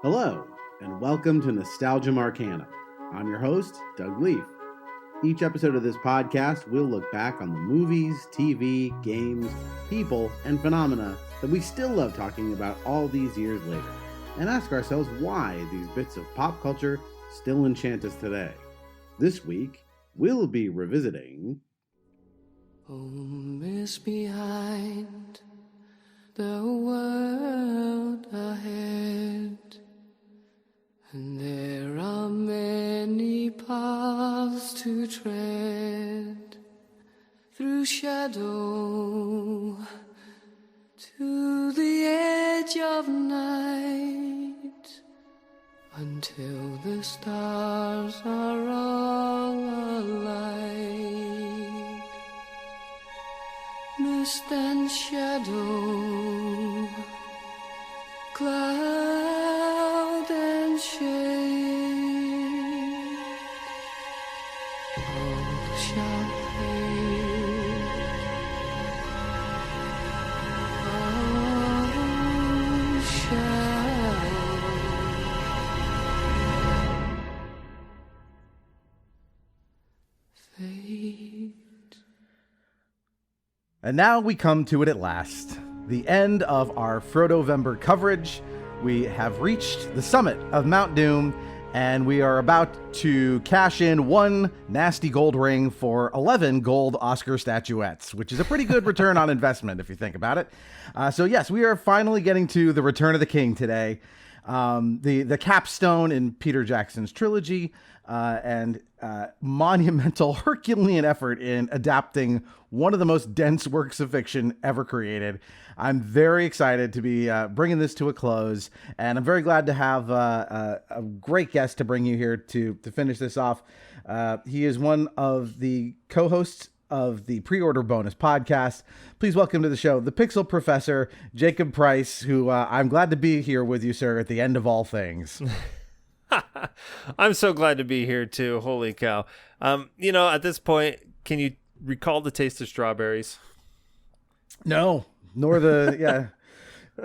Hello, and welcome to Nostalgia Marcana. I'm your host, Doug Leaf. Each episode of this podcast, we'll look back on the movies, TV, games, people, and phenomena that we still love talking about all these years later, and ask ourselves why these bits of pop culture still enchant us today. This week, we'll be revisiting... Home is behind, the world ahead, and there are many paths to tread, through shadow to the edge of night, until the stars are all alight. Mist and shadow, cloud and shade, all shall fade, all shall fade. And now we come to it at last, the end of our Frodovember coverage. We have reached the summit of Mount Doom, and we are about to cash in one nasty gold ring for 11 gold Oscar statuettes, which is a pretty good return on investment if you think about it. So yes, we are finally getting to the Return of the King today, the capstone in Peter Jackson's trilogy, and monumental Herculean effort in adapting one of the most dense works of fiction ever created. I'm very excited to be bringing this to a close, and I'm very glad to have a great guest to bring you here to finish this off. He is one of the co-hosts of the Pre-Order Bonus podcast. Please welcome to the show the Pixel Professor, Jacob Price, who I'm glad to be here with you, sir, at the end of all things. I'm so glad to be here too. Holy cow. At this point, can you recall the taste of strawberries? No, nor the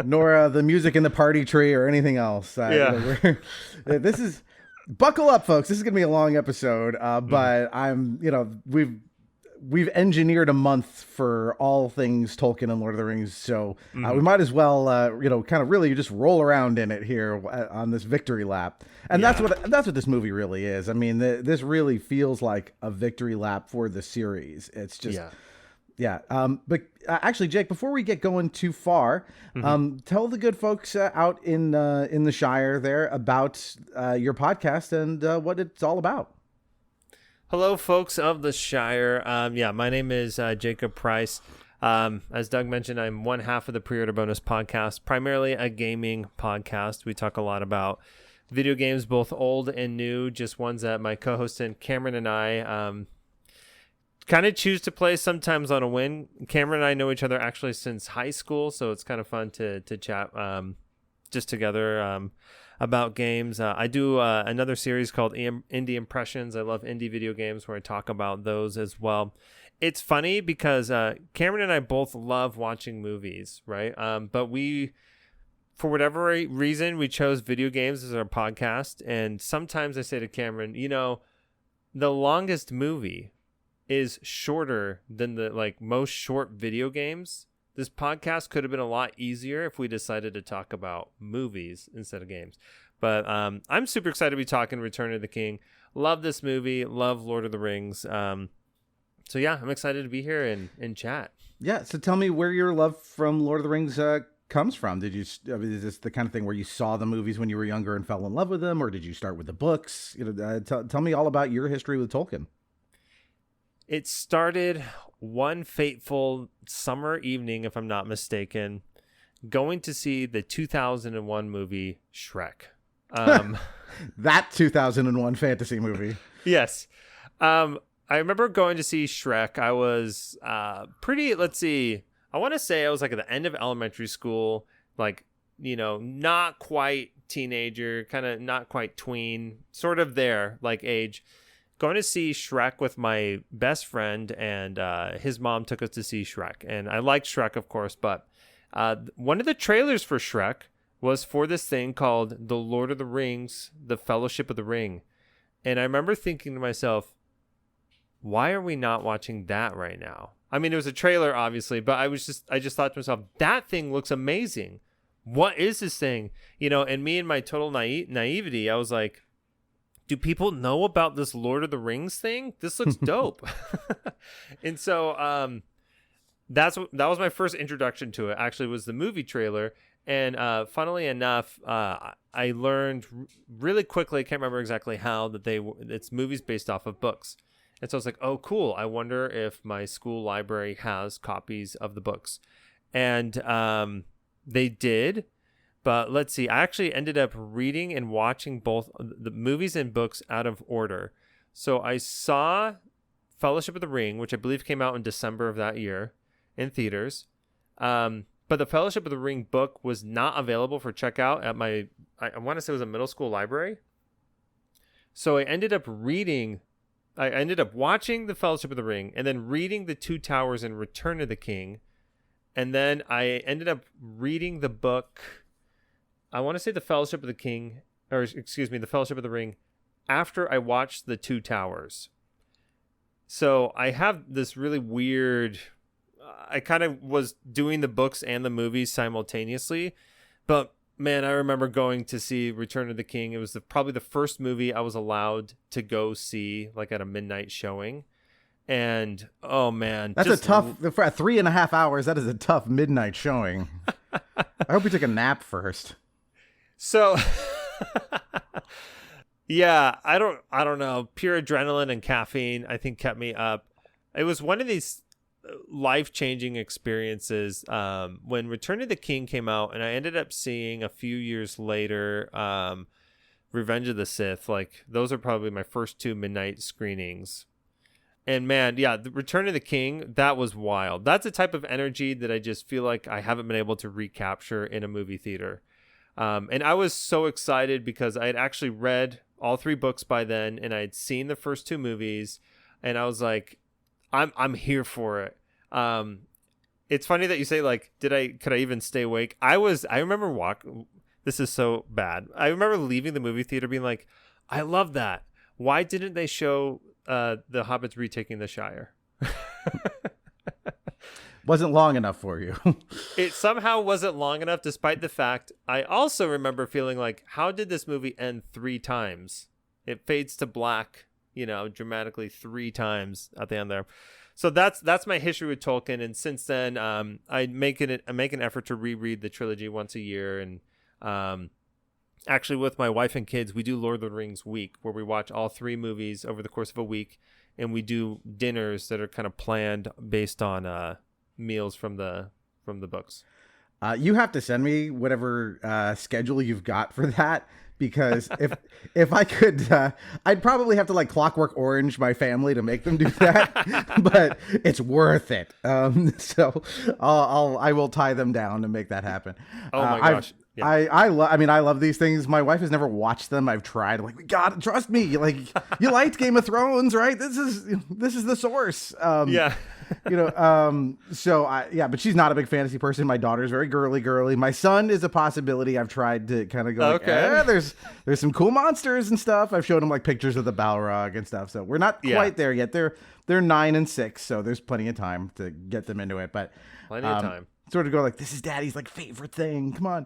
nor the music in the party tree or anything else. This is buckle up, folks. This is gonna be a long episode, but we've engineered a month for all things Tolkien and Lord of the Rings, so we might as well, kind of really just roll around in it here on this victory lap. And that's what this movie really is. I mean, this really feels like a victory lap for the series. It's just, but actually, Jake, before we get going too far, tell the good folks out in the Shire there about your podcast and what it's all about. Hello, folks of the Shire. My name is Jacob Price. As Doug mentioned, I'm one half of the Pre-Order Bonus podcast, primarily a gaming podcast. We talk a lot about video games, both old and new, just ones that my co-host and Cameron and I kind of choose to play sometimes on a whim. Cameron and I know each other actually since high school, so it's kind of fun to chat just together about games. I do another series called Indie Impressions. I love indie video games where I talk about those as well. It's funny because Cameron and I both love watching movies, right? But we, for whatever reason, we chose video games as our podcast. And sometimes I say to Cameron, the longest movie is shorter than the most short video games. This podcast could have been a lot easier if we decided to talk about movies instead of games. But I'm super excited to be talking Return of the King. Love this movie. Love Lord of the Rings. I'm excited to be here and chat. Yeah, so tell me where your love from Lord of the Rings comes from. Is this the kind of thing where you saw the movies when you were younger and fell in love with them, or did you start with the books? Tell me all about your history with Tolkien. It started one fateful summer evening, if I'm not mistaken, going to see the 2001 movie Shrek. That 2001 fantasy movie. Yes. I remember going to see Shrek. I was I want to say I was at the end of elementary school, not quite teenager, kind of not quite tween, sort of there, age. Going to see Shrek with my best friend, and his mom took us to see Shrek. And I liked Shrek, of course, but one of the trailers for Shrek was for this thing called The Lord of the Rings, The Fellowship of the Ring. And I remember thinking to myself, why are we not watching that right now? I mean, it was a trailer, obviously, but I just thought to myself, that thing looks amazing. What is this thing? And me and my total naivety, I was like, do people know about this Lord of the Rings thing? This looks dope. And so that was my first introduction to it, actually, was the movie trailer. And funnily enough, I learned really quickly, I can't remember exactly how, that it's movies based off of books. And so I was like, oh, cool. I wonder if my school library has copies of the books. And they did. But let's see. I actually ended up reading and watching both the movies and books out of order. So I saw Fellowship of the Ring, which I believe came out in December of that year in theaters. But the Fellowship of the Ring book was not available for checkout at I want to say it was a middle school library. So I ended up watching the Fellowship of the Ring and then reading The Two Towers and Return of the King. And then I ended up reading the book, I want to say The Fellowship of the Fellowship of the Ring, after I watched The Two Towers. So I have this really weird, I kind of was doing the books and the movies simultaneously, but man, I remember going to see Return of the King. It was probably the first movie I was allowed to go see, like at a midnight showing. And oh man, that's a tough, for 3.5 hours. That is a tough midnight showing. I hope you took a nap first. So yeah, I don't know. Pure adrenaline and caffeine, I think, kept me up. It was one of these life-changing experiences when Return of the King came out, and I ended up seeing a few years later Revenge of the Sith. Like, those are probably my first two midnight screenings. And man, yeah, the Return of the King, that was wild. That's a type of energy that I just feel like I haven't been able to recapture in a movie theater. And I was so excited because I had actually read all 3 books by then, and I had seen the first 2 movies, and I was like, I'm here for it. It's funny that you say, like, could I even stay awake? I remember this is so bad. I remember leaving the movie theater being like, I love that. Why didn't they show the Hobbits retaking the Shire? Wasn't long enough for you. It somehow wasn't long enough, despite the fact I also remember feeling like, how did this movie end 3 times? It fades to black, dramatically 3 times at the end there. So that's my history with Tolkien. And since then, I make an effort to reread the trilogy once a year. And actually, with my wife and kids, we do Lord of the Rings week, where we watch all 3 movies over the course of a week, and we do dinners that are kind of planned based on meals from the books. You have to send me whatever schedule you've got for that, because if I could, I'd probably have to like Clockwork Orange my family to make them do that, but it's worth it. So I will tie them down to make that happen. Oh my gosh. Yeah. I love these things. My wife has never watched them. I've tried. I'm like, we got to trust me. Like, you liked Game of Thrones, right? This is the source. Yeah. But she's not a big fantasy person. My daughter's very girly. My son is a possibility. I've tried to kind of go, there's some cool monsters and stuff. I've shown him like pictures of the Balrog and stuff. So we're not quite there yet. They're 9 and 6, so there's plenty of time to get them into it. But plenty of time. Sort of go like, this is Daddy's like favorite thing. Come on.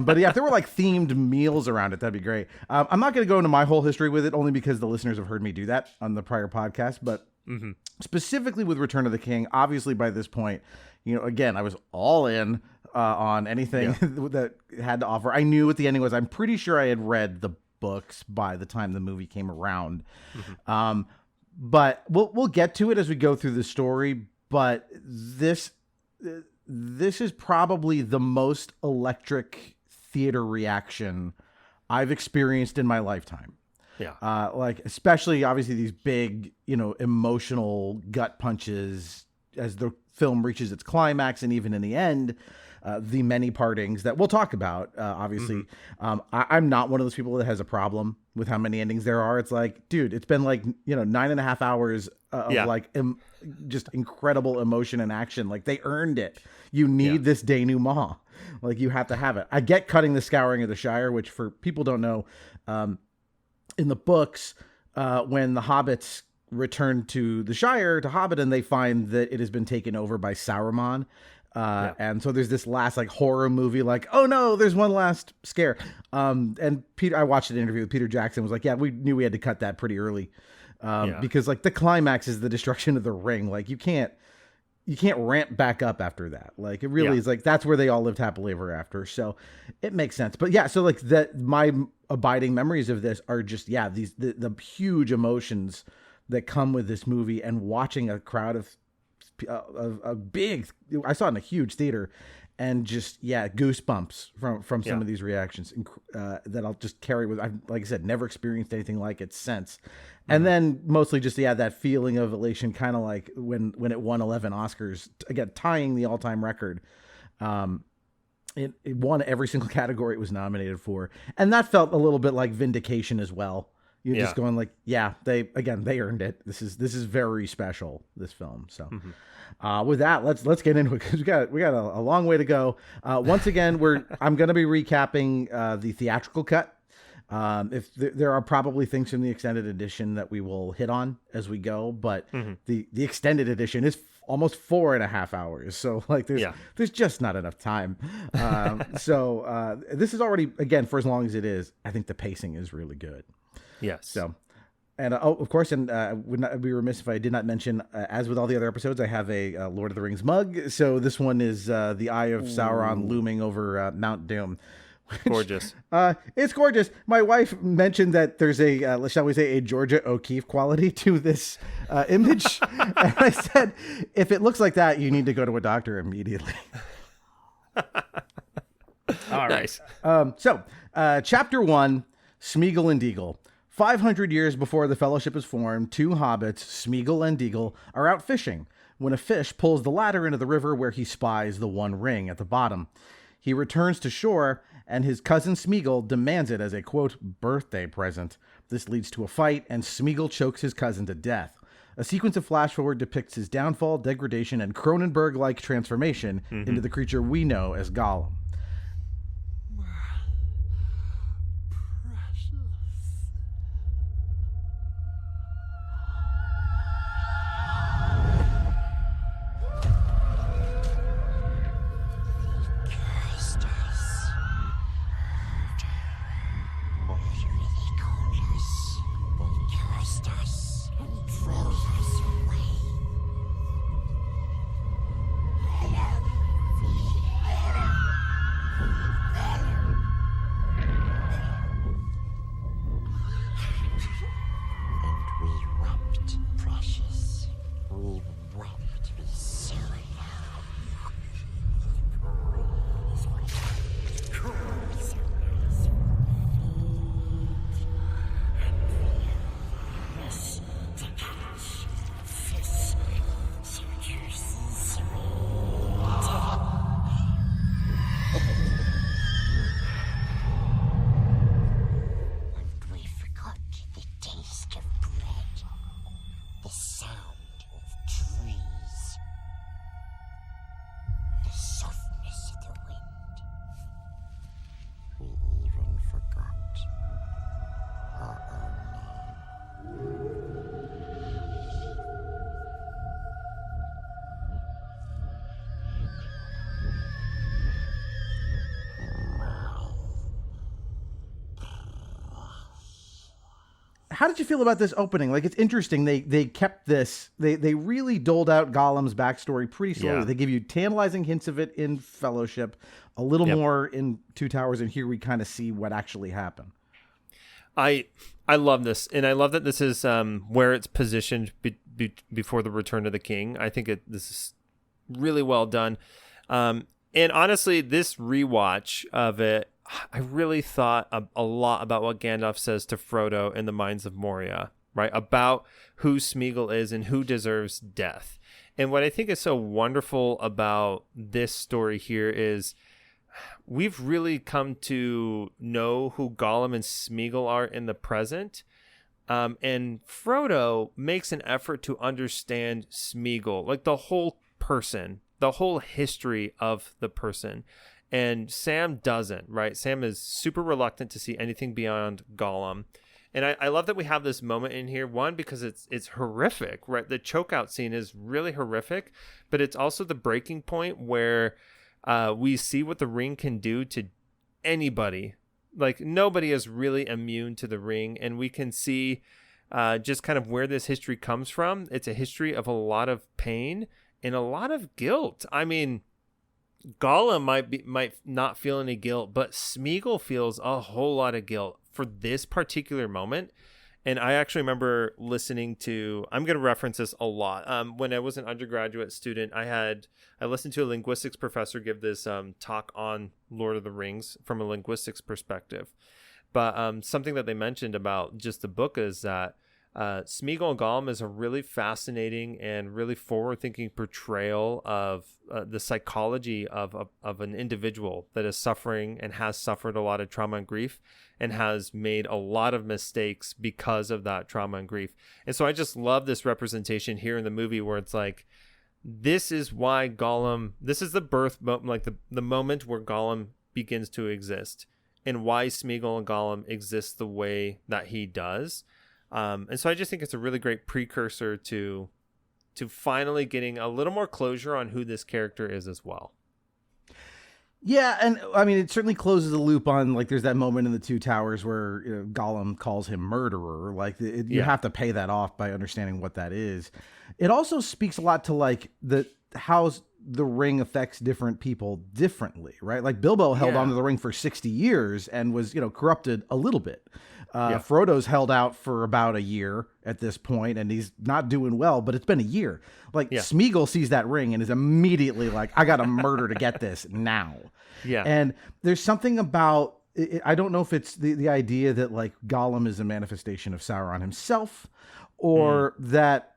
But yeah, if there were like themed meals around it, that'd be great. I'm not going to go into my whole history with it, only because the listeners have heard me do that on the prior podcast. But specifically with Return of the King, obviously by this point, again, I was all in on anything that had to offer. I knew what the ending was. I'm pretty sure I had read the books by the time the movie came around. But we'll get to it as we go through the story. But this is probably the most electric theater reaction I've experienced in my lifetime. Yeah. Like, especially obviously these big, emotional gut punches as the film reaches its climax. And even in the end, the many partings that we'll talk about, obviously. I'm not one of those people that has a problem with how many endings there are. It's like, dude, it's been like, 9.5 hours of like just incredible emotion and action. Like, they earned it. You need this denouement. Like, you have to have it. I get cutting the Scouring of the Shire, which for people don't know, in the books, when the hobbits return to the Shire, to Hobbiton, they find that it has been taken over by Sauron. And so there's this last like horror movie, like, oh no, there's one last scare. And I watched an interview with Peter Jackson, was like, yeah, we knew we had to cut that pretty early. Because like the climax is the destruction of the ring. Like you can't ramp back up after that. Like it really is like, that's where they all lived happily ever after. So it makes sense. But yeah, so like my abiding memories of this are just, the huge emotions that come with this movie, and watching a crowd of a big, I saw it in a huge theater, and just goosebumps from some of these reactions that I'll just carry with. I've, like I said, never experienced anything like it since. And then mostly just that feeling of elation, kind of like when it won 11 Oscars, again tying the all-time record. It won every single category it was nominated for, and that felt a little bit like vindication as well. You're just going like, they earned it. This is very special, this film. So with that, let's get into it, because we got a long way to go. Once again, I'm going to be recapping the theatrical cut. If there are probably things from the extended edition that we will hit on as we go, but the extended edition is almost 4.5 hours. So like there's just not enough time. So this is already, again, for as long as it is, I think the pacing is really good. Yes. So, and of course, and would not be remiss if I did not mention, as with all the other episodes, I have a Lord of the Rings mug. So this one is the Eye of Sauron looming over Mount Doom. Gorgeous. It's gorgeous. My wife mentioned that there's a, shall we say, a Georgia O'Keeffe quality to this image. And I said, if it looks like that, you need to go to a doctor immediately. All right. So, Chapter 1, Smeagol and Deagol. 500 years before the Fellowship is formed, two hobbits, Smeagol and Deagol, are out fishing when a fish pulls the latter into the river, where he spies the one ring at the bottom. He returns to shore, and his cousin Smeagol demands it as a, quote, birthday present. This leads to a fight, and Smeagol chokes his cousin to death. A sequence of flash forward depicts his downfall, degradation, and Cronenberg-like transformation into the creature we know as Gollum. How did you feel about this opening? Like, it's interesting. They kept this. They really doled out Gollum's backstory pretty slowly. Yeah. They give you tantalizing hints of it in Fellowship, a little more in Two Towers, and here we kind of see what actually happened. I love this, and I love that this is where it's positioned before the Return of the King. I think this is really well done. And honestly, this rewatch of it, I really thought a lot about what Gandalf says to Frodo in the Mines of Moria, right? About who Smeagol is and who deserves death. And what I think is so wonderful about this story here is we've really come to know who Gollum and Smeagol are in the present. And Frodo makes an effort to understand Smeagol, like the whole person, the whole history of the person. And Sam doesn't, right? Sam is super reluctant to see anything beyond Gollum. And I love that we have this moment in here, one, because it's horrific, right? The chokeout scene is really horrific, but it's also the breaking point where we see what the ring can do to anybody. Like, nobody is really immune to the ring, and we can see just kind of where this history comes from. It's a history of a lot of pain and a lot of guilt. I mean, Gollum might not feel any guilt, but Smeagol feels a whole lot of guilt for this particular moment. And I actually remember listening to, I'm going to reference this a lot. When I was an undergraduate student, I listened to a linguistics professor give this talk on Lord of the Rings from a linguistics perspective. But something that they mentioned about just the book is that Smeagol and Gollum is a really fascinating and really forward-thinking portrayal of the psychology of an individual that is suffering and has suffered a lot of trauma and grief and has made a lot of mistakes because of that trauma and grief. And so I just love this representation here in the movie where it's like, this is why Gollum, this is the birth, like the moment where Gollum begins to exist and why Smeagol and Gollum exist the way that he does. And so I just think it's a really great precursor to finally getting a little more closure on who this character is as well. Yeah, and I mean, it certainly closes the loop on, like, there's that moment in the Two Towers where, you know, Gollum calls him murderer. Like, you have to pay that off by understanding what that is. It also speaks a lot to, like, how the ring affects different people differently, right? Like, Bilbo held onto the ring for 60 years and was, you know, corrupted a little bit. Frodo's held out for about a year at this point, and he's not doing well, but it's been a year. Like, Smeagol sees that ring and is immediately like, I got to murder to get this now. Yeah. And there's something about, I don't know if it's the idea that, like, Gollum is a manifestation of Sauron himself, or that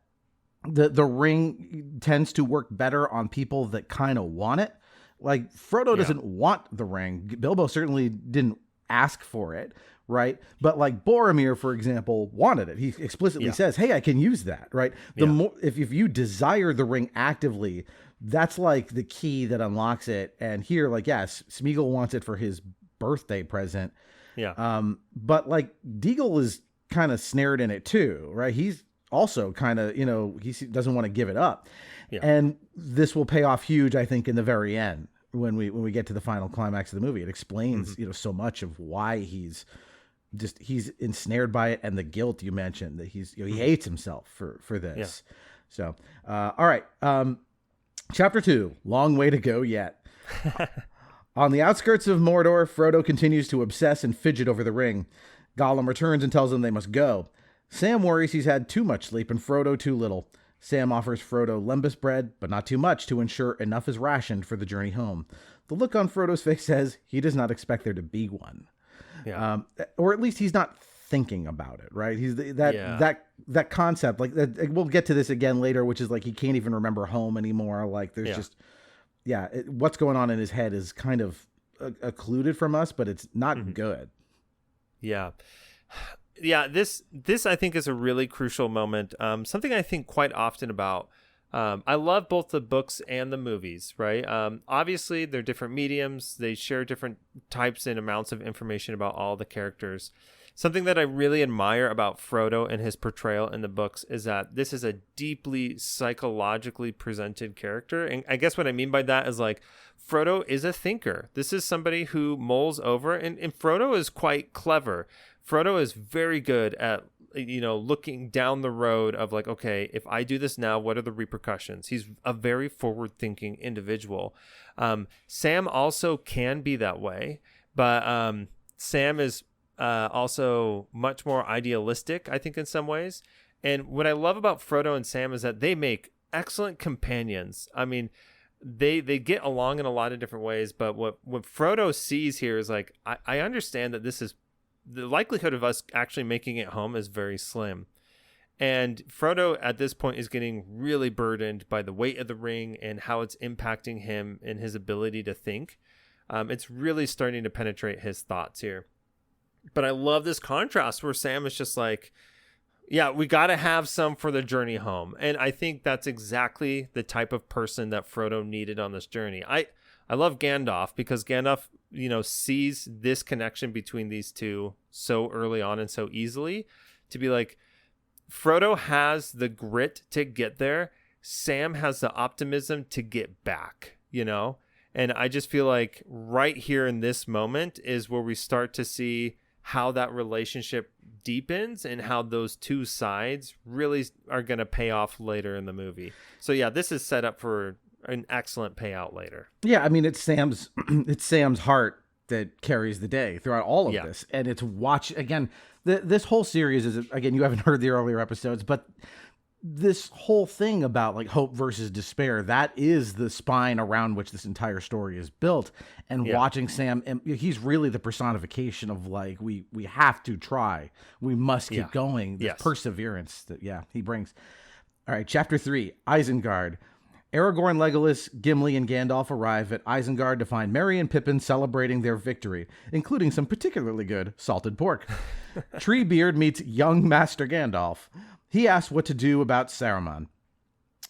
the ring tends to work better on people that kind of want it. Like, Frodo doesn't want the ring. Bilbo certainly didn't ask for it. Right. But, like, Boromir, for example, wanted it. He explicitly says, hey, I can use that. Right. The more, if you desire the ring actively, that's, like, the key that unlocks it. And here, like, yes, Smeagol wants it for his birthday present. Yeah. But, like, Deagle is kind of snared in it, too. Right. He's also kind of, you know, he doesn't want to give it up. Yeah. And this will pay off huge, I think, in the very end when we get to the final climax of the movie. It explains, you know, so much of why he's ensnared by it, and the guilt you mentioned, that he hates himself for this. Yeah. So, all right. Chapter 2, long way to go yet. On the outskirts of Mordor, Frodo continues to obsess and fidget over the ring. Gollum returns and tells them they must go. Sam worries he's had too much sleep and Frodo too little. Sam offers Frodo lembas bread, but not too much to ensure enough is rationed for the journey home. The look on Frodo's face says he does not expect there to be one. Yeah. Or at least he's not thinking about it, right? He's that concept, like, we'll get to this again later, which is like he can't even remember home anymore. Like, there's just what's going on in his head is kind of occluded from us, but it's not good. Yeah. This I think is a really crucial moment. Something I think quite often about. I love both the books and the movies, right? Obviously, they're different mediums. They share different types and amounts of information about all the characters. Something that I really admire about Frodo and his portrayal in the books is that this is a deeply psychologically presented character. And I guess what I mean by that is, like, Frodo is a thinker. This is somebody who mulls over, and Frodo is quite clever. Frodo is very good at, you know, looking down the road of, like, okay, if I do this now, what are the repercussions? He's a very forward-thinking individual. Sam also can be that way, but Sam is also much more idealistic, I think, in some ways. And what I love about Frodo and Sam is that they make excellent companions. I mean, they get along in a lot of different ways, but what Frodo sees here is, like, I understand that this is the likelihood of us actually making it home is very slim. And Frodo at this point is getting really burdened by the weight of the ring and how it's impacting him and his ability to think. It's really starting to penetrate his thoughts here. But I love this contrast where Sam is just like, yeah, we got to have some for the journey home. And I think that's exactly the type of person that Frodo needed on this journey. I love Gandalf because Gandalf, sees this connection between these two so early on and so easily, to be like, Frodo has the grit to get there. Sam has the optimism to get back, And I just feel like right here in this moment is where we start to see how that relationship deepens and how those two sides really are going to pay off later in the movie. So yeah, this is set up for an excellent payout later. Yeah, I mean, it's Sam's heart that carries the day throughout all of this, and it's this whole series is, again, you haven't heard the earlier episodes, but this whole thing about like hope versus despair, that is the spine around which this entire story is built. And watching Sam, he's really the personification of like, we have to try, we must keep going, the perseverance that he brings. All right, chapter 3, Isengard. Aragorn, Legolas, Gimli, and Gandalf arrive at Isengard to find Merry and Pippin celebrating their victory, including some particularly good salted pork. Treebeard meets young Master Gandalf. He asks what to do about Saruman.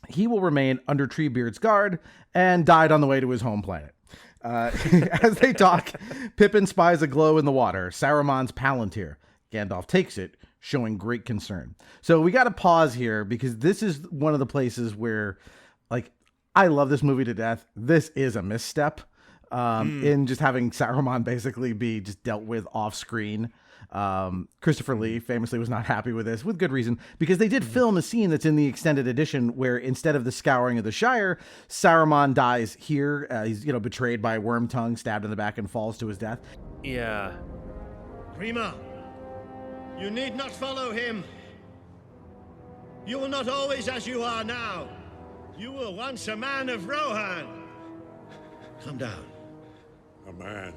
He will remain under Treebeard's guard and died on the way to his home planet. As they talk, Pippin spies a glow in the water, Saruman's Palantir. Gandalf takes it, showing great concern. So we got to pause here because this is one of the places where, like, I love this movie to death. This is a misstep in just having Saruman basically be just dealt with off screen. Christopher Lee famously was not happy with this, with good reason, because they did film a scene that's in the extended edition where instead of the scouring of the Shire, Saruman dies here. He's betrayed by Wormtongue, stabbed in the back, and falls to his death. Yeah. Grima, you need not follow him. You will not always as you are now. You were once a man of Rohan. Come down. A man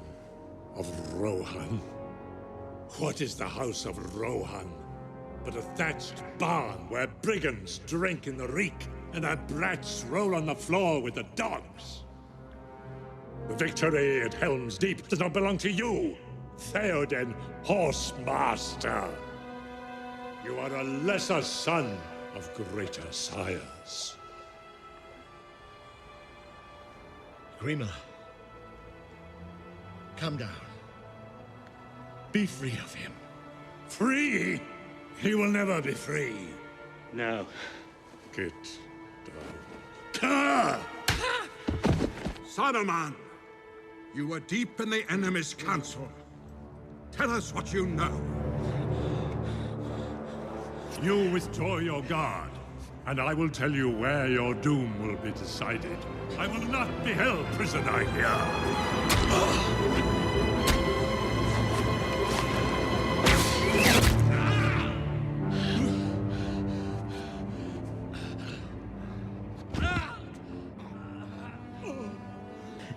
of Rohan? What is the house of Rohan but a thatched barn where brigands drink in the reek and our brats roll on the floor with the dogs? The victory at Helm's Deep does not belong to you, Theoden Horsemaster. You are a lesser son of greater sires. Grima, come down. Be free of him. Free? He will never be free. No. Get down. Saruman, you were deep in the enemy's council. Tell us what you know. You withdraw your guard, and I will tell you where your doom will be decided. I will not be held prisoner here.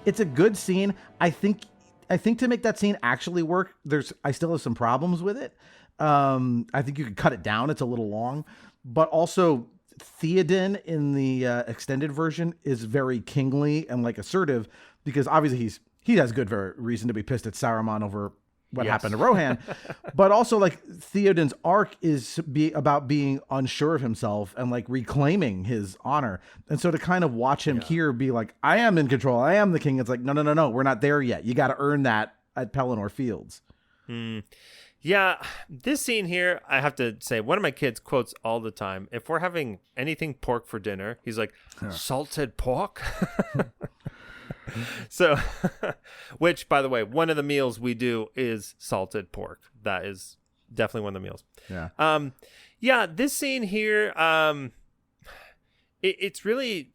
It's a good scene. I think to make that scene actually work, I still have some problems with it. I think you could cut it down. It's a little long, but also Theoden in the extended version is very kingly and like assertive because obviously he has good reason to be pissed at Saruman over what happened to Rohan, but also like Theoden's arc is about being unsure of himself and like reclaiming his honor. And so to kind of watch him here be like, I am in control, I am the king. It's like, no, we're not there yet. You got to earn that at Pelennor Fields. Yeah, this scene here, I have to say, one of my kids quotes all the time. If we're having anything pork for dinner, he's like, salted pork? So, which, by the way, one of the meals we do is salted pork. That is definitely one of the meals. Yeah. This scene here, it's really,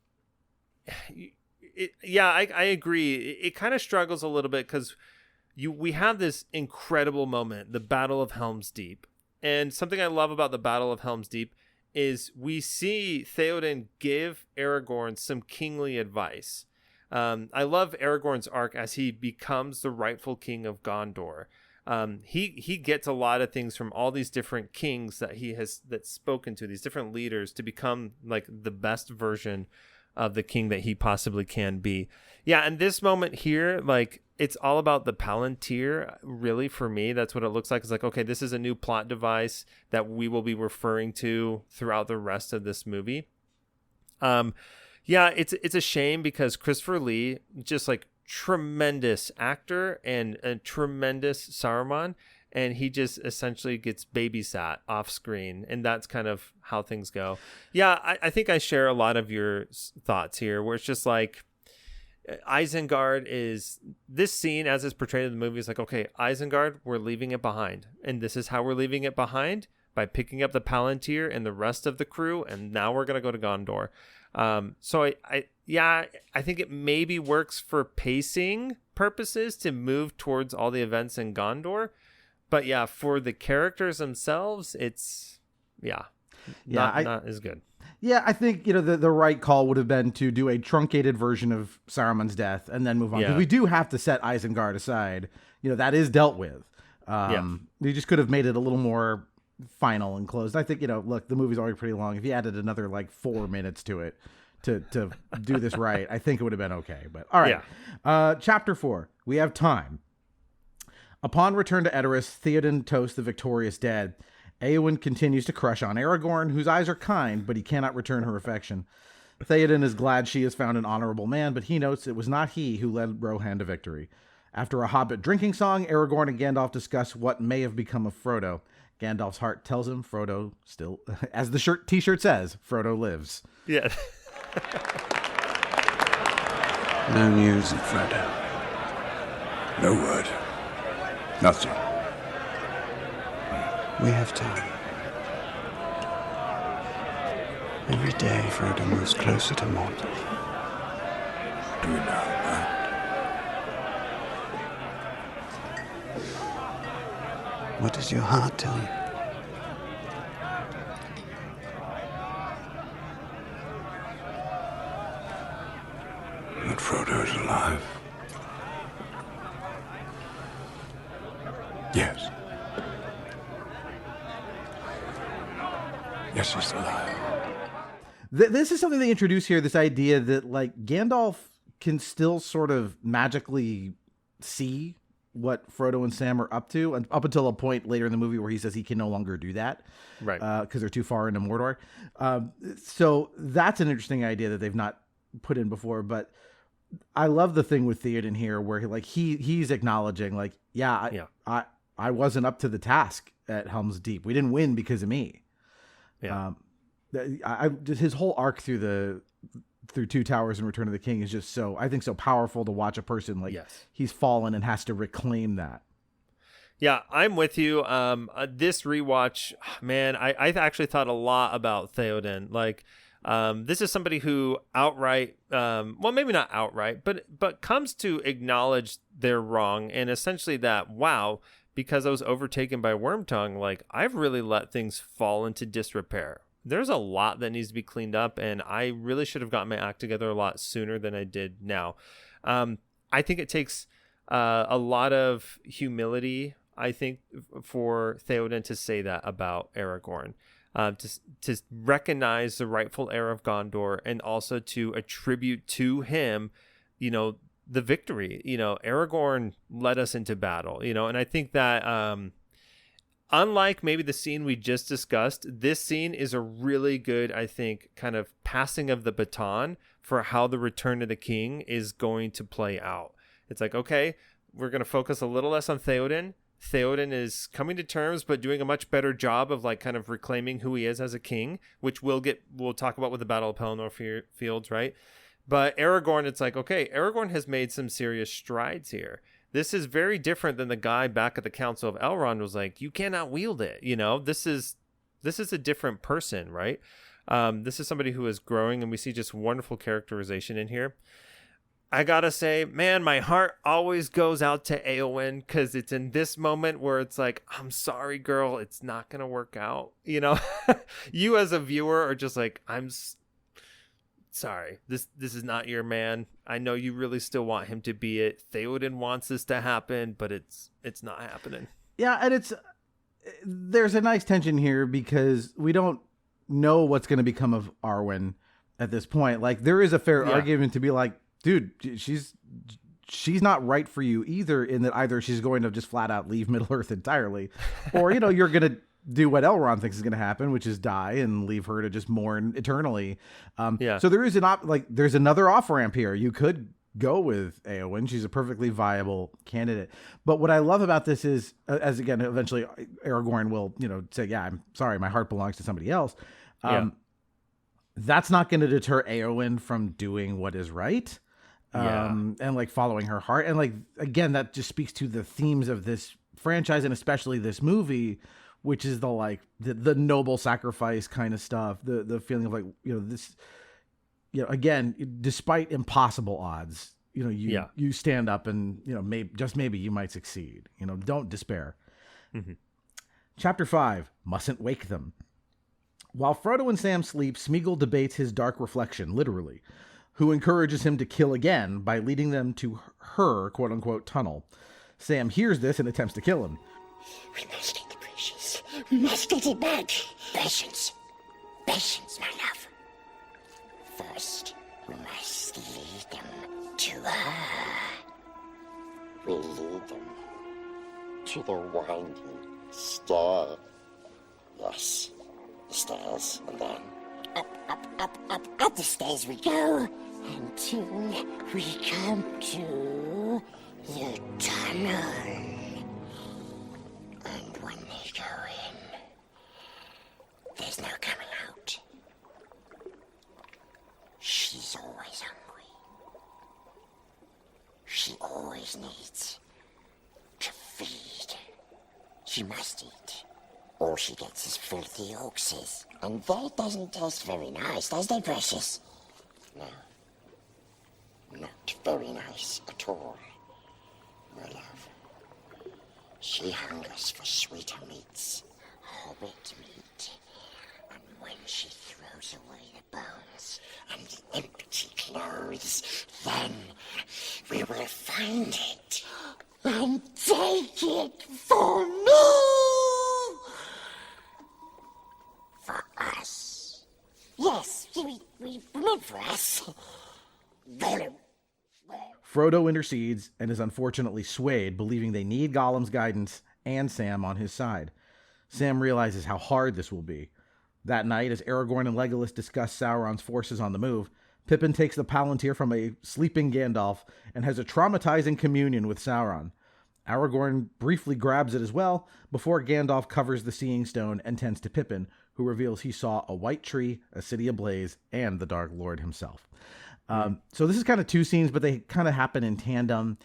I agree. It kind of struggles a little bit because we have this incredible moment, the Battle of Helm's Deep. And something I love about the Battle of Helm's Deep is we see Theoden give Aragorn some kingly advice. I love Aragorn's arc as he becomes the rightful king of Gondor. He gets a lot of things from all these different kings that's spoken to, these different leaders, to become like the best version of the king that he possibly can be. Yeah, and this moment here, like, it's all about the Palantir, really, for me. That's what it looks like. It's like, okay, this is a new plot device that we will be referring to throughout the rest of this movie. Yeah, it's a shame because Christopher Lee just like tremendous actor and a tremendous Saruman, and he just essentially gets babysat off screen, and that's kind of how things go. Yeah, I think I share a lot of your thoughts here, where it's just like Isengard is, this scene as it's portrayed in the movie is like, okay, Isengard, we're leaving it behind, and this is how we're leaving it behind, by picking up the Palantir and the rest of the crew, and now we're gonna go to Gondor. So I think it maybe works for pacing purposes to move towards all the events in Gondor, but yeah, for the characters themselves, it's not as good. Yeah, I think, the right call would have been to do a truncated version of Saruman's death and then move on. Because we do have to set Isengard aside. That is dealt with. You just could have made it a little more final and closed. I think, look, the movie's already pretty long. If you added another 4 minutes to it to do this right, I think it would have been okay. But all right. Yeah. Chapter 4, we have time. Upon return to Edoras, Theoden toasts the victorious dead. Éowyn continues to crush on Aragorn, whose eyes are kind, but he cannot return her affection. Theoden is glad she has found an honorable man, but he notes it was not he who led Rohan to victory. After a hobbit drinking song, Aragorn and Gandalf discuss what may have become of Frodo. Gandalf's heart tells him Frodo still, as the t-shirt says, Frodo lives. Yeah. No news of Frodo. No word. Nothing. We have time. Every day Frodo moves closer to Mordor. Do you know that? What does your heart tell you? That Frodo is alive. Yes. Yes, he's alive. This is something they introduce here, this idea that Gandalf can still sort of magically see what Frodo and Sam are up to, and up until a point later in the movie where he says he can no longer do that, right? Because they're too far into Mordor. So that's an interesting idea that they've not put in before. But I love the thing with Theoden here, where he's acknowledging, I wasn't up to the task at Helm's Deep. We didn't win because of me. Yeah. His whole arc through Two Towers and Return of the King is just so powerful to watch a person he's fallen and has to reclaim that. Yeah, I'm with you. This rewatch, man, I actually thought a lot about Theoden. This is somebody who outright, well, maybe not outright, but comes to acknowledge their wrong, and essentially that, wow, because I was overtaken by Wormtongue, I've really let things fall into disrepair. There's a lot that needs to be cleaned up, and I really should have gotten my act together a lot sooner than I did now. I think it takes a lot of humility, I think, for Theoden to say that about Aragorn. To recognize the rightful heir of Gondor, and also to attribute to him, the victory. Aragorn led us into battle, and I think that unlike maybe the scene we just discussed, this scene is a really good, I think, kind of passing of the baton for how the Return of the King is going to play out. It's okay, we're going to focus a little less on Theoden. Theoden is coming to terms, but doing a much better job of kind of reclaiming who he is as a king, which we'll talk about with the Battle of Pelennor Fields, right? But Aragorn, it's okay, Aragorn has made some serious strides here. This is very different than the guy back at the Council of Elrond was you cannot wield it. This is a different person, right? This is somebody who is growing, and we see just wonderful characterization in here. I gotta say, man, my heart always goes out to Éowyn, because it's in this moment where it's I'm sorry, girl, it's not gonna work out. You as a viewer are just I'm sorry, this is not your man. I know you really still want him to be it. Theoden wants this to happen, but it's not happening. Yeah, and there's a nice tension here, because we don't know what's going to become of Arwen at this point. There is a fair argument to be dude, she's not right for you either, in that either she's going to just flat out leave Middle-earth entirely, or you're going to do what Elrond thinks is going to happen, which is die and leave her to just mourn eternally. So there is there's another off ramp here. You could go with Éowyn. She's a perfectly viable candidate. But what I love about this is, as again, eventually Aragorn will, say, yeah, I'm sorry, my heart belongs to somebody else. That's not going to deter Éowyn from doing what is right. And like following her heart. And like, again, that just speaks to the themes of this franchise and especially this movie, which is the noble sacrifice kind of stuff. The feeling of like, this, again, despite impossible odds, you stand up and, maybe you might succeed, don't despair. Mm-hmm. Chapter 5, Mustn't Wake Them. While Frodo and Sam sleep, Smeagol debates his dark reflection, literally, who encourages him to kill again by leading them to her quote-unquote tunnel. Sam hears this and attempts to kill him. We must get the precious. We must get it back. Patience. Patience, my love. First, we must lead them to her. We lead them to the winding stair. Yes, the stairs, and then up the stairs we go until we come to the tunnel. And when they go in, there's no coming out. She's always hungry. She always needs to feed. She must eat. All she gets is filthy oxes. And that doesn't taste very nice, does it, precious? No. Not very nice at all, my love. She hungers for sweeter meats, hobbit meat. And when she throws away the bones and the empty clothes, then we will find it and take it for me! For us. Yes, we meant for us. Frodo intercedes and is unfortunately swayed, believing they need Gollum's guidance and Sam on his side. Sam realizes how hard this will be. That night, as Aragorn and Legolas discuss Sauron's forces on the move, Pippin takes the Palantir from a sleeping Gandalf and has a traumatizing communion with Sauron. Aragorn briefly grabs it as well, before Gandalf covers the Seeing Stone and tends to Pippin, who reveals he saw a white tree, a city ablaze, and the Dark Lord himself. So this is kind of two scenes, but they kind of happen in tandem.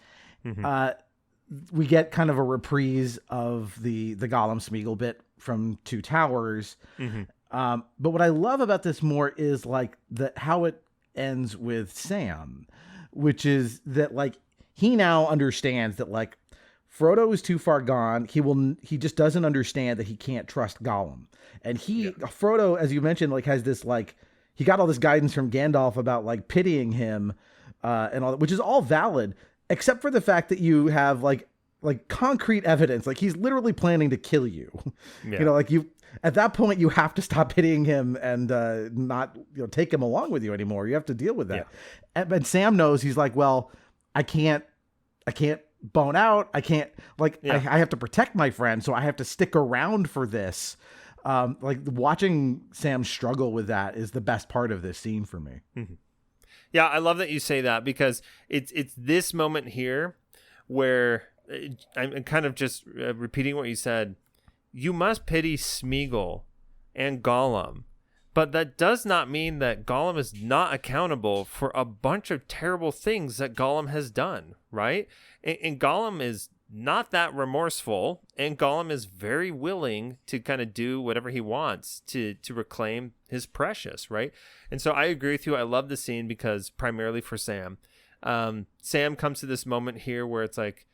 Mm-hmm. We get kind of a reprise of the Gollum Smeagol bit from Two Towers. Mm-hmm. But what I love about this more is like how it ends with Sam, which is that like he now understands that like Frodo is too far gone. He just doesn't understand that he can't trust Gollum. And Frodo, as you mentioned, like has this like, he got all this guidance from Gandalf about like pitying him and all that, which is all valid, except for the fact that you have like concrete evidence. Like he's literally planning to kill you. Yeah. Like at that point you have to stop pitying him and not take him along with you anymore. You have to deal with that. Yeah. And Sam knows, he's like, well, I can't bone out. I can't I have to protect my friend, so I have to stick around for this. Like watching Sam struggle with that is the best part of this scene for me. Mm-hmm. Yeah, I love that you say that, because it's this moment here where I'm kind of just repeating what you said. You must pity Smeagol and Gollum, but that does not mean that Gollum is not accountable for a bunch of terrible things that Gollum has done, right? And Gollum is not that remorseful, and Gollum is very willing to kind of do whatever he wants to reclaim his precious, right? And so I agree with you. I love the scene because primarily for Sam. Sam comes to this moment here where it's like,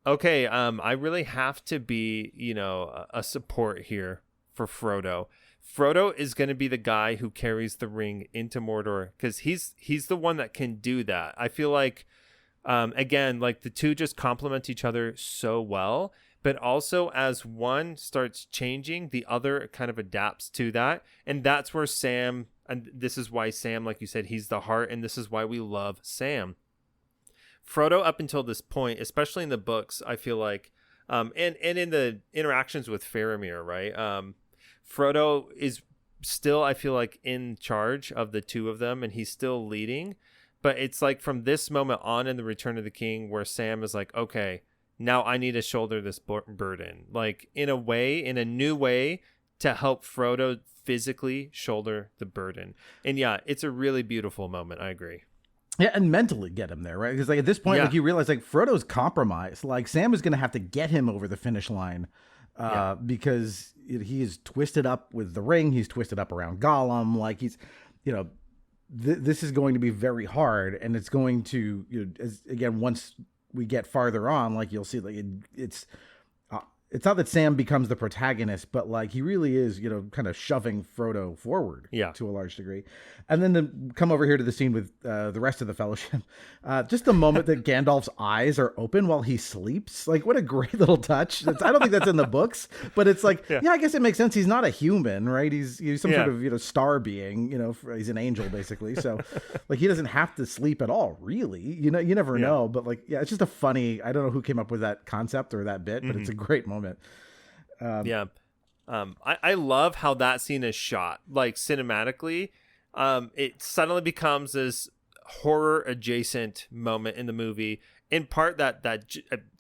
okay, I really have to be, a support here for Frodo. Frodo is going to be the guy who carries the ring into Mordor because he's the one that can do that. I feel like, again, like the two just complement each other so well, but also as one starts changing, the other kind of adapts to that. And that's where Sam, and this is why Sam, like you said, he's the heart, and this is why we love Sam. Frodo, up until this point, especially in the books, I feel like, and in the interactions with Faramir, right? Frodo is still, I feel like, in charge of the two of them, and he's still leading. But it's like from this moment on in The Return of the King where Sam is like, okay, now I need to shoulder this burden. Like, in a way, in a new way, to help Frodo physically shoulder the burden. And yeah, it's a really beautiful moment. I agree. Yeah, and mentally get him there, right? Because like at this point, like you realize like Frodo's compromised. Like Sam is going to have to get him over the finish line because he is twisted up with the ring. He's twisted up around Gollum. Like he's, this is going to be very hard, and it's going to, again, once we get farther on, like you'll see, like it's not that Sam becomes the protagonist, but like he really is, kind of shoving Frodo forward to a large degree. And then to come over here to the scene with the rest of the Fellowship, just the moment that Gandalf's eyes are open while he sleeps. Like, what a great little touch. I don't think that's in the books, but it's like, I guess it makes sense. He's not a human, right? He's some sort of, star being, he's an angel basically. So like he doesn't have to sleep at all, really. You never know. But like, it's just a funny, I don't know who came up with that concept or that bit, but it's a great moment. I love how that scene is shot, like cinematically. It suddenly becomes this horror adjacent moment in the movie. In part that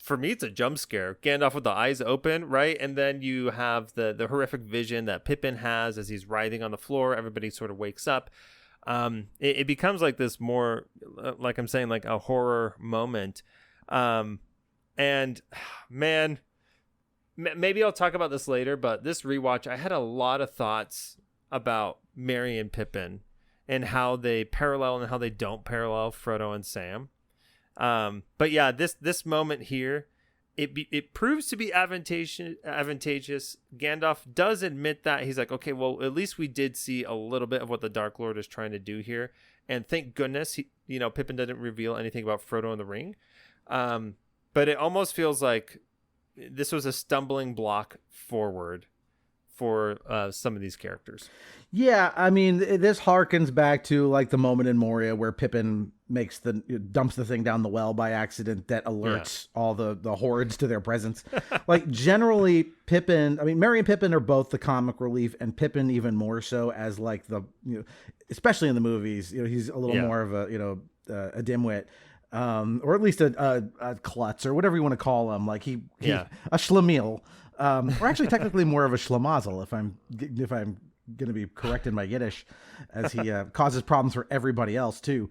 for me, it's a jump scare. Gandalf with the eyes open, right? And then you have the horrific vision that Pippin has as he's writhing on the floor. Everybody sort of wakes up. It becomes like this more, like I'm saying, like a horror moment. And man, maybe I'll talk about this later, but this rewatch, I had a lot of thoughts about Merry and Pippin and how they parallel and how they don't parallel Frodo and Sam. But yeah, this moment here, it proves to be advantageous. Gandalf does admit that. He's like, okay, well, at least we did see a little bit of what the Dark Lord is trying to do here. And thank goodness, Pippin didn't reveal anything about Frodo and the ring. But it almost feels like this was a stumbling block forward for some of these characters. Yeah, I mean, this harkens back to like the moment in Moria where Pippin dumps the thing down the well by accident that alerts all the hordes to their presence. Like generally Merry and Pippin are both the comic relief, and Pippin even more so as like the, especially in the movies, he's a little more of a dimwit. Or at least a klutz or whatever you want to call him. Like he a schlemiel, or actually technically more of a schlemazel if I'm going to be correct in my Yiddish, as he causes problems for everybody else too.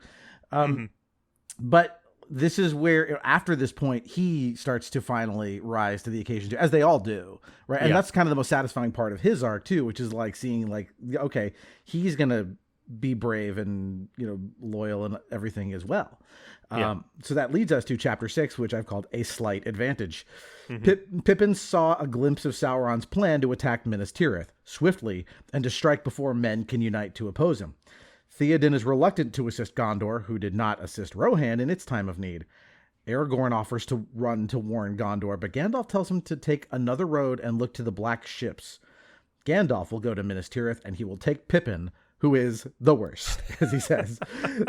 But this is where after this point he starts to finally rise to the occasion too, as they all do, right? And that's kind of the most satisfying part of his arc too, which is like seeing like, okay, he's gonna be brave and loyal and everything as well. So that leads us to chapter 6, which I've called A Slight Advantage. Pippin saw a glimpse of Sauron's plan to attack Minas Tirith swiftly and to strike before men can unite to oppose him. Theoden is reluctant to assist Gondor, who did not assist Rohan in its time of need. Aragorn offers to run to warn Gondor, but Gandalf tells him to take another road and look to the black ships. Gandalf will go to Minas Tirith and he will take Pippin, who is the worst, as he says.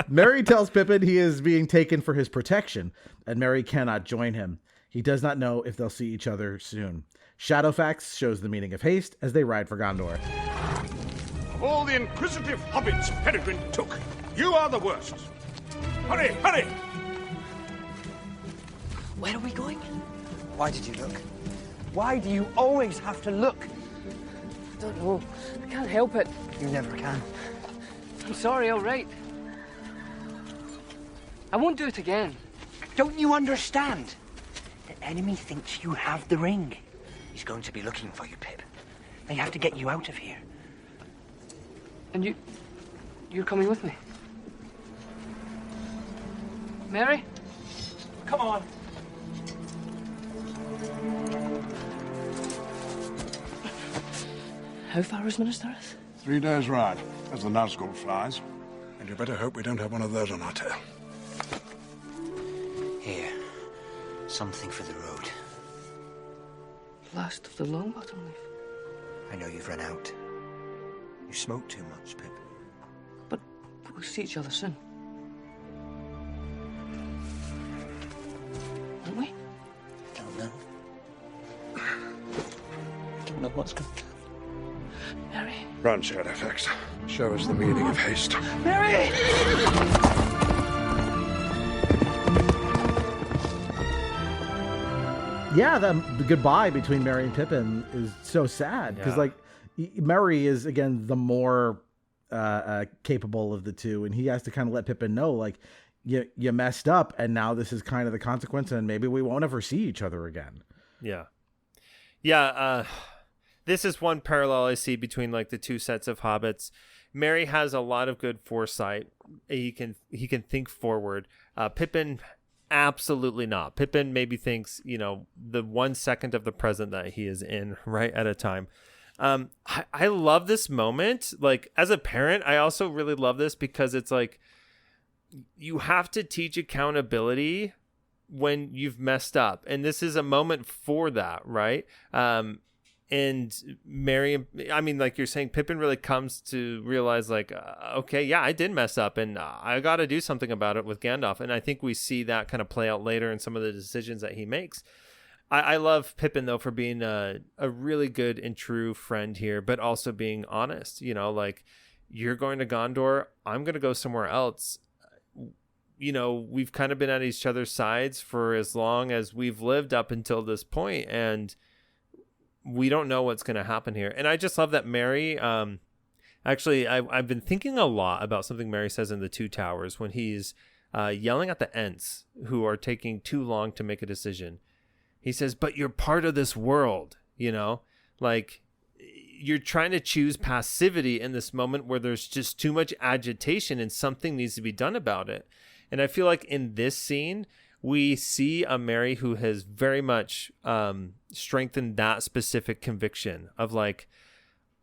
Merry tells Pippin he is being taken for his protection, and Merry cannot join him. He does not know if they'll see each other soon. Shadowfax shows the meaning of haste as they ride for Gondor. Of all the inquisitive hobbits Peregrine took, you are the worst. Hurry, hurry! Where are we going? Why did you look? Why do you always have to look? I don't know. I can't help it. You never can. I'm sorry, all right. I won't do it again. Don't you understand? The enemy thinks you have the ring. He's going to be looking for you, Pip. They have to get you out of here. And you're coming with me? Merry? Come on. How far is Minas Tirith? 3 days' ride, as the Nazgul flies. And you better hope we don't have one of those on our tail. Here. Something for the road. Last of the Longbottom leaf. I know you've run out. You smoke too much, Pip. But we'll see each other soon. Won't we? Don't know. Don't know what's going to happen. Merry. Run, Shadowfax. Show us the meaning of haste. Merry! Yeah, the goodbye between Merry and Pippin is so sad because like Merry is again the more capable of the two, and he has to kind of let Pippin know like you messed up, and now this is kind of the consequence, and maybe we won't ever see each other again. This is one parallel I see between like the two sets of hobbits. Merry has a lot of good foresight. He can think forward. Pippin, absolutely not. Pippin maybe thinks, the 1 second of the present that he is in right at a time. I love this moment. Like as a parent, I also really love this because it's like you have to teach accountability when you've messed up. And this is a moment for that, right? And Merry, I mean, like you're saying, Pippin really comes to realize like, okay, yeah, I did mess up and I got to do something about it with Gandalf. And I think we see that kind of play out later in some of the decisions that he makes. I love Pippin, though, for being a really good and true friend here, but also being honest, like you're going to Gondor, I'm going to go somewhere else. We've kind of been at each other's sides for as long as we've lived up until this point, and we don't know what's going to happen here. And I just love that Merry, actually, I've been thinking a lot about something Merry says in The Two Towers when he's yelling at the Ents who are taking too long to make a decision. He says, but you're part of this world, like you're trying to choose passivity in this moment where there's just too much agitation and something needs to be done about it. And I feel like in this scene, we see a Merry who has very much strengthened that specific conviction of like,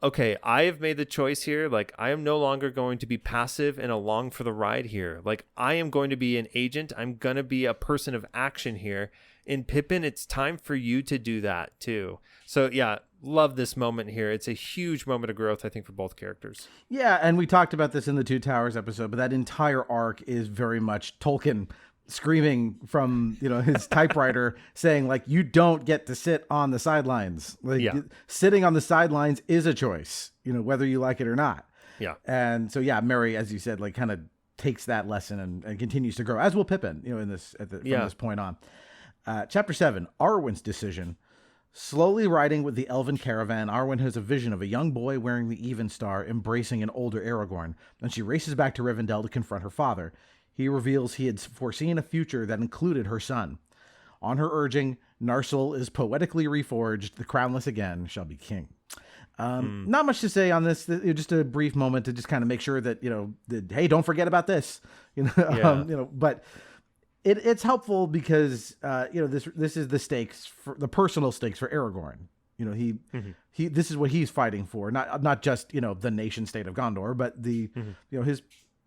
okay, I have made the choice here. Like, I am no longer going to be passive and along for the ride here. Like, I am going to be an agent. I'm going to be a person of action here. In Pippin, it's time for you to do that too. So yeah, love this moment here. It's a huge moment of growth, I think, for both characters. Yeah, and we talked about this in the Two Towers episode, but that entire arc is very much Tolkien screaming from his typewriter saying like, you don't get to sit on the sidelines. Like sitting on the sidelines is a choice, whether you like it or not. Yeah. And so yeah, Merry, as you said, like kind of takes that lesson and continues to grow, as will Pippin, from this point on. Chapter 7, Arwen's decision. Slowly riding with the elven caravan, Arwen has a vision of a young boy wearing the Evenstar embracing an older Aragorn, and she races back to Rivendell to confront her father. He reveals he had foreseen a future that included her son. On her urging, Narsil is poetically reforged. The crownless again shall be king. Not much to say on this. Just a brief moment to just kind of make sure that, hey, don't forget about this. But it's helpful because this is the stakes, for the personal stakes for Aragorn. He this is what he's fighting for, not just the nation state of Gondor, but the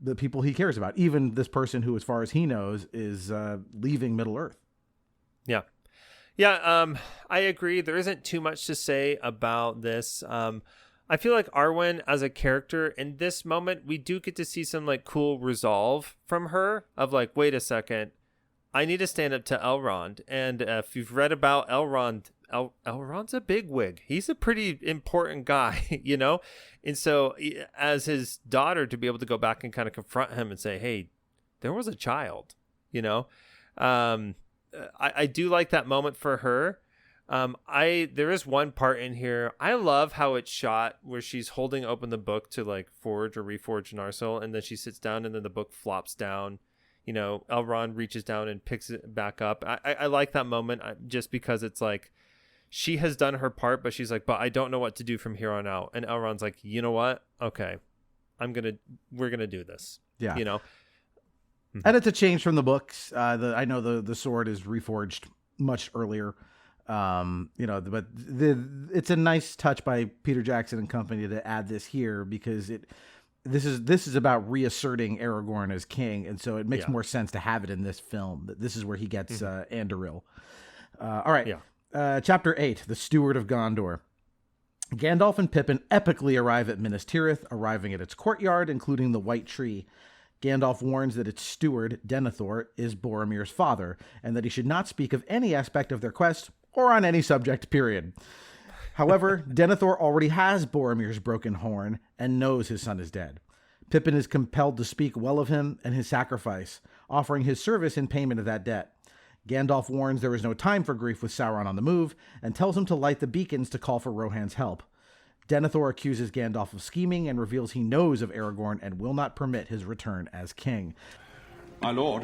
the people he cares about, even this person who, as far as he knows, is leaving Middle Earth. I agree. There isn't too much to say about this. I feel like Arwen as a character in this moment, we do get to see some like cool resolve from her of like, wait a second, I need to stand up to Elrond. And if you've read about Elrond, Elrond's a bigwig. He's a pretty important guy, And so as his daughter, to be able to go back and kind of confront him and say, hey, there was a child, I do like that moment for her. There is one part in here. I love how it's shot where she's holding open the book to like forge or reforge Narsil. And then she sits down and then the book flops down. Elrond reaches down and picks it back up. I like that moment just because it's like she has done her part, but she's like, but I don't know what to do from here on out. And Elrond's like, you know what? Okay, we're going to do this. Yeah. And it's a change from the books. I know the sword is reforged much earlier. But it's a nice touch by Peter Jackson and company to add this here because this is about reasserting Aragorn as king, and so it makes more sense to have it in this film. That this is where he gets Anduril. All right. Chapter 8, The Steward of Gondor. Gandalf and Pippin epically arrive at Minas Tirith, arriving at its courtyard, including the White Tree. Gandalf warns that its steward, Denethor, is Boromir's father, and that he should not speak of any aspect of their quest, or on any subject, period. However, Denethor already has Boromir's broken horn, and knows his son is dead. Pippin is compelled to speak well of him and his sacrifice, offering his service in payment of that debt. Gandalf warns there is no time for grief with Sauron on the move and tells him to light the beacons to call for Rohan's help. Denethor accuses Gandalf of scheming and reveals he knows of Aragorn and will not permit his return as king. My lord,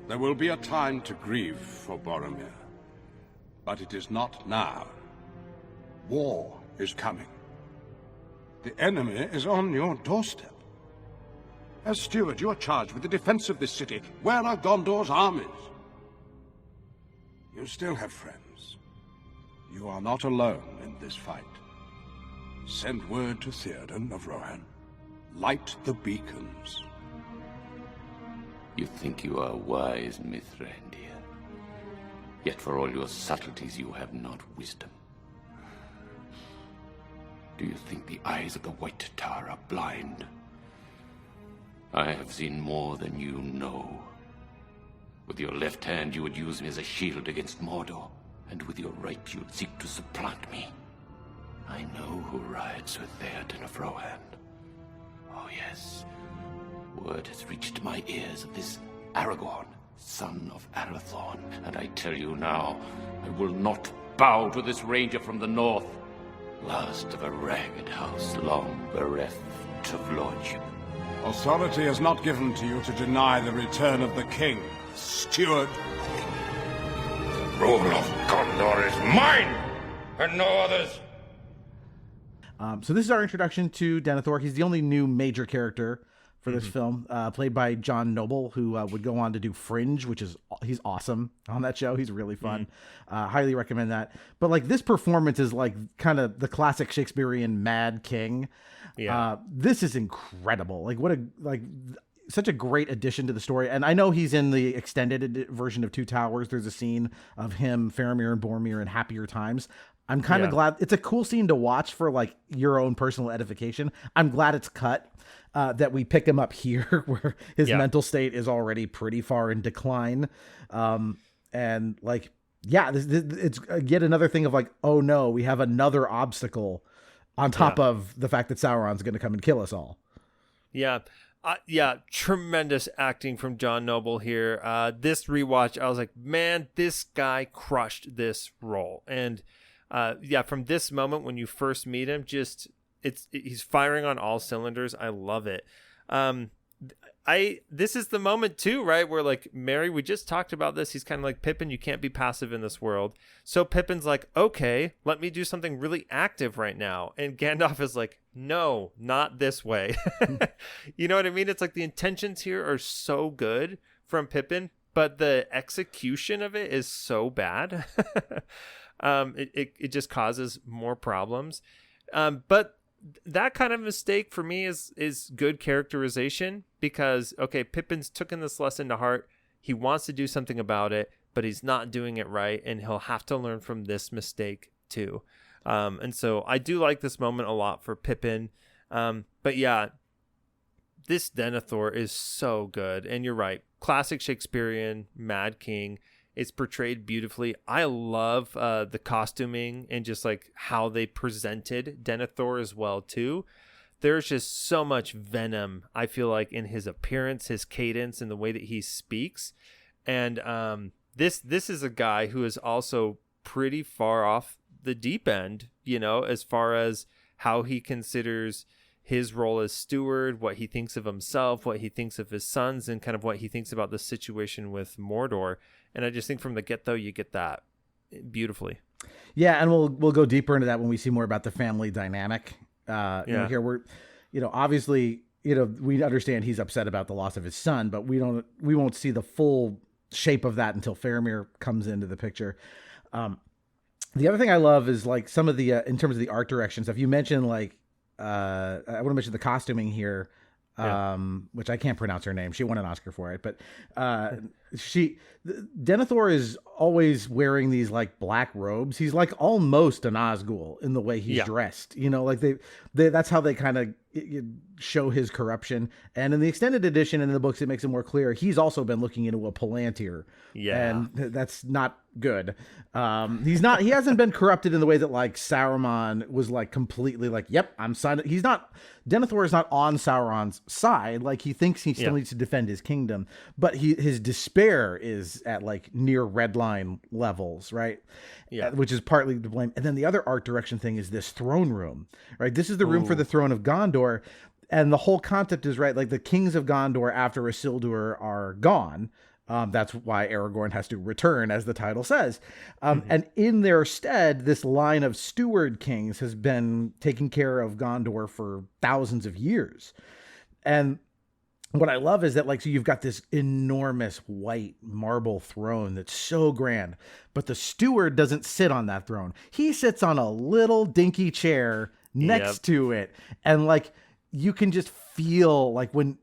there will be a time to grieve for Boromir, but it is not now. War is coming. The enemy is on your doorstep. As steward, you are charged with the defense of this city. Where are Gondor's armies? You still have friends. You are not alone in this fight. Send word to Theoden of Rohan. Light the beacons. You think you are wise, Mithrandir. Yet for all your subtleties, you have not wisdom. Do you think the eyes of the White Tower are blind? I have seen more than you know. With your left hand, you would use me as a shield against Mordor, and with your right, you would seek to supplant me. I know who rides with Theoden of Rohan. Oh yes, word has reached my ears of this Aragorn, son of Arathorn, and I tell you now, I will not bow to this ranger from the north, last of a ragged house long bereft of lordship. Authority is not given to you to deny the return of the king, steward. The rule of Gondor is mine, and no others. So this is our introduction to Denethor. He's the only new major character for this film, played by John Noble, who would go on to do Fringe, which is, he's awesome on that show. He's really fun. Highly recommend that. But like this performance is like kind of the classic Shakespearean Mad King. Yeah. This is incredible. Like such a great addition to the story. And I know he's in the extended version of Two Towers. There's a scene of him, Faramir and Boromir in happier times. I'm kind of glad it's a cool scene to watch for like your own personal edification. I'm glad it's cut. That we pick him up here where his mental state is already pretty far in decline. And like, it's yet another thing of like, oh no, we have another obstacle on top of the fact that Sauron's going to come and kill us all. Yeah. Tremendous acting from John Noble here. This rewatch, I was like, man, this guy crushed this role. And from this moment when you first meet him, he's firing on all cylinders. I love it. This is the moment too, right? Where like Merry, we just talked about this. He's kind of like, Pippin, you can't be passive in this world. So Pippin's like, okay, let me do something really active right now. And Gandalf is like, no, not this way. You know what I mean? It's like the intentions here are so good from Pippin, but the execution of it is so bad. It just causes more problems. But that kind of mistake for me is good characterization, because okay, Pippin's taken this lesson to heart. He wants to do something about it, but he's not doing it right, and he'll have to learn from this mistake too. And so I do like this moment a lot for Pippin. But yeah, this Denethor is so good, and you're right, classic Shakespearean Mad King. It's portrayed beautifully. I love the costuming and just like how they presented Denethor as well too. There's just so much venom, I feel like, in his appearance, his cadence, and the way that he speaks. And this is a guy who is also pretty far off the deep end, you know, as far as how he considers his role as steward, what he thinks of himself, what he thinks of his sons, and kind of what he thinks about the situation with Mordor. And I just think from the get-go, you get that beautifully. Yeah, and we'll go deeper into that when we see more about the family dynamic. Here we're, obviously, we understand he's upset about the loss of his son, but we won't see the full shape of that until Faramir comes into the picture. The other thing I love is like some of the in terms of the art direction stuff. You mentioned like I want to mention the costuming here. Which I can't pronounce her name. She won an Oscar for it, but Denethor is always wearing these like black robes. He's like almost a Nazgul in the way he's dressed. Like they that's how they kind of show his corruption. And in the extended edition and in the books, it makes it more clear he's also been looking into a Palantir. Yeah, and that's not good. He hasn't been corrupted in the way that like Saruman was like completely like, yep, I'm signed. Denethor is not on Sauron's side. Like he thinks he still needs to defend his kingdom, but his despair is at like near redline levels, right? Yeah, which is partly to blame. And then the other art direction thing is this throne room, right? This is the room for the throne of Gondor. And the whole concept is, right, like the kings of Gondor after Isildur are gone. That's why Aragorn has to return, as the title says. And in their stead, this line of steward kings has been taking care of Gondor for thousands of years. And what I love is that, like, so you've got this enormous white marble throne that's so grand, but the steward doesn't sit on that throne. He sits on a little dinky chair next to it. And, like, you can just feel, like, when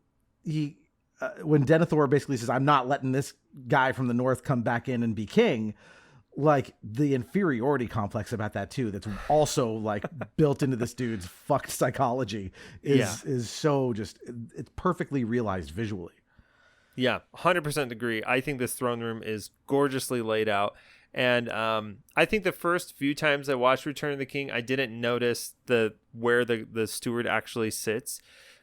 Denethor basically says, I'm not letting this guy from the north come back in and be king, like the inferiority complex about that too, that's also like built into this dude's fucked psychology is so just, it's perfectly realized visually. Yeah, 100% agree. I think this throne room is gorgeously laid out. And I think the first few times I watched Return of the King, I didn't notice where the steward actually sits.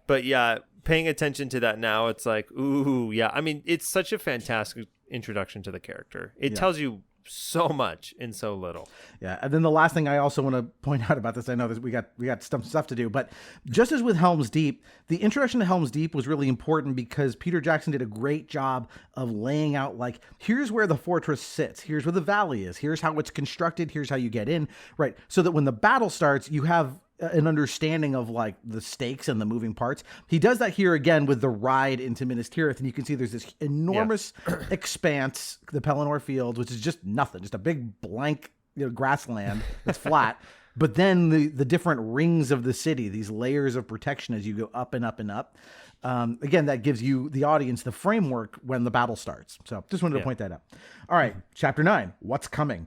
But yeah, paying attention to that now, it's like, ooh, yeah. I mean, it's such a fantastic introduction to the character. It tells you so much in so little. Yeah, and then the last thing I also want to point out about this, I know that we got stuff to do, but just as with Helm's Deep, the introduction to Helm's Deep was really important because Peter Jackson did a great job of laying out, like, here's where the fortress sits, here's where the valley is, here's how it's constructed, here's how you get in, right? So that when the battle starts, you have an understanding of like the stakes and the moving parts. He does that here again with the ride into Minas Tirith, and you can see there's this enormous expanse, the Pelennor Fields, which is just nothing, just a big blank grassland that's flat. But then the different rings of the city, these layers of protection as you go up and up and up. Again, that gives you, the audience, the framework when the battle starts. So just wanted to point that out. All right, Chapter 9, What's Coming?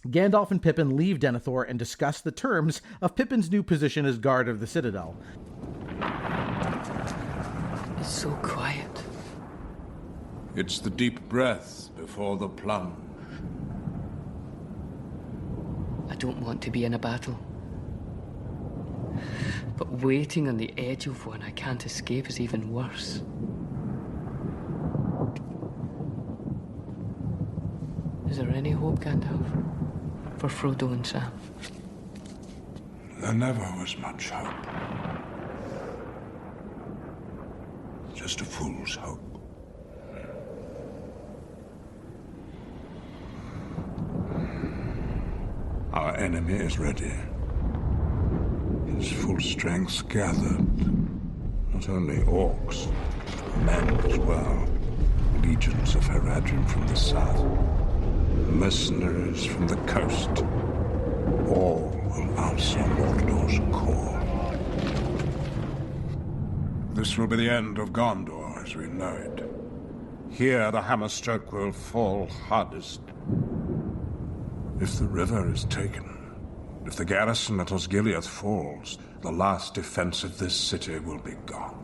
Gandalf and Pippin leave Denethor and discuss the terms of Pippin's new position as guard of the Citadel. It's so quiet. It's the deep breath before the plunge. I don't want to be in a battle. But waiting on the edge of one I can't escape is even worse. Is there any hope, Gandalf? For Frodo and Sam? There never was much hope. Just a fool's hope. Our enemy is ready. His full strength gathered. Not only orcs, men as well. Legions of Haradrim from the south. Mercenaries from the coast. All will answer Mordor's call. This will be the end of Gondor as we know it. Here the hammer stroke will fall hardest. If the river is taken, if the garrison at Osgiliath falls, the last defense of this city will be gone.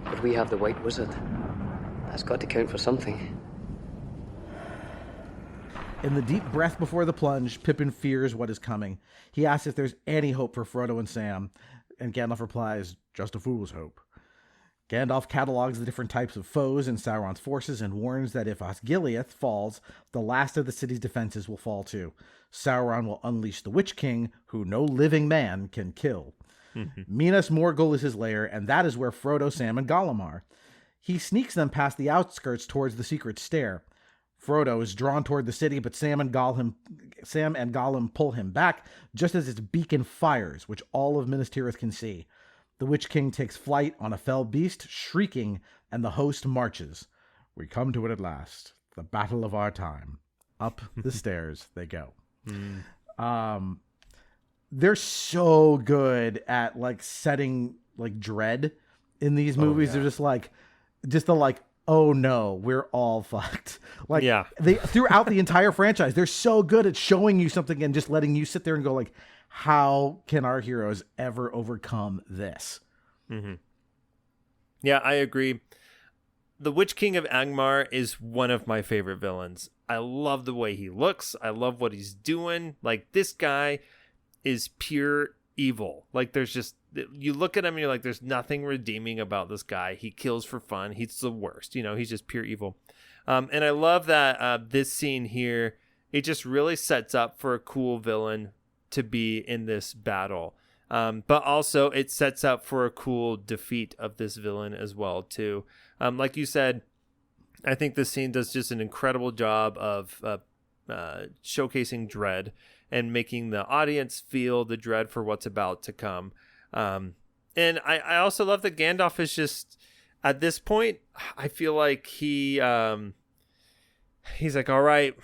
But we have the White Wizard. That's got to count for something. In the deep breath before the plunge, Pippin fears what is coming. He asks if there's any hope for Frodo and Sam, and Gandalf replies, just a fool's hope. Gandalf catalogs the different types of foes in Sauron's forces and warns that if Osgiliath falls, the last of the city's defenses will fall too. Sauron will unleash the Witch King, who no living man can kill. Minas Morgul is his lair, and that is where Frodo, Sam, and Gollum are. He sneaks them past the outskirts towards the secret stair. Frodo is drawn toward the city, but Sam and Gollum pull him back, just as its beacon fires, which all of Minas Tirith can see. The Witch King takes flight on a fell beast, shrieking, and the host marches. We come to it at last, the battle of our time. Up the stairs they go. They're so good at like setting like dread in these movies. They're just the oh no, we're all fucked. Like, yeah. They throughout the entire franchise, they're so good at showing you something and just letting you sit there and go like, how can our heroes ever overcome this? Mm-hmm. Yeah, I agree. The Witch King of Angmar is one of my favorite villains. I love the way he looks. I love what he's doing. Like, this guy is pure evil. Like, there's just, you look at him and you're like, there's nothing redeeming about this guy. He kills for fun. He's the worst. You know, he's just pure evil. And I love that this scene here, it just really sets up for a cool villain to be in this battle. But also it sets up for a cool defeat of this villain as well, too. Like you said, I think this scene does just an incredible job of showcasing dread and making the audience feel the dread for what's about to come. And I also love that Gandalf is just, at this point, I feel like he's like, all right,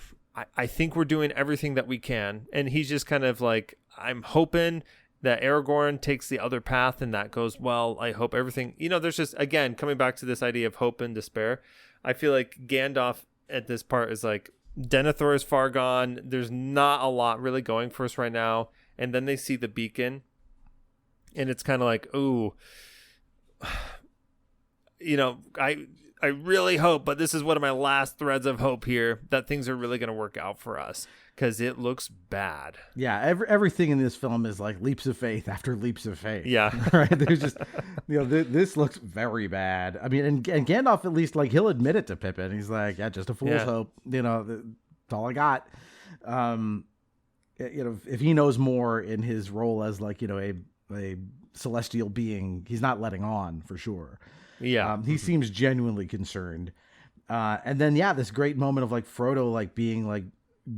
I think we're doing everything that we can. And he's just kind of like, I'm hoping that Aragorn takes the other path and that goes well. I hope everything, you know, there's just, again, coming back to this idea of hope and despair. I feel like Gandalf at this part is like, Denethor is far gone. There's not a lot really going for us right now. And then they see the beacon and it's kind of like, ooh, you know, I really hope, but this is one of my last threads of hope here, that things are really going to work out for us, because it looks bad. Yeah, everything in this film is like leaps of faith after leaps of faith. Yeah. Right? There's just, you know, this looks very bad. I mean, and Gandalf, at least, like, he'll admit it to Pippin. He's like, yeah, just a fool's hope. You know, that's all I got. You know, if he knows more in his role as, like, you know, a celestial being, he's not letting on, for sure. Yeah. He seems genuinely concerned. And then, yeah, this great moment of, like, Frodo, like, being, like,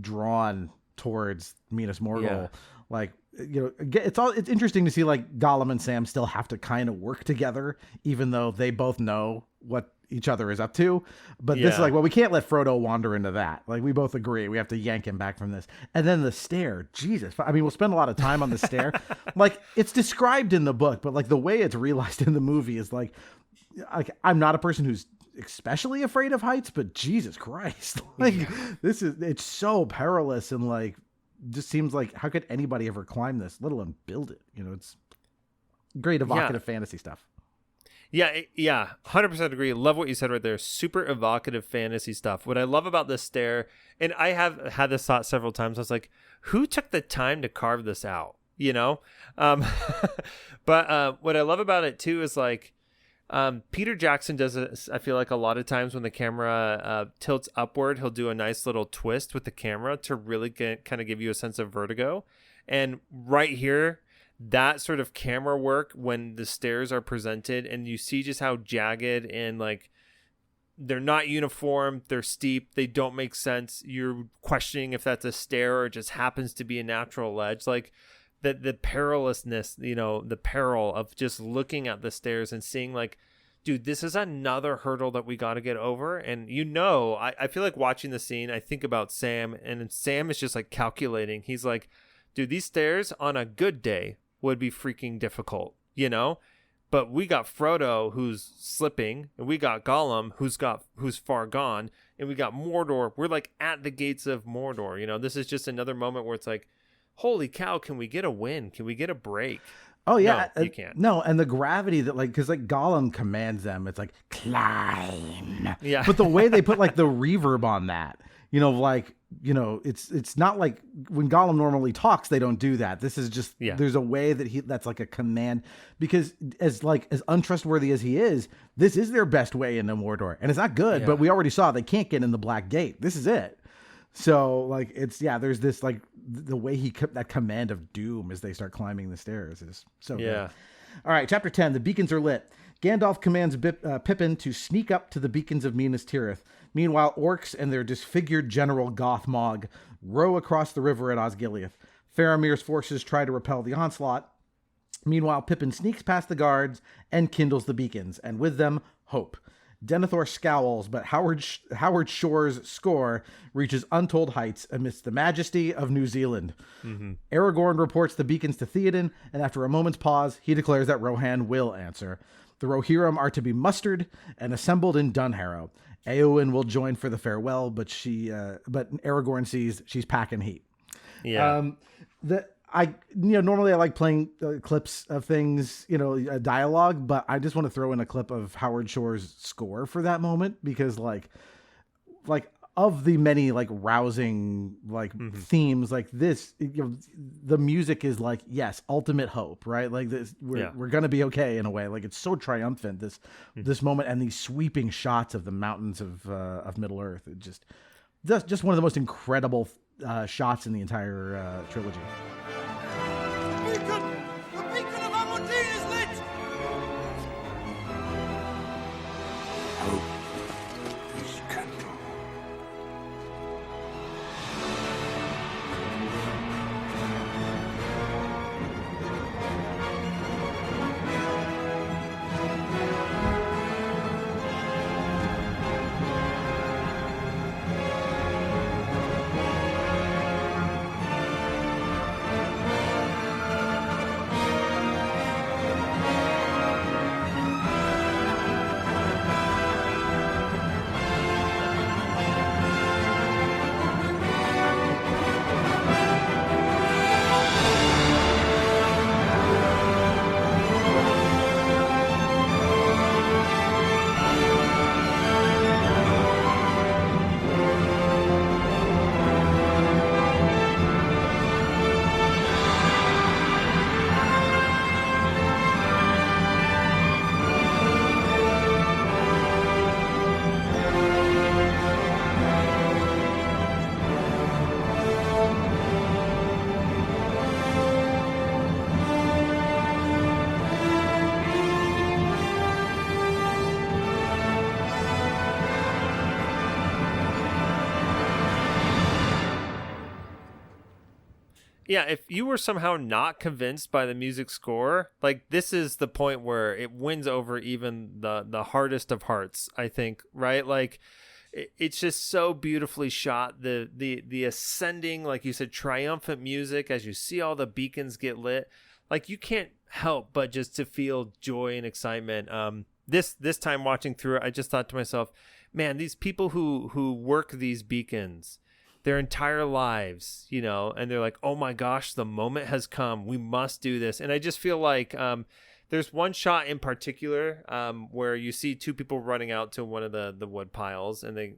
drawn towards Minas Morgul. Yeah. Like, you know, it's interesting to see, like, Gollum and Sam still have to kind of work together, even though they both know what each other is up to. But this is like, well, we can't let Frodo wander into that. Like, we both agree we have to yank him back from this. And then the stair, Jesus, I mean, we'll spend a lot of time on the stair. Like, it's described in the book, but, like, the way it's realized in the movie is like I'm not a person who's especially afraid of heights, but Jesus Christ, like, it's so perilous, and, like, just seems like, how could anybody ever climb this, let alone build it? You know, it's great evocative fantasy stuff. Yeah, 100% agree. Love what you said right there. Super evocative fantasy stuff. What I love about this stair, and I have had this thought several times, I was like, who took the time to carve this out? You know? But what I love about it too is, like, Peter Jackson does it, I feel like, a lot of times when the camera tilts upward, he'll do a nice little twist with the camera to really kind of give you a sense of vertigo. And right here, that sort of camera work when the stairs are presented and you see just how jagged and, like, they're not uniform, they're steep, they don't make sense. You're questioning if that's a stair or it just happens to be a natural ledge. Like, the perilousness, you know, the peril of just looking at the stairs and seeing, like, dude, this is another hurdle that we got to get over. And, you know, I feel like watching the scene, I think about Sam, and Sam is just, like, calculating. He's like, dude, these stairs on a good day would be freaking difficult, you know? But we got Frodo, who's slipping, and we got Gollum, who's far gone, and we got Mordor. We're, like, at the gates of Mordor. You know, this is just another moment where it's like, holy cow, can we get a win? Can we get a break? Oh, yeah. No, you can't. No, and the gravity that, like, because, like, Gollum commands them. It's like, climb. Yeah. But the way they put, like, the reverb on that, you know, like, you know, it's not like when Gollum normally talks, they don't do that. This is just, there's a way that that's like a command, because as untrustworthy as he is, this is their best way into Mordor. And it's not good, but we already saw they can't get in the Black Gate. This is it. So, like, it's, there's this, like, the way he kept that command of doom as they start climbing the stairs is so good. All right, chapter 10, the beacons are lit. Gandalf commands Pippin to sneak up to the beacons of Minas Tirith. Meanwhile, orcs and their disfigured general Gothmog row across the river at Osgiliath. Faramir's forces try to repel the onslaught. Meanwhile, Pippin sneaks past the guards and kindles the beacons, and with them, hope. Denethor scowls, but Howard Shore's score reaches untold heights amidst the majesty of New Zealand. Mm-hmm. Aragorn reports the beacons to Theoden, and after a moment's pause, he declares that Rohan will answer. The Rohirrim are to be mustered and assembled in Dunharrow. Éowyn will join for the farewell, but Aragorn sees she's packing heat. Yeah. Normally I like playing clips of things, dialogue, but I just want to throw in a clip of Howard Shore's score for that moment because like of the many like rousing themes like this, the music is like, yes, ultimate hope, right? Like this, we're going to be okay in a way. Like it's so triumphant, this moment, and these sweeping shots of the mountains of Middle Earth. It just one of the most incredible shots in the entire trilogy. The beacon of Aberdeen is lit! Hope is kindled. Yeah, if you were somehow not convinced by the music score, like this is the point where it wins over even the hardest of hearts, I think, right? Like it's just so beautifully shot. The ascending, like you said, triumphant music as you see all the beacons get lit. Like you can't help but just to feel joy and excitement. This time watching through it, I just thought to myself, man, these people who work these beacons their entire lives, and they're like, oh my gosh, the moment has come. We must do this. And I just feel like there's one shot in particular where you see two people running out to one of the wood piles, and they,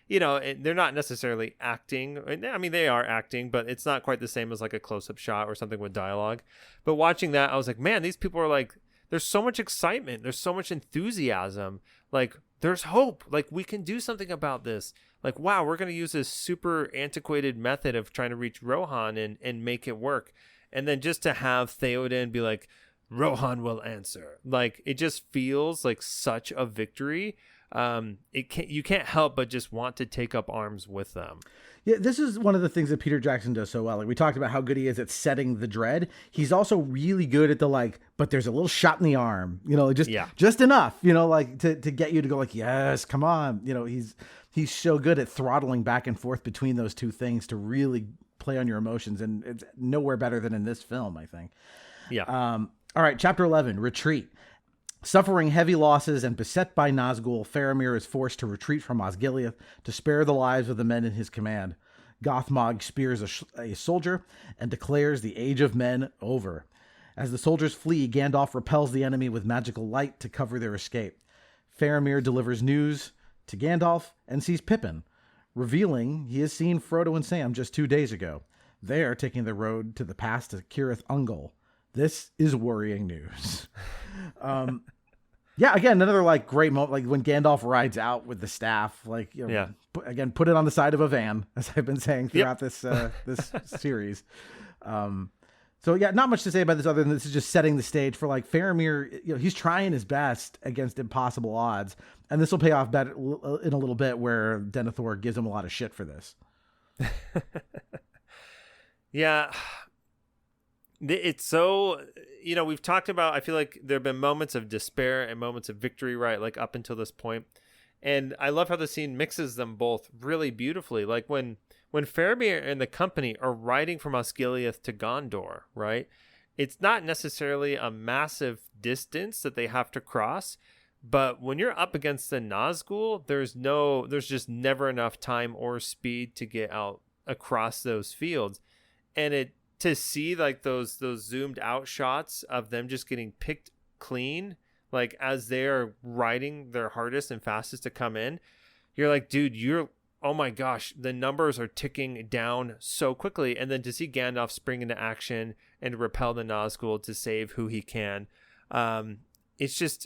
and they're not necessarily acting. I mean, they are acting, but it's not quite the same as like a close-up shot or something with dialogue. But watching that, I was like, man, these people are like, there's so much excitement. There's so much enthusiasm. Like, there's hope. Like, we can do something about this. Like, wow, we're going to use this super antiquated method of trying to reach Rohan and make it work. And then just to have Theoden be like, Rohan will answer. Like, it just feels like such a victory. You can't help but just want to take up arms with them. Yeah, this is one of the things that Peter Jackson does so well. Like we talked about how good he is at setting the dread. He's also really good at the but there's a little shot in the arm, just enough, to get you to go like, yes, come on. He's so good at throttling back and forth between those two things to really play on your emotions. And it's nowhere better than in this film, I think. Yeah. All right. Chapter 11, Retreat. Suffering heavy losses and beset by Nazgul, Faramir is forced to retreat from Osgiliath to spare the lives of the men in his command. Gothmog spears a soldier and declares the Age of Men over. As the soldiers flee, Gandalf repels the enemy with magical light to cover their escape. Faramir delivers news to Gandalf and sees Pippin, revealing he has seen Frodo and Sam just 2 days ago. They are taking the road to the pass to Cirith Ungol. This is worrying news. Yeah, again, another great moment, like when Gandalf rides out with the staff, put it on the side of a van, as I've been saying throughout this series. So yeah, not much to say about this other than this is just setting the stage for Faramir. He's trying his best against impossible odds, and this will pay off better in a little bit, where Denethor gives him a lot of shit for this. Yeah. It's so, we've talked about, I feel like there have been moments of despair and moments of victory, right? Like up until this point. And I love how the scene mixes them both really beautifully. Like when Faramir and the company are riding from Osgiliath to Gondor, right? it's not necessarily a massive distance that they have to cross, but when you're up against the Nazgul, there's just never enough time or speed to get out across those fields. And to see like those zoomed out shots of them just getting picked clean, like as they're riding their hardest and fastest to come in, you're like, dude, oh my gosh, the numbers are ticking down so quickly. And then to see Gandalf spring into action and repel the Nazgul to save who he can, it's just,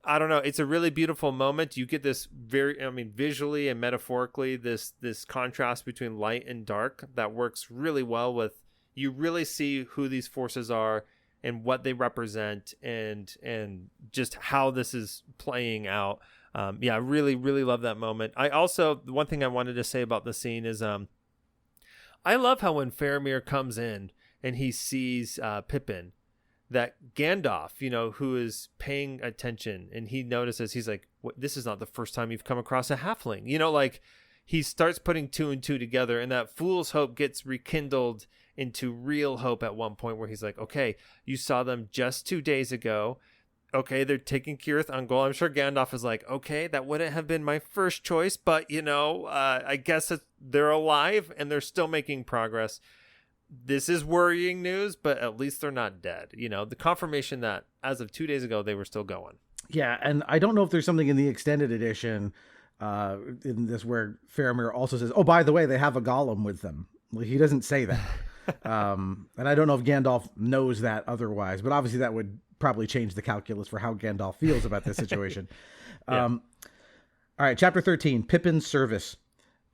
I don't know. It's a really beautiful moment. You get this visually and metaphorically, this contrast between light and dark that works really well with, you really see who these forces are and what they represent and just how this is playing out. I really, really love that moment. The one thing I wanted to say about the scene is, I love how when Faramir comes in and he sees Pippin, that Gandalf, who is paying attention, and he notices, he's like, this is not the first time you've come across a halfling. Like he starts putting two and two together, and that fool's hope gets rekindled into real hope at one point where he's like, okay, you saw them just 2 days ago. Okay, they're taking Cirith Ungol. I'm sure Gandalf is like, okay, that wouldn't have been my first choice, but I guess they're alive and they're still making progress. This is worrying news, but at least they're not dead. The confirmation that as of 2 days ago, they were still going. Yeah, and I don't know if there's something in the extended edition in this where Faramir also says, oh, by the way, they have a golem with them. Like, he doesn't say that. And I don't know if Gandalf knows that otherwise, but obviously that would probably change the calculus for how Gandalf feels about this situation. Yeah. All right, chapter 13, Pippin's service.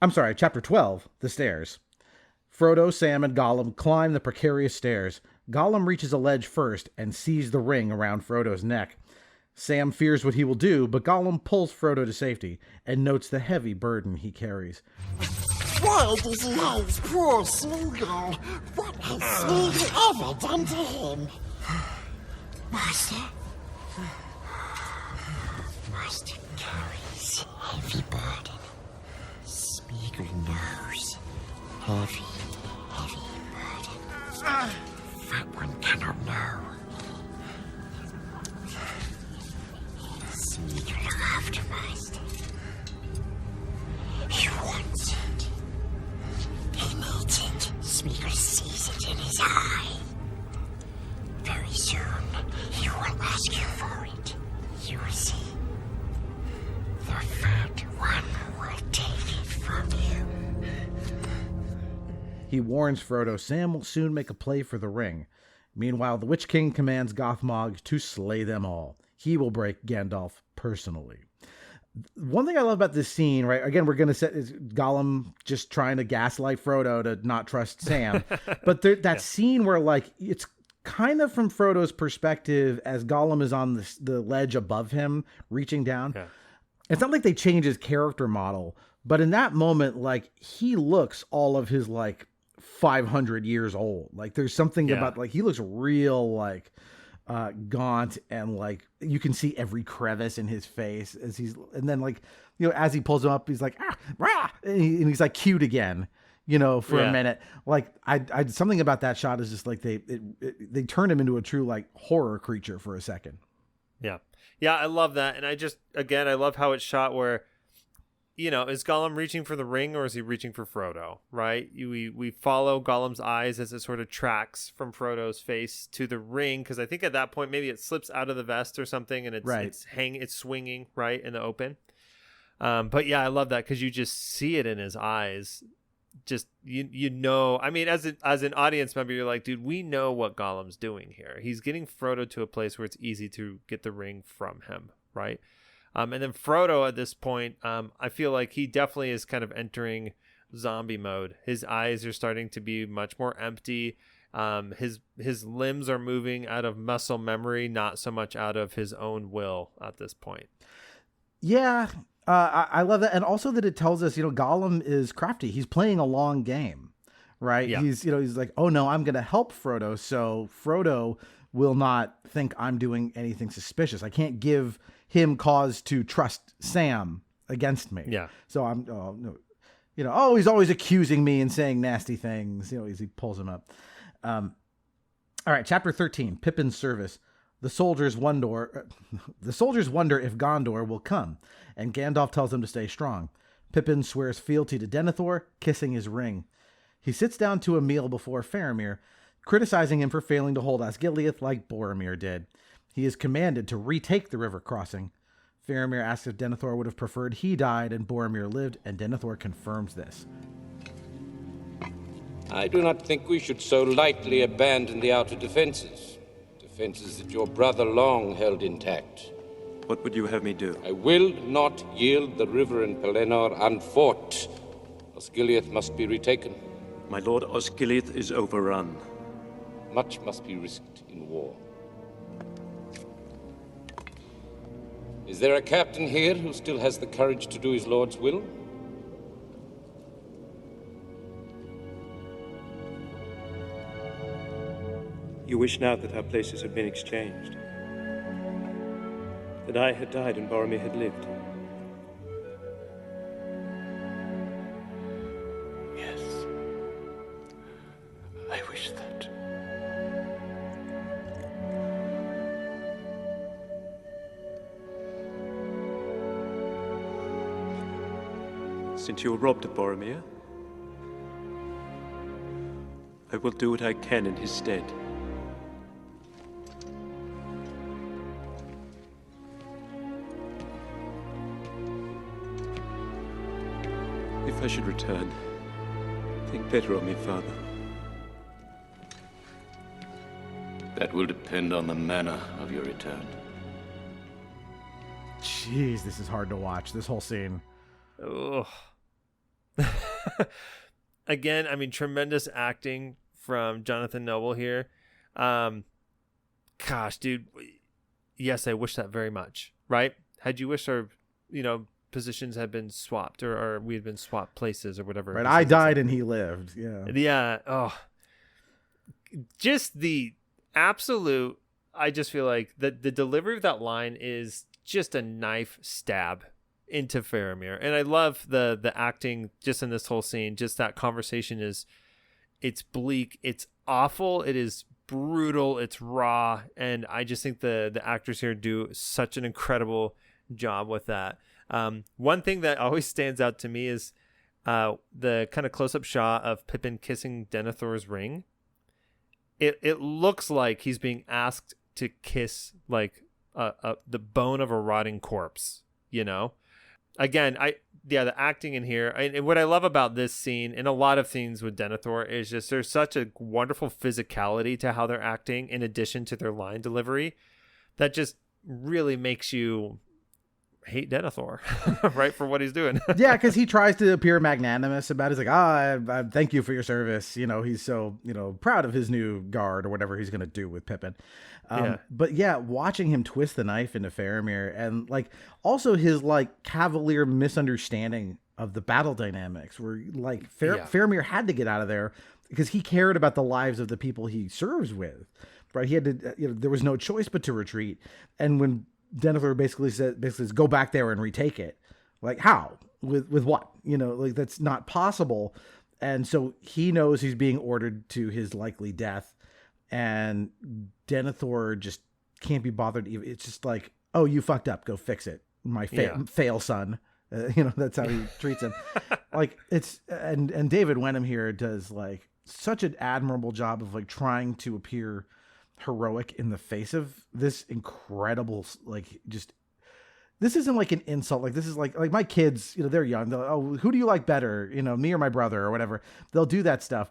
I'm sorry, chapter 12, the stairs. Frodo, Sam, and Gollum climb the precarious stairs. Gollum reaches a ledge first and sees the ring around Frodo's neck. Sam fears what he will do, but Gollum pulls Frodo to safety and notes the heavy burden he carries. Why does he hate poor Smeagol? What has Smeagol ever done to him? Master? Master carries heavy burden. Smeagol knows. Heavy burden. That one cannot know. Smeagol look after Master. He wants it. He needs it. Smeagol sees it in his eye. Very soon, he will ask you for it. You will see. The fat one will take it from you. He warns Frodo Sam will soon make a play for the ring. Meanwhile, the Witch King commands Gothmog to slay them all. He will break Gandalf personally. One thing I love about this scene, right? Again, we're going to set is Gollum just trying to gaslight Frodo to not trust Sam. But that scene where, like, it's kind of from Frodo's perspective as Gollum is on the ledge above him, reaching down. Yeah. It's not like they change his character model, but in that moment, like, he looks all of his, like, 500 years old. Like, there's something about, like, he looks real, like, gaunt, and like you can see every crevice in his face and then like, as he pulls him up, he's like, rah, and he's like cute again, for a minute. Like I something about that shot is just like they turn him into a true like horror creature for a second. Yeah, I love that. And I love how it's shot where, is Gollum reaching for the ring or is he reaching for Frodo, right? We follow Gollum's eyes as it sort of tracks from Frodo's face to the ring, because I think at that point maybe it slips out of the vest or something and it's swinging right in the open. But yeah, I love that because you just see it in his eyes. Just I mean, as an audience member, you're like, dude, we know what Gollum's doing here. He's getting Frodo to a place where it's easy to get the ring from him, right? And then Frodo at this point, I feel like he definitely is kind of entering zombie mode. His eyes are starting to be much more empty. His limbs are moving out of muscle memory, not so much out of his own will at this point. Yeah, I love that. And also that it tells us, Gollum is crafty. He's playing a long game, right? Yeah. He's like, oh no, I'm going to help Frodo. So Frodo will not think I'm doing anything suspicious. I can't give him cause to trust Sam against me. Yeah. So he's always accusing me and saying nasty things, as he pulls him up. All right, chapter 13, Pippin's service. The soldiers wonder if Gondor will come, and Gandalf tells them to stay strong. Pippin swears fealty to Denethor, kissing his ring. He sits down to a meal before Faramir, criticizing him for failing to hold Osgiliath like Boromir did. He is commanded to retake the river crossing. Faramir asks if Denethor would have preferred he died and Boromir lived, and Denethor confirms this. I do not think we should so lightly abandon the outer defenses. Defenses that your brother long held intact. What would you have me do? I will not yield the river in Pelennor unfought. Osgiliath must be retaken. My lord, Osgiliath is overrun. Much must be risked in war. Is there a captain here who still has the courage to do his lord's will? You wish now that our places had been exchanged. That I had died and Boromir had lived. Yes. I wish that. Since you were robbed of Boromir, I will do what I can in his stead. If I should return, think better of me, Father. That will depend on the manner of your return. Jeez, this is hard to watch, this whole scene. Oh. Again, I mean, tremendous acting from Jonathan Noble here. Gosh, dude. Yes, I wish that very much, right? Had you wished our, positions had been swapped or we had been swapped places or whatever. Right, I died and he lived. Yeah. Yeah. Oh, just the absolute. I just feel like the delivery of that line is just a knife stab into Faramir, and I love the acting just in this whole scene. Just that conversation it's bleak, it's awful, it is brutal, it's raw, and I just think the actors here do such an incredible job with that. One thing that always stands out to me is the kind of close-up shot of Pippin kissing Denethor's ring. It looks like he's being asked to kiss like the bone of a rotting corpse, Again, the acting in here, and what I love about this scene and a lot of scenes with Denethor is just there's such a wonderful physicality to how they're acting in addition to their line delivery that just really makes you hate Denethor, right, for what he's doing. Yeah, because he tries to appear magnanimous about it. He's like, I thank you for your service. He's so, proud of his new guard or whatever he's going to do with Pippin. But yeah, watching him twist the knife into Faramir and like also his like cavalier misunderstanding of the battle dynamics where like Faramir had to get out of there because he cared about the lives of the people he serves with, right? He had to, there was no choice but to retreat. And when Denethor basically says, go back there and retake it. Like how? With what? Like that's not possible. And so he knows he's being ordered to his likely death. And Denethor just can't be bothered. It's just like, oh, you fucked up. Go fix it. My fail son. That's how he treats him. Like it's, and David Wenham here does like such an admirable job of like trying to appear heroic in the face of this incredible, like just, this isn't like an insult. Like this is like my kids, they're young. They're like, oh, who do you like better? Me or my brother or whatever. They'll do that stuff.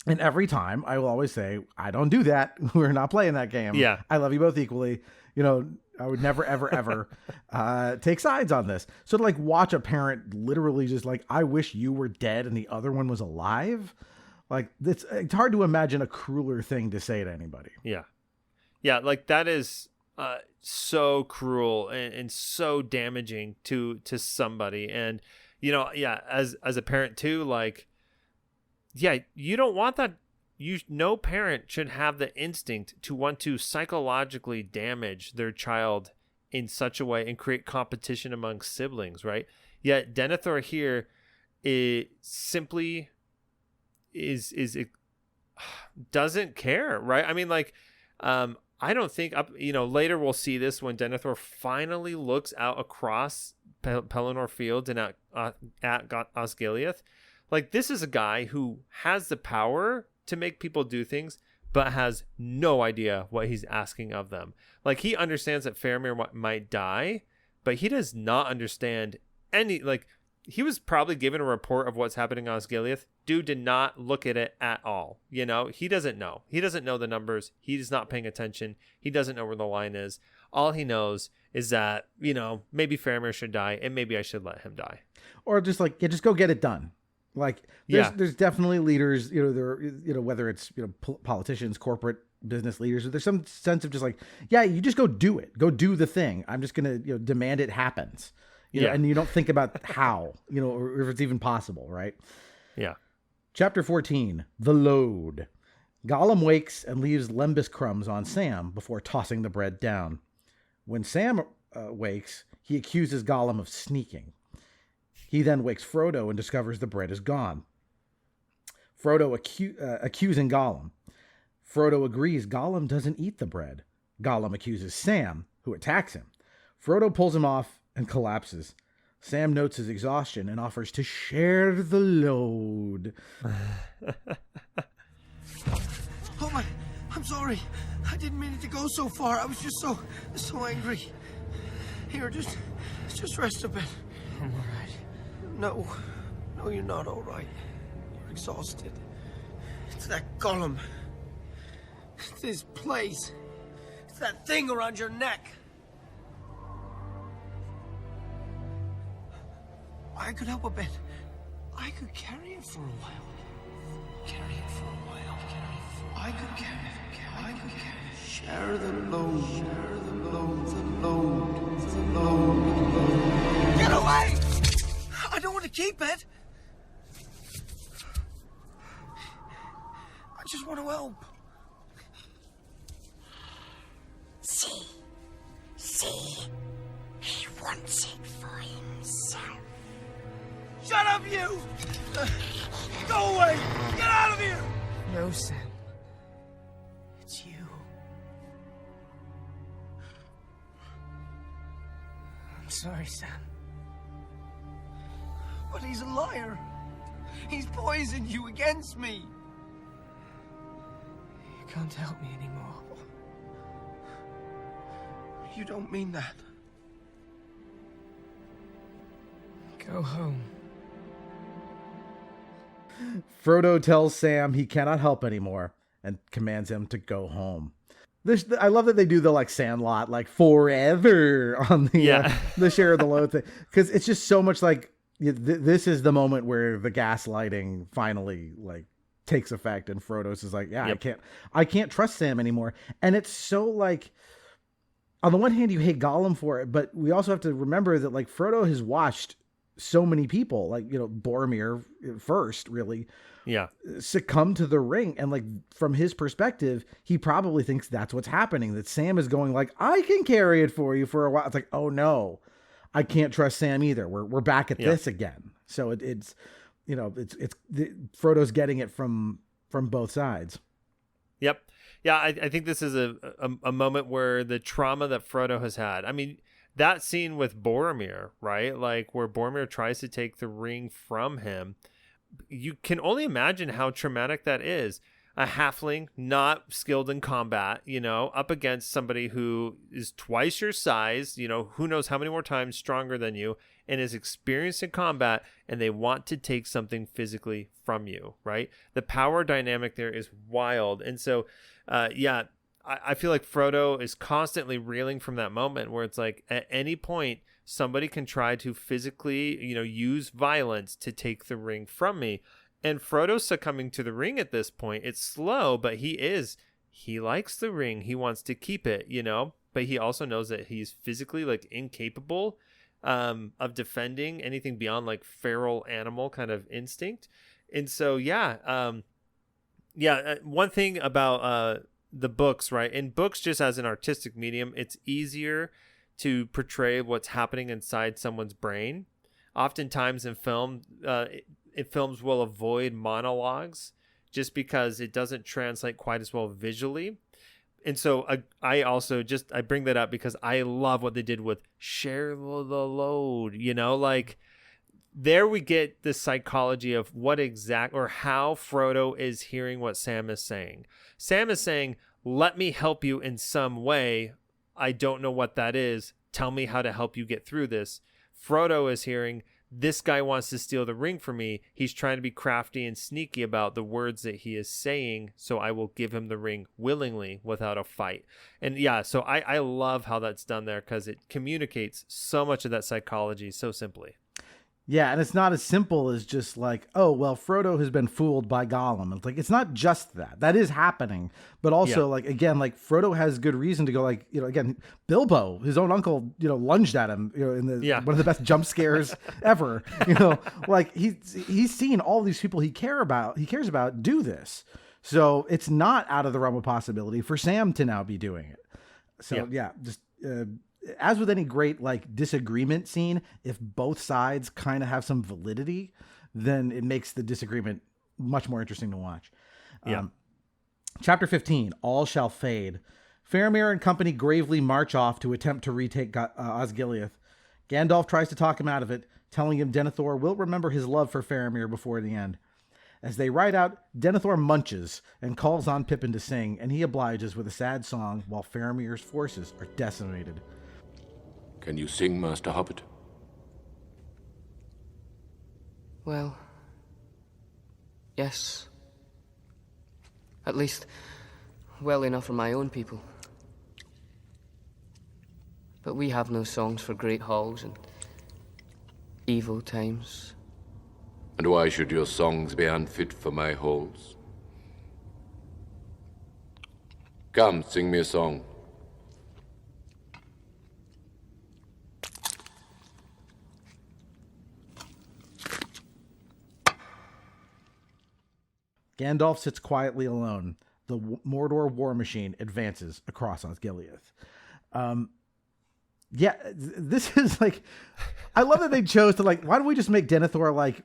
And every time I will always say, I don't do that. We're not playing that game. Yeah. I love you both equally. I would never, ever, ever take sides on this. So to like watch a parent literally just like, I wish you were dead and the other one was alive. Like it's hard to imagine a crueler thing to say to anybody. Yeah. Yeah. Like that is so cruel and so damaging to somebody. And, as a parent too, like, yeah, you don't want that. No parent should have the instinct to want to psychologically damage their child in such a way and create competition among siblings, right? Yet Denethor here simply is doesn't care, right? I mean, like, I don't think later we'll see this when Denethor finally looks out across Pelennor Fields and at Osgiliath. Like, this is a guy who has the power to make people do things, but has no idea what he's asking of them. Like, he understands that Faramir might die, but he does not understand any, like, he was probably given a report of what's happening on Osgiliath. Dude did not look at it at all. You know, he doesn't know. He doesn't know the numbers. He's not paying attention. He doesn't know where the line is. All he knows is that, maybe Faramir should die and maybe I should let him die. Or just like, just go get it done. Like, there's definitely leaders, whether it's, politicians, corporate business leaders, there's some sense of just like, yeah, you just go do it. Go do the thing. I'm just going to, demand it happens. And you don't think about how, or if it's even possible, right? Yeah. Chapter 14, The Load. Gollum wakes and leaves lembas crumbs on Sam before tossing the bread down. When Sam wakes, he accuses Gollum of sneaking. He then wakes Frodo and discovers the bread is gone. Frodo accusing Gollum. Frodo agrees Gollum doesn't eat the bread. Gollum accuses Sam, who attacks him. Frodo pulls him off and collapses. Sam notes his exhaustion and offers to share the load. Oh, I'm sorry. I didn't mean it to go so far. I was just so angry. Here, just rest a bit. I'm all right. No, you're not all right. You're exhausted. It's that Gollum. It's this place. It's that thing around your neck. I could help a bit. I could carry it for a while. I could carry it. Share the load. Get away! I don't want to keep it. I just want to help. See, he wants it for himself. Shut up, you! Go away! Get out of here! No, Sam. It's you. I'm sorry, Sam. But he's a liar. He's poisoned you against me. You can't help me anymore. You don't mean that. Go home. Frodo tells Sam he cannot help anymore and commands him to go home. I love that they do the like Sandlot, like forever on the the share of the load thing, because it's just so much like this is the moment where the gaslighting finally like takes effect, and Frodo's is like, I can't trust Sam anymore, and it's so like. On the one hand, you hate Gollum for it, but we also have to remember that like Frodo has watched so many people, like, Boromir first, really, succumb to the ring. And like, from his perspective, he probably thinks that's what's happening, that Sam is going like, I can carry it for you for a while. It's like, oh no, I can't trust Sam either. We're back at this again. So it's Frodo's getting it from both sides. Yep. Yeah, I think this is a moment where the trauma that Frodo has had. I mean, that scene with Boromir, right? Like where Boromir tries to take the ring from him. You can only imagine how traumatic that is. A halfling not skilled in combat, up against somebody who is twice your size, who knows how many more times stronger than you, and is experienced in combat, and they want to take something physically from you, right? The power dynamic there is wild. And so, I feel like Frodo is constantly reeling from that moment where it's like at any point somebody can try to physically, use violence to take the ring from me. And Frodo's succumbing to the ring at this point. It's slow, but he likes the ring. He wants to keep it, but he also knows that he's physically like incapable of defending anything beyond like feral animal kind of instinct. And so, one thing about the books, right? In books, just as an artistic medium, it's easier to portray what's happening inside someone's brain. Oftentimes in film, films will avoid monologues just because it doesn't translate quite as well visually. And so I bring that up because I love what they did with share the load, like there we get the psychology of how Frodo is hearing what Sam is saying. Sam is saying, let me help you in some way. I don't know what that is. Tell me how to help you get through this. Frodo is hearing, this guy wants to steal the ring from me. He's trying to be crafty and sneaky about the words that he is saying, so I will give him the ring willingly without a fight. And yeah, so I love how that's done there because it communicates so much of that psychology so simply. Yeah, and it's not as simple as just like, oh, well, Frodo has been fooled by Gollum. It's like, it's not just that. That is happening. But also, like, again, like, Frodo has good reason to go, like, again, Bilbo, his own uncle, lunged at him, in one of the best jump scares ever. Like, he's seen all these people he cares about do this. So it's not out of the realm of possibility for Sam to now be doing it. So, just... as with any great like disagreement scene, if both sides kind of have some validity, then it makes the disagreement much more interesting to watch. Chapter 15, All Shall Fade. Faramir and company gravely march off to attempt to retake Osgiliath. Gandalf tries to talk him out of it, telling him Denethor will remember his love for Faramir before the end. As they ride out, Denethor munches and calls on Pippin to sing, and he obliges with a sad song while Faramir's forces are decimated. Can you sing, Master Hobbit? Well, yes. At least, well enough for my own people. But we have no songs for great halls and evil times. And why should your songs be unfit for my halls? Come, sing me a song. Gandalf sits quietly alone. The Mordor war machine advances across Osgiliath. This is like, I love that they chose to like, why don't we just make Denethor like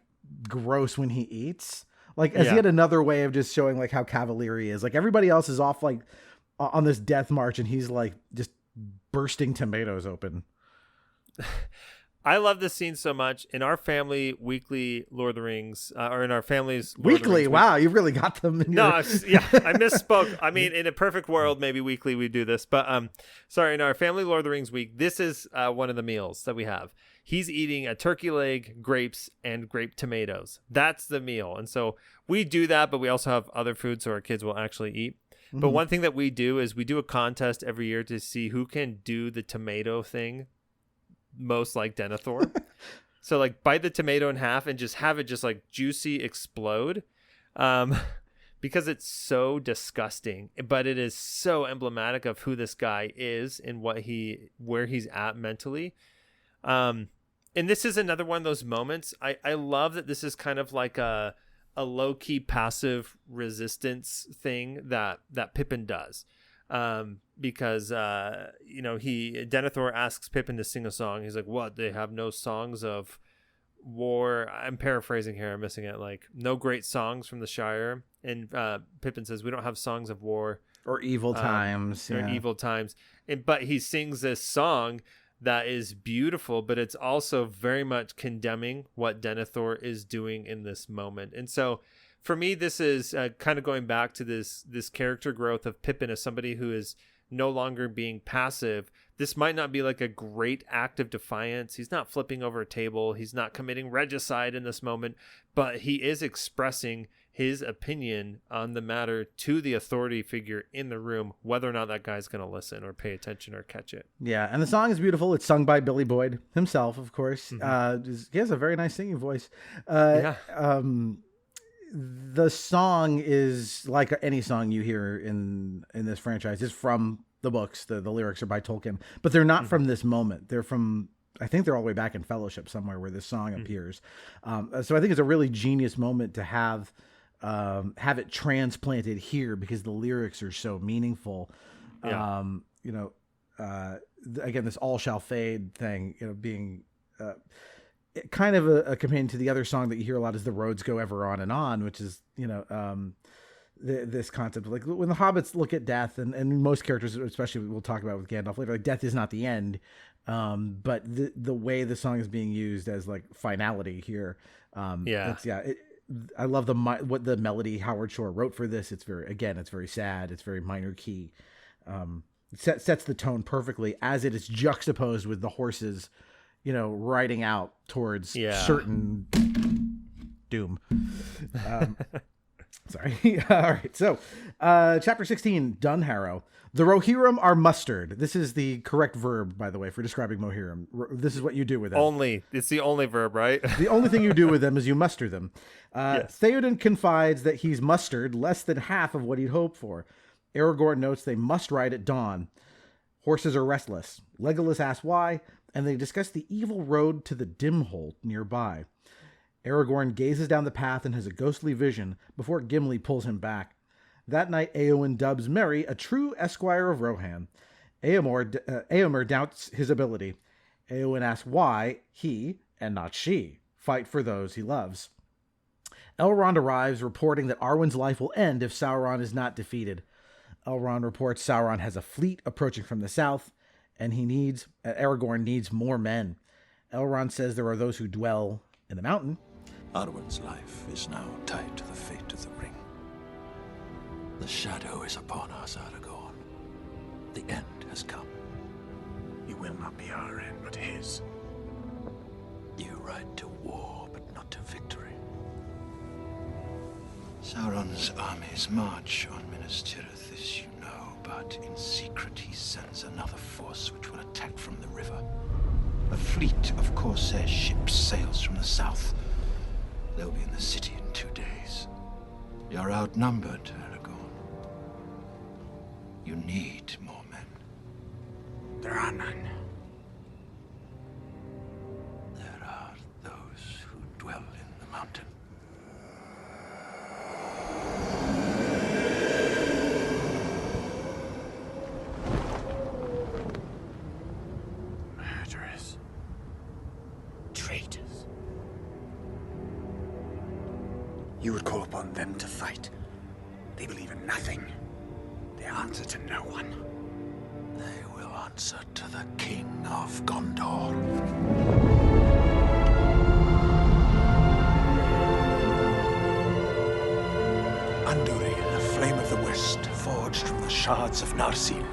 gross when he eats? Like as yet another way of just showing like how cavalier he is. Like everybody else is off like on this death march and he's like just bursting tomatoes open. I love this scene so much. In our family weekly Lord of the Rings, or in our family's Lord weekly, wow, you really got them. In I misspoke. I mean, in a perfect world, maybe weekly we do this, but sorry, in our family Lord of the Rings week, this is one of the meals that we have. He's eating a turkey leg, grapes, and grape tomatoes. That's the meal, and so we do that, but we also have other foods so our kids will actually eat. Mm-hmm. But one thing that we do is we do a contest every year to see who can do the tomato thing most like Denethor. So like bite the tomato in half and just have it just like juicy explode, because it's so disgusting, but it is so emblematic of who this guy is and where he's at mentally. And this is another one of those moments. I love that this is kind of like a low-key passive resistance thing that Pippin does. Because Denethor asks Pippin to sing a song. He's like, what? They have no songs of war. I'm paraphrasing here. I'm missing it. Like, no great songs from the Shire. And Pippin says, we don't have songs of war. Or evil times. Or evil times. But he sings this song that is beautiful, but it's also very much condemning what Denethor is doing in this moment. And so for me, this is kind of going back to this character growth of Pippin as somebody who is no longer being passive. This might not be like a great act of defiance. He's not flipping over a table. He's not committing regicide in this moment, but he is expressing his opinion on the matter to the authority figure in the room, whether or not that guy's going to listen or pay attention or catch it. Yeah, and the song is beautiful. It's sung by Billy Boyd himself, of course. Mm-hmm. He has a very nice singing voice. The song is like any song you hear in this franchise. It's from the books. The lyrics are by Tolkien, but they're not from this moment. They're from, I think they're all the way back in Fellowship somewhere where this song appears. So I think it's a really genius moment to have it transplanted here because the lyrics are so meaningful. Yeah. Again, this All Shall Fade thing, being kind of a companion to the other song that you hear a lot is The Roads Go Ever On and On, which is, this concept. Like when the hobbits look at death, and most characters, especially we'll talk about with Gandalf later, like death is not the end. But the way the song is being used as like finality here. I love what the melody Howard Shore wrote for this. It's very sad. It's very minor key. It sets the tone perfectly as it is juxtaposed with the horses, riding out towards certain doom. Sorry. All right. So, chapter 16, Dunharrow. The Rohirrim are mustered. This is the correct verb, by the way, for describing Rohirrim. This is what you do with them. It's the only verb, right? The only thing you do with them is you muster them. Yes. Theoden confides that he's mustered less than half of what he'd hoped for. Aragorn notes they must ride at dawn. Horses are restless. Legolas asks why, and they discuss the evil road to the Dimhold nearby. Aragorn gazes down the path and has a ghostly vision before Gimli pulls him back. That night, Éowyn dubs Merry a true esquire of Rohan. Éomer doubts his ability. Éowyn asks why he, and not she, fight for those he loves. Elrond arrives, reporting that Arwen's life will end if Sauron is not defeated. Elrond reports Sauron has a fleet approaching from the south, and Aragorn needs more men. Elrond says there are those who dwell in the mountain. Arwen's life is now tied to the fate of the ring. The shadow is upon us, Aragorn. The end has come. It will not be our end, but his. You ride to war, but not to victory. Sauron's armies march on Minas Tirith, as you know, but in secret he sends another force which will attack from the river. A fleet of corsair ships sails from the south. They'll be in the city in 2 days. You're outnumbered, Aragorn. You need more men. There are none. There are those who dwell in the mountain. Murderers. Traitors. You would call upon them to fight. They believe in nothing. They answer to no one. They will answer to the King of Gondor. Andúril, the flame of the west, forged from the shards of Narsil.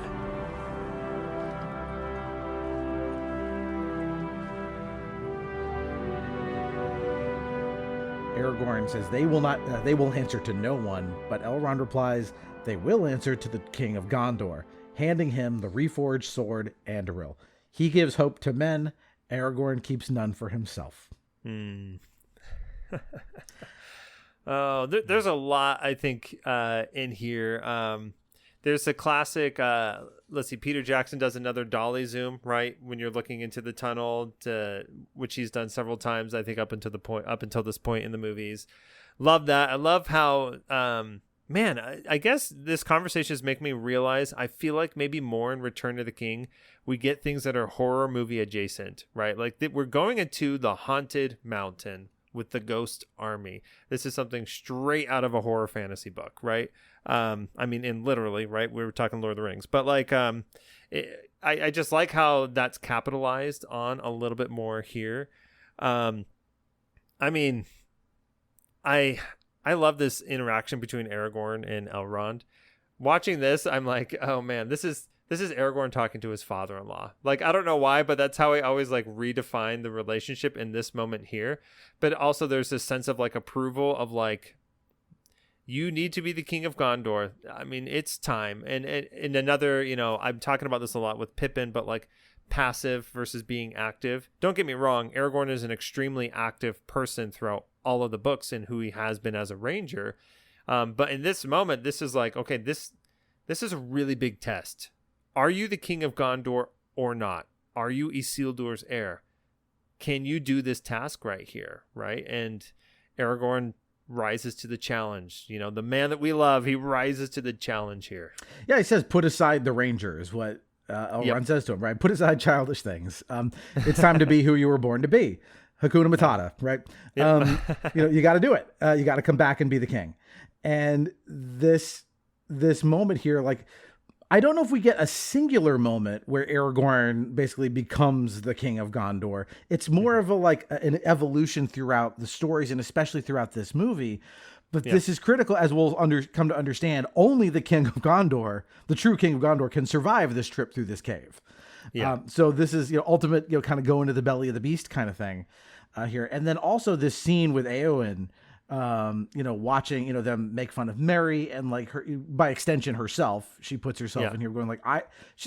Aragorn says they will answer to no one, but Elrond replies they will answer to the King of Gondor, handing him the reforged sword Andúril. He gives hope to men. Aragorn keeps none for himself. There's a lot, I think, in here. There's a classic, let's see, Peter Jackson does another dolly zoom, right? When you're looking into the tunnel, which he's done several times, I think, up until this point in the movies. Love that. I love how, I guess this conversation is making me realize I feel like maybe more in Return of the King, we get things that are horror movie adjacent, right? Like we're going into the haunted mountain with the ghost army. This is something straight out of a horror fantasy book, right? In literally, right? We were talking Lord of the Rings, but like, I just like how that's capitalized on a little bit more here. I love this interaction between Aragorn and Elrond. Watching this, I'm like, oh man, this is Aragorn talking to his father-in-law. Like, I don't know why, but that's how I always like redefine the relationship in this moment here. But also there's this sense of like approval of like, you need to be the King of Gondor. I mean, it's time. And another, I'm talking about this a lot with Pippin, but like passive versus being active. Don't get me wrong. Aragorn is an extremely active person throughout all of the books and who he has been as a ranger. But in this moment, this is like, okay, this is a really big test. Are you the King of Gondor or not? Are you Isildur's heir? Can you do this task right here, right? And Aragorn rises to the challenge. The man that we love, he rises to the challenge here. Yeah, he says, put aside the ranger is what Elrond says to him, right? Put aside childish things. It's time to be who you were born to be. Hakuna Matata, right? You got to do it. You got to come back and be the king. And this moment here, like, I don't know if we get a singular moment where Aragorn basically becomes the king of Gondor. It's more of an evolution throughout the stories, and especially throughout this movie. But this is critical, as we'll come to understand. Only the king of Gondor, the true king of Gondor, can survive this trip through this cave. Yeah. So this is, ultimate, kind of go into the belly of the beast kind of thing here. And then also this scene with Éowyn, watching, them make fun of Mary, and like her, by extension herself, she puts herself in here going like,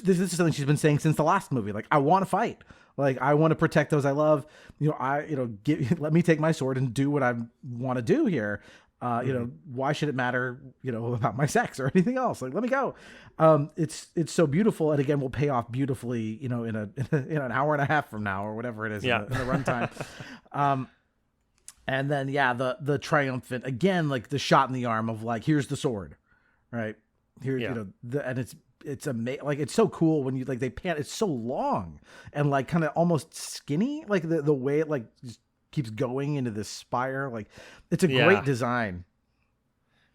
this is something she's been saying since the last movie. Like, I want to fight. Like, I want to protect those I love. Let me take my sword and do what I want to do here. Why should it matter, about my sex or anything else? Like, let me go. It's so beautiful. And again, will pay off beautifully, in an hour and a half from now or whatever it is in the runtime. And then, the triumphant, again, like the shot in the arm of like, here's the sword, right here, and it's amazing. Like, it's so cool when you like, they pan, it's so long and like kind of almost skinny, like the way it like just keeps going into this spire. Like, it's a great design.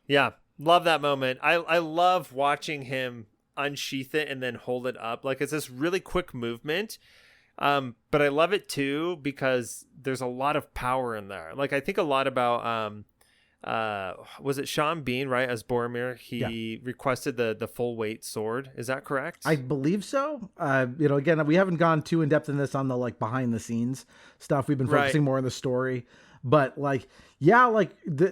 Yeah. Love that moment. I love watching him unsheath it and then hold it up. Like, it's this really quick movement. But I love it too, because there's a lot of power in there. Like, I think a lot about, was it Sean Bean, right? As Boromir, he requested the full weight sword. Is that correct? I believe so. Again, we haven't gone too in depth in this on the like behind the scenes stuff. We've been focusing more on the story, but like,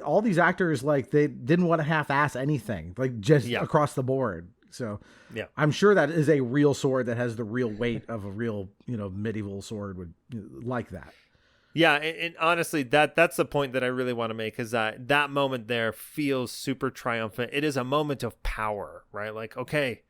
all these actors, like, they didn't want to half-ass anything, like just across the board. So I'm sure that is a real sword that has the real weight of a real, medieval sword would like that. Yeah. And honestly, that's the point that I really want to make, is that moment there feels super triumphant. It is a moment of power, right? Like, okay,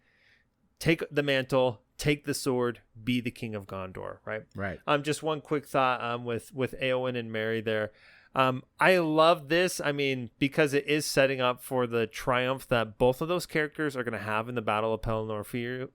take the mantle, take the sword, be the king of Gondor, right? Right. Just one quick thought with Éowyn and Mary there. I love this. I mean, because it is setting up for the triumph that both of those characters are going to have in the Battle of Pelennor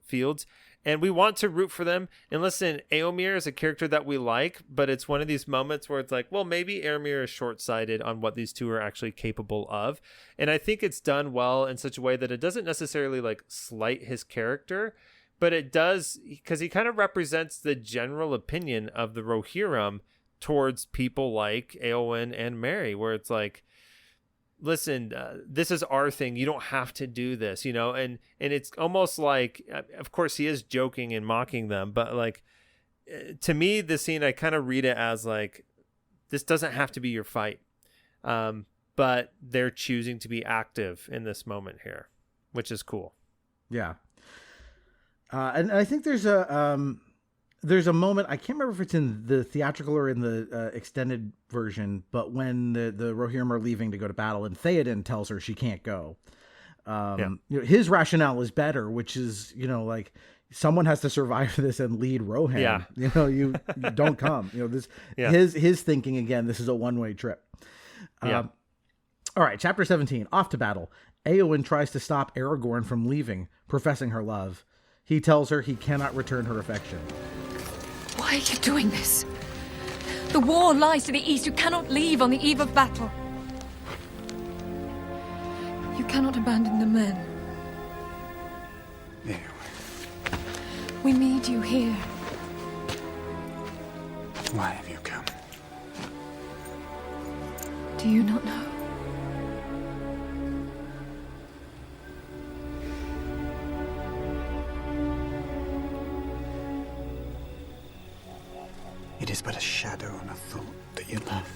Fields. And we want to root for them. And listen, Éomer is a character that we like, but it's one of these moments where it's like, well, maybe Éomer is short-sighted on what these two are actually capable of. And I think it's done well in such a way that it doesn't necessarily like slight his character, but it does, because he kind of represents the general opinion of the Rohirrim towards people like Éowyn and Mary, where it's like, listen, this is our thing. You don't have to do this, and it's almost like, of course he is joking and mocking them, but like, to me, the scene, I kind of read it as like, this doesn't have to be your fight. But they're choosing to be active in this moment here, which is cool. Yeah. And I think there's a moment, I can't remember if it's in the theatrical or in the extended version, but when the Rohirrim are leaving to go to battle and Theoden tells her she can't go, his rationale is better, which is, like, someone has to survive this and lead Rohan. Yeah. You don't come. His thinking, again, this is a one-way trip. All right, chapter 17, off to battle. Éowyn tries to stop Aragorn from leaving, professing her love. He tells her he cannot return her affection. Why are you doing this? The war lies to the east. You cannot leave on the eve of battle. You cannot abandon the men. Éowyn. We need you here. Why have you come? Do you not know? It is but a shadow and a thought that you love.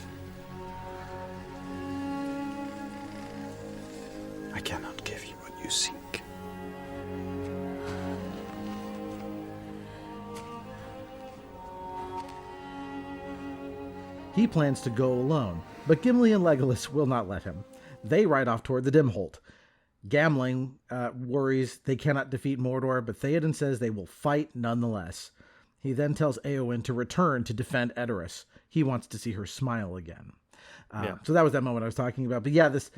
I cannot give you what you seek. He plans to go alone, but Gimli and Legolas will not let him. They ride off toward the Dimholt. Gamling worries they cannot defeat Mordor, but Theoden says they will fight nonetheless. He then tells Éowyn to return to defend Edoras. He wants to see her smile again. So that was that moment I was talking about. But yeah, this,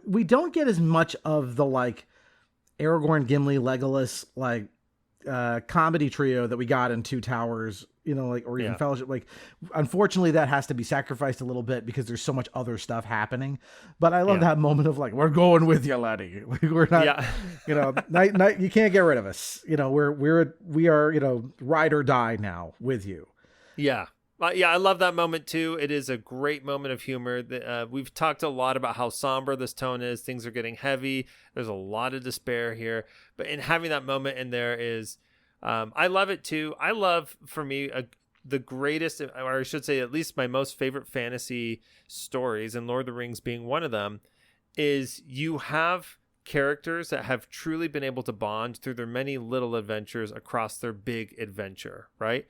we don't get as much of the like Aragorn, Gimli, Legolas, like comedy trio that we got in Two Towers or even Yeah. fellowship. Like, unfortunately, that has to be sacrificed a little bit because there's so much other stuff happening. But I love that moment of like, we're going with you, laddie. Like, we're not, night, you can't get rid of us. We are, ride or die now with you. Yeah. Yeah, I love that moment too. It is a great moment of humor. We've talked a lot about how somber this tone is. Things are getting heavy. There's a lot of despair here. But in having that moment in there is, I love it too. I love, for me, the greatest, or I should say at least my most favorite fantasy stories, and Lord of the Rings being one of them, is you have characters that have truly been able to bond through their many little adventures across their big adventure, right?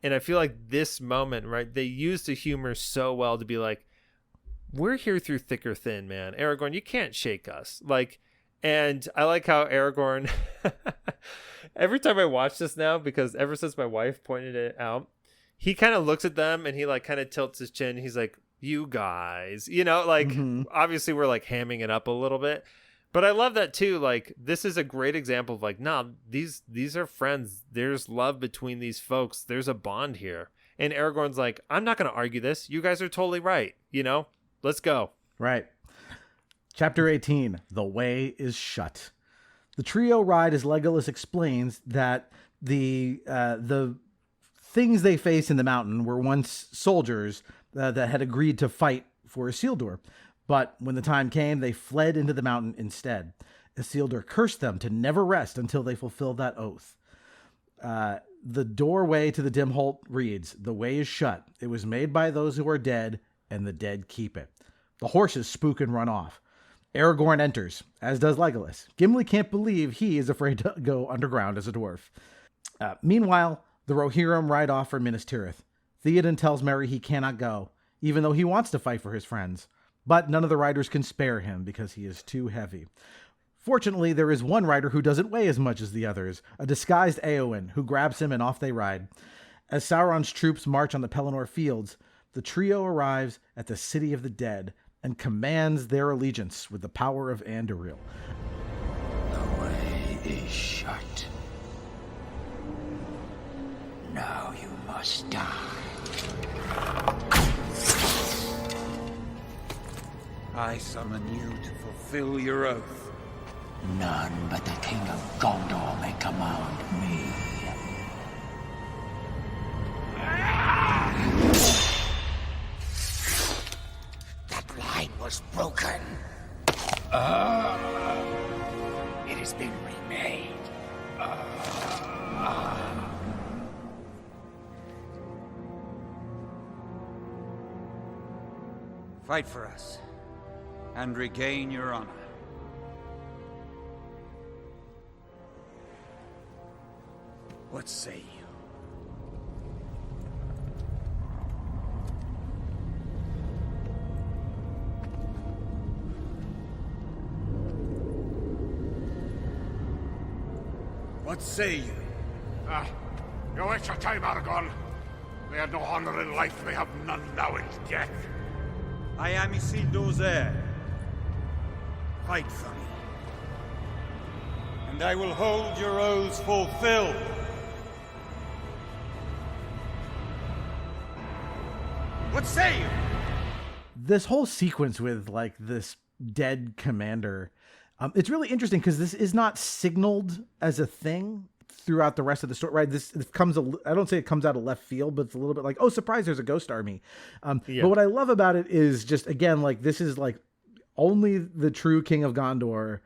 And I feel like this moment, right, they used the humor so well to be like, we're here through thick or thin, man. Aragorn, you can't shake us. Like, and I like how Aragorn, every time I watch this now, because ever since my wife pointed it out, he kind of looks at them and he like kind of tilts his chin. He's like, you guys, obviously we're like hamming it up a little bit. But I love that too. Like, this is a great example of like, nah, these are friends. There's love between these folks. There's a bond here. And Aragorn's like, I'm not going to argue this. You guys are totally right. Let's go. Right. Chapter 18, The Way is Shut. The trio ride as Legolas explains that the things they face in the mountain were once soldiers that had agreed to fight for Isildur. But when the time came, they fled into the mountain instead. Isildur cursed them to never rest until they fulfilled that oath. The doorway to the dim halt reads, The way is shut. It was made by those who are dead, and the dead keep it. The horses spook and run off. Aragorn enters, as does Legolas. Gimli can't believe he is afraid to go underground as a dwarf. Meanwhile, the Rohirrim ride off for Minas Tirith. Theoden tells Merry he cannot go, even though he wants to fight for his friends. But none of the riders can spare him because he is too heavy. Fortunately, there is one rider who doesn't weigh as much as the others, a disguised Éowyn, who grabs him and off they ride. As Sauron's troops march on the Pelennor fields, the trio arrives at the City of the Dead and commands their allegiance with the power of Anduril. The way is shut. Now you must die. I summon you to fulfill your oath. None but the King of Gondor may command me. That line was broken. It has been remade. Fight for us, and regain your honor. What say you? What say you? You waste your time, Aragorn. They had no honor in life, they have none now in death. I am Isildur's heir. Fight for me. And I will hold your oaths fulfilled. What say you? This whole sequence with like this dead commander, it's really interesting because this is not signaled as a thing throughout the rest of the story, right? This comes, I don't say it comes out of left field, but it's a little bit like, oh, surprise, there's a ghost army. But what I love about it is just, again, like, this is like only the true King of Gondor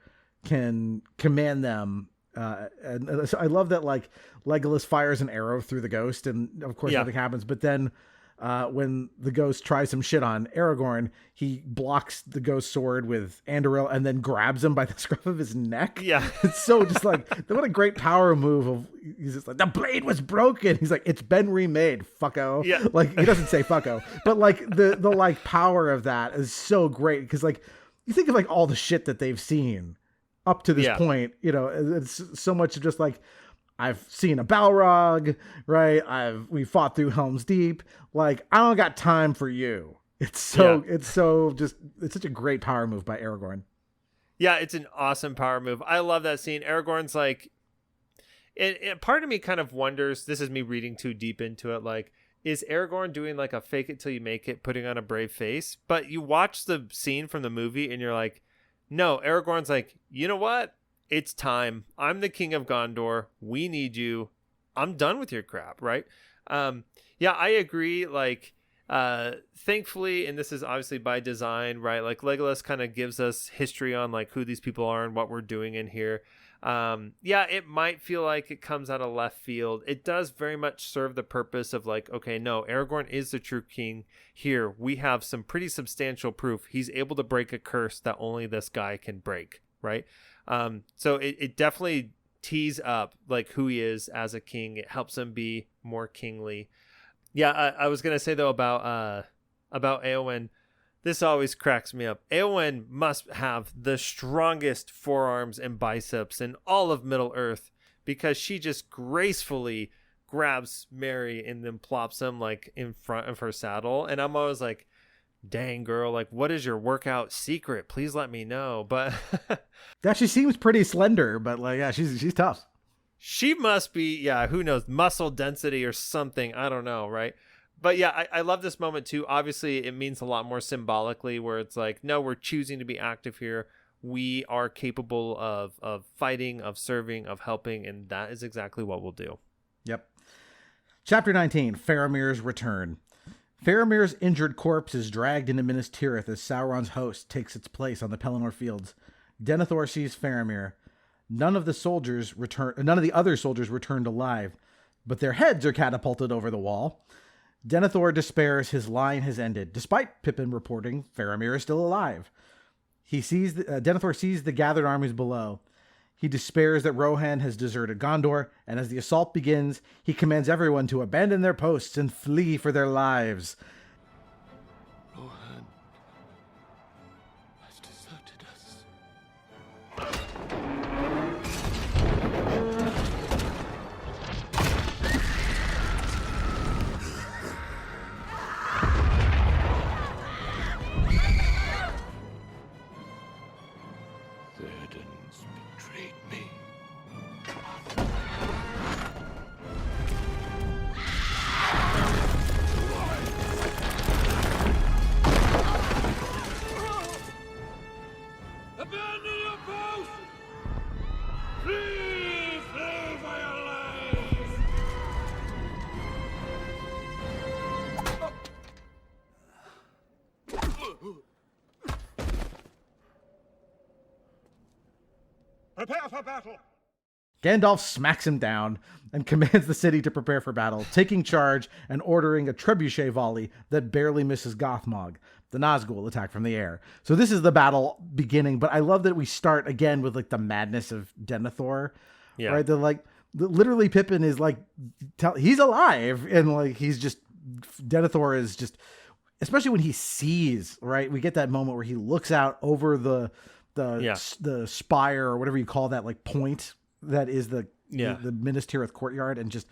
can command them. And so I love that, like, Legolas fires an arrow through the ghost, and of course nothing happens. But then when the ghost tries some shit on Aragorn, he blocks the ghost sword with Anduril and then grabs him by the scruff of his neck. Yeah. It's so just like, what a great power move of, he's just like, the blade was broken. He's like, it's been remade, fucko. Yeah. Like, he doesn't say fucko, but like the like power of that is so great. Cause like, you think of like all the shit that they've seen up to this point, you know, it's so much just like, I've seen a Balrog, right? We fought through Helm's Deep. Like, I don't got time for you. It's such a great power move by Aragorn. Yeah, it's an awesome power move. I love that scene. Aragorn's like, part of me kind of wonders, this is me reading too deep into it, like, is Aragorn doing like a fake it till you make it, putting on a brave face? But you watch the scene from the movie and you're like, no, Aragorn's like, you know what? It's time. I'm the king of Gondor. We need you. I'm done with your crap, right? Yeah, I agree. Like, thankfully, and this is obviously by design, right? Like Legolas kind of gives us history on like who these people are and what we're doing in here. Yeah, it might feel like it comes out of left field. It does very much serve the purpose of like, okay, no, Aragorn is the true king here. We have some pretty substantial proof. He's able to break a curse that only this guy can break, right? So it definitely tees up like who he is as a king. It helps him be more kingly. Yeah, I was gonna say though about Éowyn. This always cracks me up. Éowyn must have the strongest forearms and biceps in all of Middle-earth, because she just gracefully grabs Merry and then plops him like in front of her saddle. And I'm always like, dang, girl, like, what is your workout secret? Please let me know. But yeah, she seems pretty slender, but like, yeah, she's tough. She must be, yeah, who knows, muscle density or something. I don't know, right? But yeah, I love this moment too. Obviously, it means a lot more symbolically, where it's like, no, we're choosing to be active here. We are capable of fighting, of serving, of helping, and that is exactly what we'll do. Yep. Chapter 19, Faramir's Return. Faramir's injured corpse is dragged into Minas Tirith as Sauron's host takes its place on the Pelennor fields. Denethor sees Faramir. None of the other soldiers returned alive, but their heads are catapulted over the wall. Denethor despairs his line has ended. Despite Pippin reporting, Faramir is still alive. Denethor sees the gathered armies below. He despairs that Rohan has deserted Gondor, and as the assault begins, he commands everyone to abandon their posts and flee for their lives. Rohan has deserted us. Prepare for battle! Gandalf smacks him down and commands the city to prepare for battle, taking charge and ordering a trebuchet volley that barely misses Gothmog. The Nazgul attack from the air. So this is the battle beginning, but I love that we start again with like the madness of Denethor. Yeah. Right? Literally Pippin is like, he's alive, and like Denethor is just, especially when he sees, right? We get that moment where he looks out over the spire or whatever you call that, like point that is the Minas Tirith courtyard, and just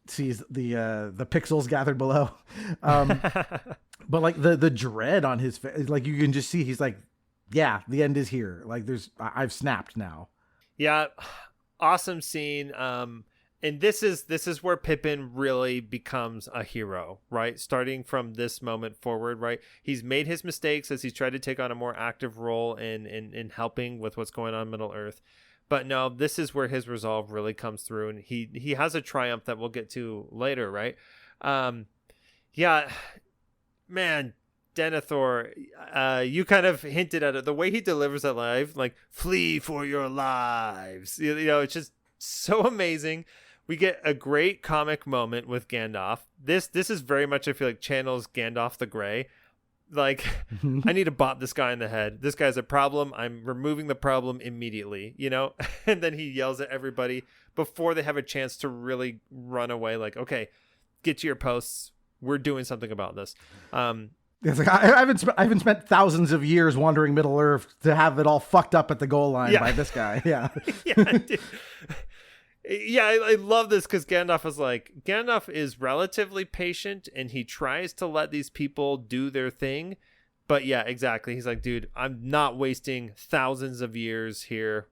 sees the pixels gathered below. But like the dread on his face, like you can just see he's like, yeah, the end is here. Like I've snapped now. Yeah. Awesome scene. And this is where Pippin really becomes a hero, right? Starting from this moment forward, right? He's made his mistakes as he's tried to take on a more active role in helping with what's going on in Middle-earth. But no, this is where his resolve really comes through, and he has a triumph that we'll get to later, right? Yeah, man, Denethor, you kind of hinted at it. The way he delivers that line, like, flee for your lives. You know, it's just so amazing. We get a great comic moment with Gandalf. This is very much, I feel like, channels Gandalf the Grey. Like, I need to bop this guy in the head. This guy's a problem. I'm removing the problem immediately, you know? And then he yells at everybody before they have a chance to really run away. Like, okay, get to your posts. We're doing something about this. It's like, I haven't spent thousands of years wandering Middle-earth to have it all fucked up at the goal line by this guy. Yeah. Dude. Yeah, I love this because Gandalf is relatively patient, and he tries to let these people do their thing. But yeah, exactly. He's like, dude, I'm not wasting thousands of years here.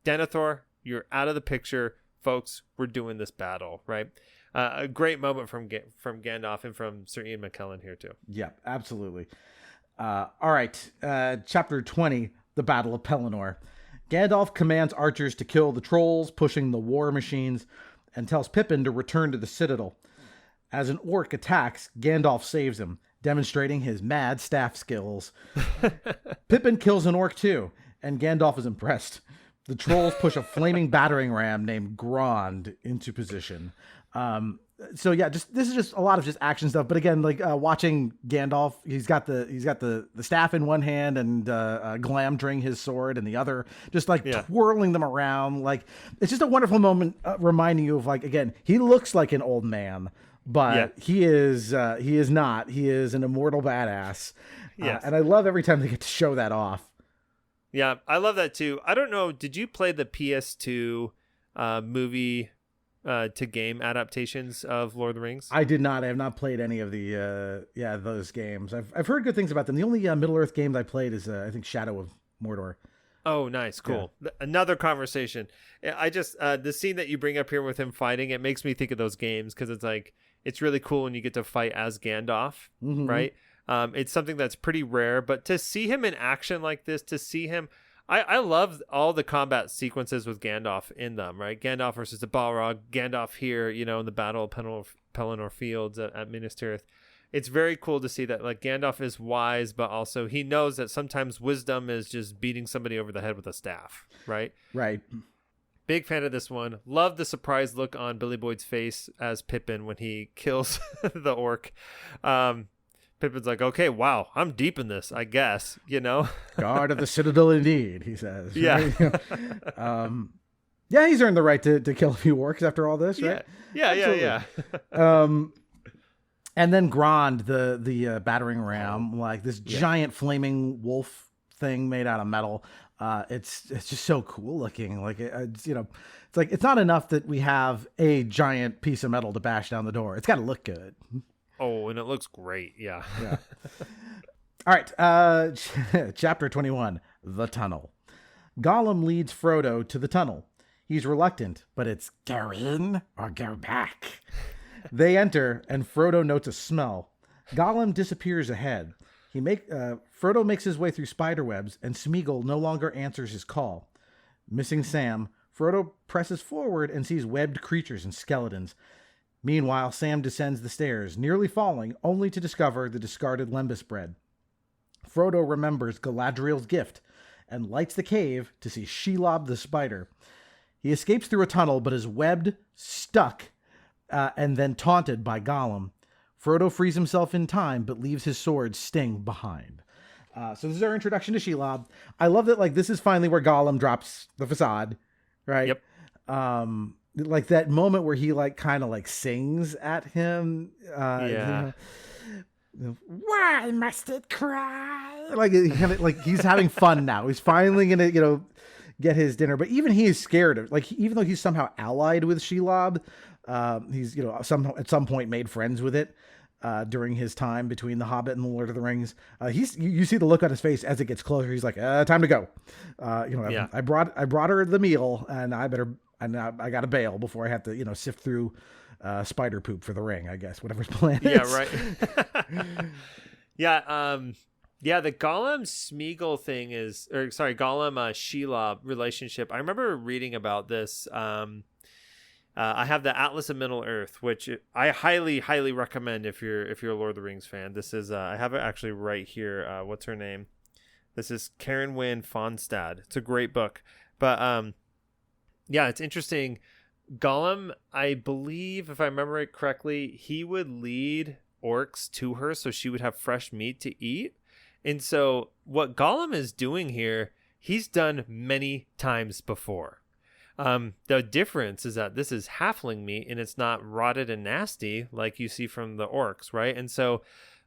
Denethor, you're out of the picture. folks, we're doing this battle, right? A great moment from Gandalf and from Sir Ian McKellen here too. Yeah, absolutely. All right, chapter 20, the Battle of Pelennor. Gandalf commands archers to kill the trolls, pushing the war machines, and tells Pippin to return to the citadel. As an orc attacks, Gandalf saves him, demonstrating his mad staff skills. Pippin kills an orc too, and Gandalf is impressed. The trolls push a flaming battering ram named Grond into position. So yeah, this is just a lot of just action stuff. But again, like watching Gandalf, he's got the staff in one hand and Glamdring his sword in the other, just like twirling them around. Like it's just a wonderful moment, reminding you of like, again, he looks like an old man, but he is not. He is an immortal badass. And I love every time they get to show that off. Yeah, I love that too. I don't know, did you play the PS2 movie to game adaptations of Lord of the Rings? I did not. I have not played any of the those games. I've heard good things about them. The only Middle Earth game I played is I think Shadow of Mordor. Oh, nice, cool. Yeah. Another conversation. I just the scene that you bring up here with him fighting, it makes me think of those games because it's like it's really cool when you get to fight as Gandalf, right? It's something that's pretty rare, but to see him in action like this, to see him, I love all the combat sequences with Gandalf in them, right? Gandalf versus the Balrog, Gandalf here, you know, in the Battle of Pelennor Fields at Minas Tirith. It's very cool to see that, like, Gandalf is wise, but also he knows that sometimes wisdom is just beating somebody over the head with a staff, right? Right. Big fan of this one. Love the surprised look on Billy Boyd's face as Pippin when he kills the orc. Pippin's like, okay, wow, I'm deep in this, I guess, you know? Guard of the Citadel indeed, he says. Yeah. Yeah, he's earned the right to kill a few orcs after all this, right? Yeah. And then Grond, the battering ram, like this giant flaming wolf thing made out of metal. It's just so cool looking. Like it's like it's not enough that we have a giant piece of metal to bash down the door. It's got to look good. Oh, and it looks great. Yeah. All right. Chapter 21, The Tunnel. Gollum leads Frodo to the tunnel. He's reluctant, but it's go in or go back. They enter, and Frodo notes a smell. Gollum disappears ahead. Frodo makes his way through spiderwebs, and Smeagol no longer answers his call. Missing Sam, Frodo presses forward and sees webbed creatures and skeletons. Meanwhile, Sam descends the stairs, nearly falling, only to discover the discarded lembas bread. Frodo remembers Galadriel's gift and lights the cave to see Shelob the spider. He escapes through a tunnel, but is webbed, stuck, and then taunted by Gollum. Frodo frees himself in time, but leaves his sword sting behind. So this is our introduction to Shelob. I love that, like, this is finally where Gollum drops the facade, right? Yep. Like that moment where he like kind of like sings at him. Why must it cry? Like he's having fun now. He's finally gonna get his dinner. But even he is scared of, like, even though he's somehow allied with Shelob, he's somehow at some point made friends with it during his time between The Hobbit and The Lord of the Rings. You see the look on his face as it gets closer. He's like, time to go. I brought her the meal, and I got to bail before I have to, sift through spider poop for the ring, I guess, whatever his plan is. Yeah, right. The Gollum Smeagol thing Gollum Shelob relationship. I remember reading about this. I have the Atlas of Middle Earth, which I highly, highly recommend if you're a Lord of the Rings fan. This is I have it actually right here. What's her name? This is Karen Wynne Fonstad. It's a great book, but it's interesting. Gollum, I believe, if I remember it correctly, he would lead orcs to her so she would have fresh meat to eat. And so what Gollum is doing here, he's done many times before. The difference is that this is halfling meat and it's not rotted and nasty like you see from the orcs, right? And so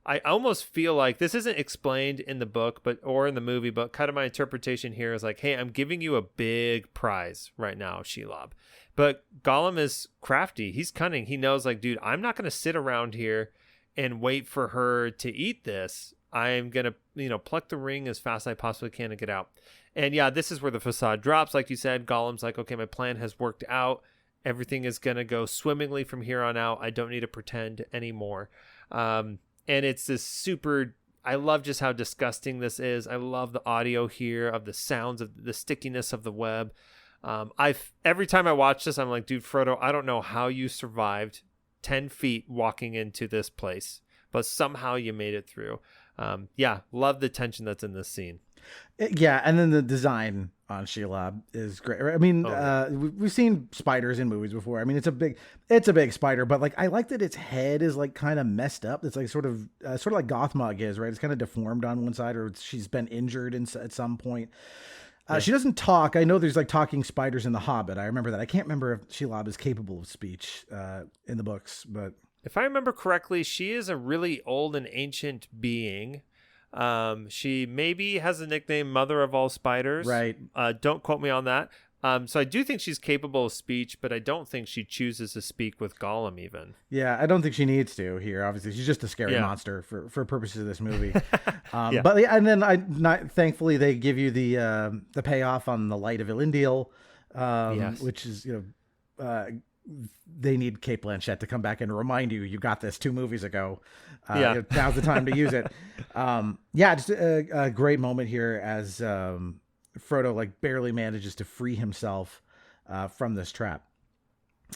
I almost feel like this isn't explained in the book or in the movie, but kind of my interpretation here is like, hey, I'm giving you a big prize right now, Shelob. But Gollum is crafty. He's cunning. He knows, like, dude, I'm not going to sit around here and wait for her to eat this. I'm going to, pluck the ring as fast as I possibly can to get out. And yeah, this is where the facade drops. Like you said, Gollum's like, okay, my plan has worked out. everything is going to go swimmingly from here on out. I don't need to pretend anymore. And it's this super, I love just how disgusting this is. I love the audio here of the sounds of the stickiness of the web. Every time I watch this, I'm like, dude, Frodo, I don't know how you survived 10 feet walking into this place, but somehow you made it through. Love the tension that's in this scene. Yeah, and then the design on Shelob is great. I mean, we've seen spiders in movies before. I mean, it's a big spider, but like I like that its head is like kind of messed up. It's like sort of like Gothmog is, right? It's kind of deformed on one side, or she's been injured at some point. She doesn't talk. I know there's like talking spiders in The Hobbit. I remember that. I can't remember if Shelob is capable of speech in the books, but if I remember correctly, she is a really old and ancient being. She maybe has a nickname Mother of All Spiders. Right. Don't quote me on that. So I do think she's capable of speech, but I don't think she chooses to speak with Gollum even. Yeah, I don't think she needs to here. Obviously, she's just a scary monster for purposes of this movie. Yeah. But and then thankfully they give you the payoff on the Light of Elendil, which is they need Cate Blanchett to come back and remind you got this 2 movies ago. Now's the time to use it. Just a great moment here as Frodo like barely manages to free himself from this trap.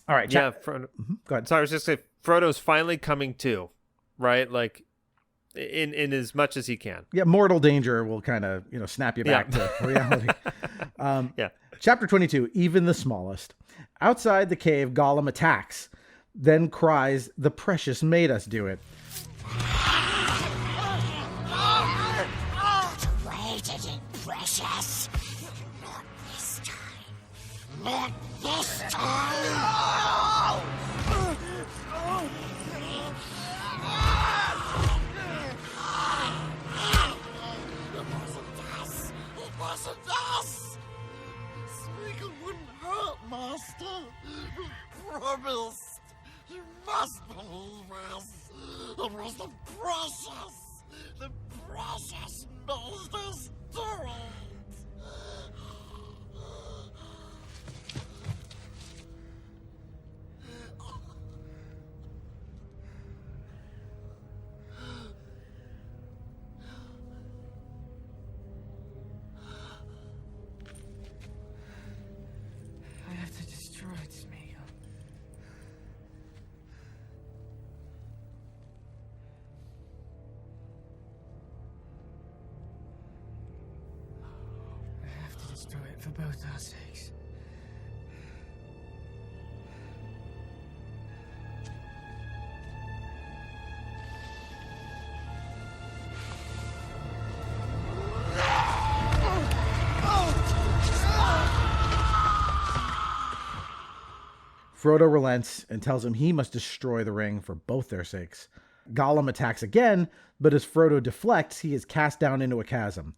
All right. Frodo. Mm-hmm. Go ahead. So I was just saying, Frodo's finally coming to, right? Like in as much as he can. Yeah. Mortal danger will kind of, snap you back to reality. Chapter 22, even the smallest. Outside the cave, Gollum attacks, then cries, "The precious made us do it." Waited in precious. Not this time. Not this time. It wasn't us. Smeagol wouldn't hurt, Master. We promised. You must believe us. It was the precious made us do it. I have to destroy it, Smeagol. I have to destroy it for both our sakes. Frodo relents and tells him he must destroy the ring for both their sakes. Gollum attacks again, but as Frodo deflects, he is cast down into a chasm.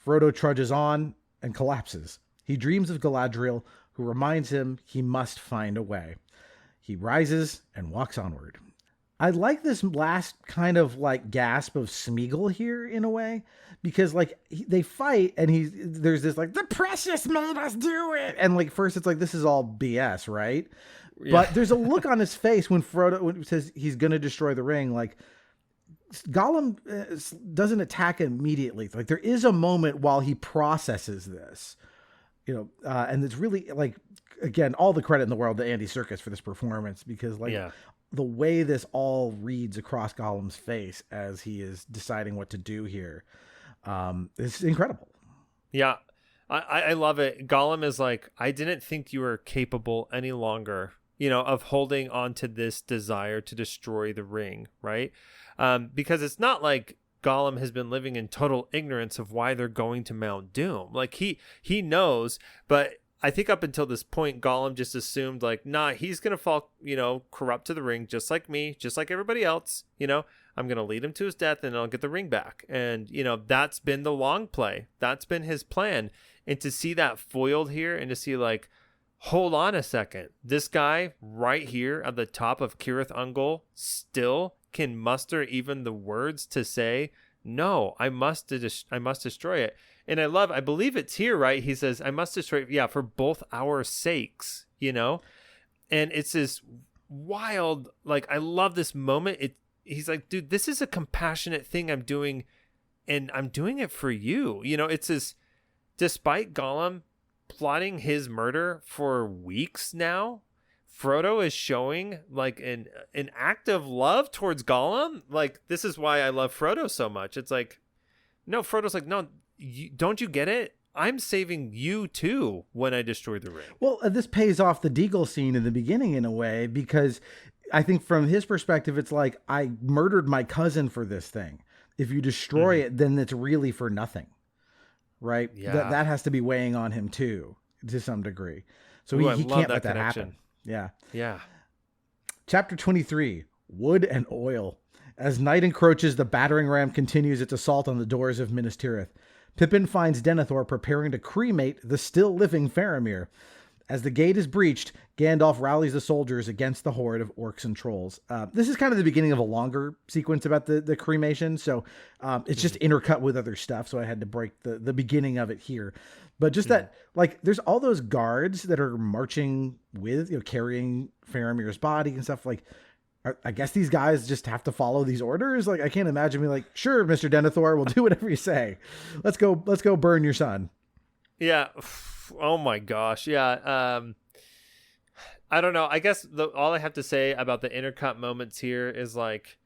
Frodo trudges on and collapses. He dreams of Galadriel, who reminds him he must find a way. He rises and walks onward. I like this last kind of like gasp of Smeagol here in a way, because like they fight and there's this like, "The precious made us do it." And like first it's like, this is all BS, right? Yeah. But there's a look on his face when Frodo says he's going to destroy the ring. Like Gollum doesn't attack immediately. Like there is a moment while he processes this, and it's really like, again, all the credit in the world to Andy Serkis for this performance, because like the way this all reads across Gollum's face as he is deciding what to do here is incredible. Yeah, I love it. Gollum is like, I didn't think you were capable any longer, of holding on to this desire to destroy the ring, right? Because it's not like Gollum has been living in total ignorance of why they're going to Mount Doom. Like he knows, but I think up until this point, Gollum just assumed like, nah, he's going to fall, corrupt to the ring, just like me, just like everybody else. I'm going to lead him to his death and I'll get the ring back. And, that's been the long play. That's been his plan. And to see that foiled here and to see like, hold on a second, this guy right here at the top of Cirith Ungol still can muster even the words to say, no, I must destroy it. And I believe it's here, right? He says, I must destroy it, for both our sakes, And it's this wild, like, I love this moment. He's like, dude, this is a compassionate thing I'm doing, and I'm doing it for you. You know, it's this, despite Gollum plotting his murder for weeks now, Frodo is showing like an act of love towards Gollum. Like, this is why I love Frodo so much. It's like, no, Frodo's like, no, don't you get it? I'm saving you too when I destroy the ring. Well, this pays off the Deagle scene in the beginning in a way, because I think from his perspective, it's like, I murdered my cousin for this thing. If you destroy it, then it's really for nothing. Right? Yeah. That has to be weighing on him too, to some degree. So Ooh, he I love can't that let that connection. happen. Yeah. Yeah. Chapter 23, Wood and Oil. As night encroaches, the battering ram continues its assault on the doors of Minas Tirith. Pippin finds Denethor preparing to cremate the still-living Faramir. As the gate is breached, Gandalf rallies the soldiers against the horde of orcs and trolls. This is kind of the beginning of a longer sequence about the cremation, so it's just intercut with other stuff, so I had to break the beginning of it here. But just that, like, there's all those guards that are marching with, carrying Faramir's body and stuff. Like, I guess these guys just have to follow these orders. Like, I can't imagine being like, sure, Mr. Denethor, we'll do whatever you say. Let's go burn your son. Yeah. Oh my gosh. Yeah. I don't know. I guess all I have to say about the intercut moments here is like,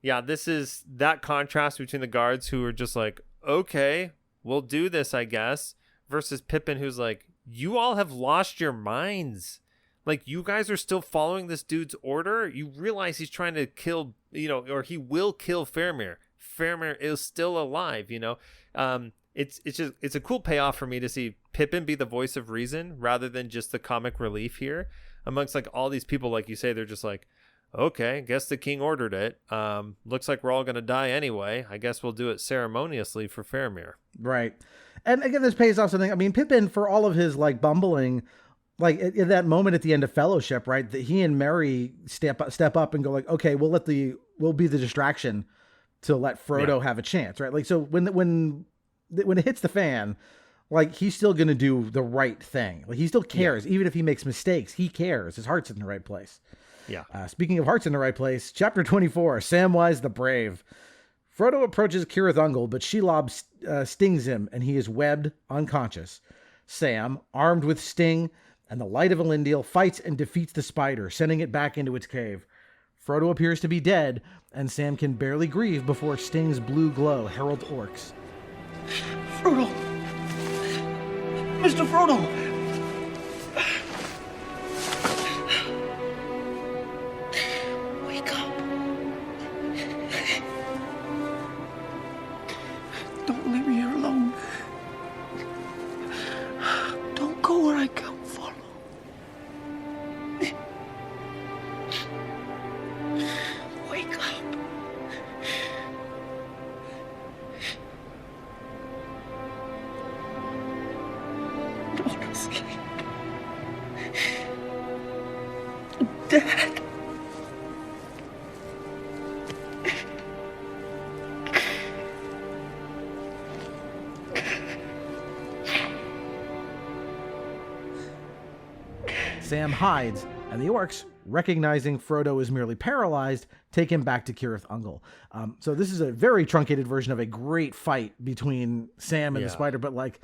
yeah, this is that contrast between the guards who are just like, okay, we'll do this, I guess, versus Pippin, who's like, you all have lost your minds. Like, you guys are still following this dude's order. You realize he's trying to kill, or he will kill Faramir. Faramir is still alive, It's a cool payoff for me to see Pippin be the voice of reason rather than just the comic relief here amongst like all these people. Like you say, they're just like, okay, guess the king ordered it. Looks like we're all going to die anyway. I guess we'll do it ceremoniously for Faramir. Right. And again, this pays off something. I mean, Pippin, for all of his like bumbling, like in that moment at the end of Fellowship, right, that he and Merry step up and go like, okay, we'll be the distraction to let Frodo have a chance, right? Like, so when it hits the fan, like, he's still going to do the right thing. Like, he still cares. Even if he makes mistakes, he cares. His heart's in the right place. Yeah. Speaking of hearts in the right place, chapter 24, Samwise the Brave. Frodo approaches Cirith Ungol, but Shelob stings him, and he is webbed, unconscious. Sam, armed with Sting and the Light of Elendil, fights and defeats the spider, sending it back into its cave. Frodo appears to be dead, and Sam can barely grieve before Sting's blue glow heralds orcs. Frodo! Mr. Frodo! Wake up. Don't leave me here alone. Don't go where I can't follow. Wake up. Don't sleep. Dad. Sam hides, and the orcs, recognizing Frodo is merely paralyzed, take him back to Cirith Ungol. So this is a very truncated version of a great fight between Sam and the spider, but like,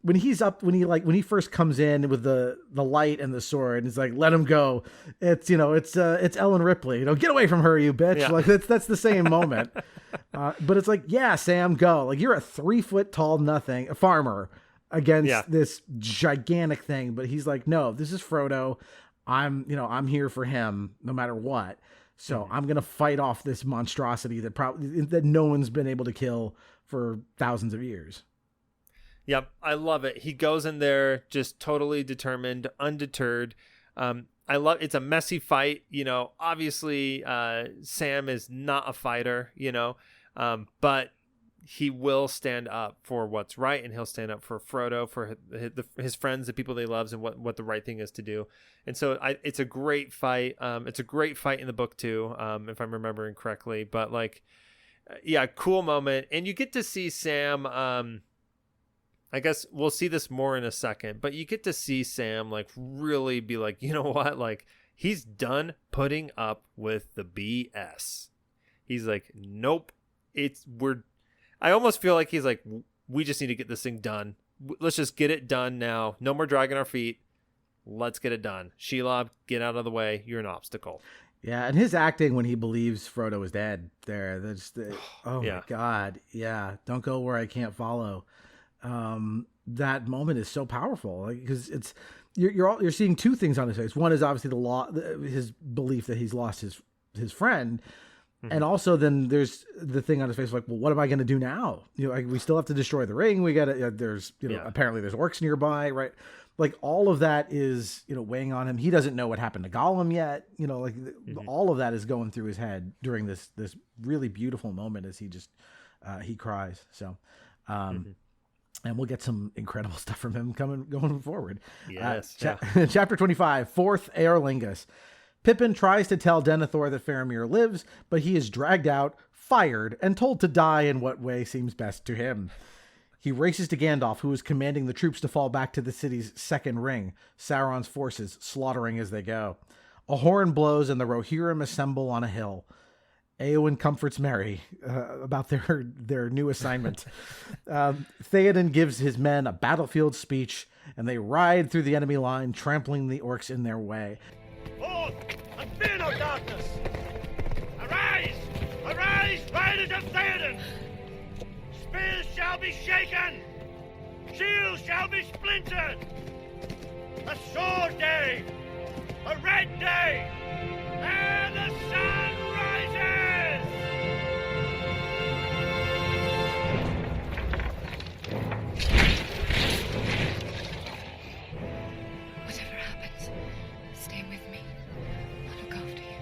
when he first comes in with the light and the sword, and he's like, let him go. It's Ellen Ripley, get away from her, you bitch. Yeah. Like, that's the same moment. But it's like, yeah, Sam, go. Like, you're a 3 foot tall a farmer against this gigantic thing. But he's like, no, this is Frodo. I'm here for him no matter what. So I'm going to fight off this monstrosity that no one's been able to kill for thousands of years. Yep, I love it. He goes in there just totally determined, undeterred. It's a messy fight, obviously Sam is not a fighter, but he will stand up for what's right, and he'll stand up for Frodo, for his friends, the people they loves, and what the right thing is to do. And so it's a great fight. It's a great fight in the book too, if I'm remembering correctly, but cool moment. And you get to see Sam, I guess we'll see this more in a second, but you get to see Sam like really be like, you know what? Like, He's done putting up with the BS. He's like, nope. I almost feel like he's like, we just need to get this thing done. Let's just get it done now. No more dragging our feet. Let's get it done. Shelob, get out of the way. You're an obstacle. Yeah, and his acting when he believes Frodo is dead there. Oh Yeah. my God. Yeah, don't go where I can't follow. That moment is so powerful because it's you're seeing two things on his face. One is obviously his belief that he's lost his friend. Mm-hmm. And also then there's the thing on his face like, well, what am I going to do now? We still have to destroy the ring. We got to, there's, apparently there's orcs nearby, right? Like all of that is, weighing on him. He doesn't know what happened to Gollum yet. All of that is going through his head during this really beautiful moment as he just, he cries. So, and we'll get some incredible stuff from him going forward. Yes. Chapter 25, Fourth Aerlingus. Pippin tries to tell Denethor that Faramir lives, but he is dragged out, fired, and told to die in what way seems best to him. He races to Gandalf, who is commanding the troops to fall back to the city's second ring, Sauron's forces slaughtering as they go. A horn blows and the Rohirrim assemble on a hill. Éowyn comforts Merry about their new assignment. Theoden gives his men a battlefield speech, and they ride through the enemy line, trampling the orcs in their way. Forth, and fear no darkness! Arise! Arise, riders of Theoden! Spears shall be shaken! Shields shall be splintered! A sword day! A red day! And the sun rises! Whatever happens, stay with me. I'll look after you.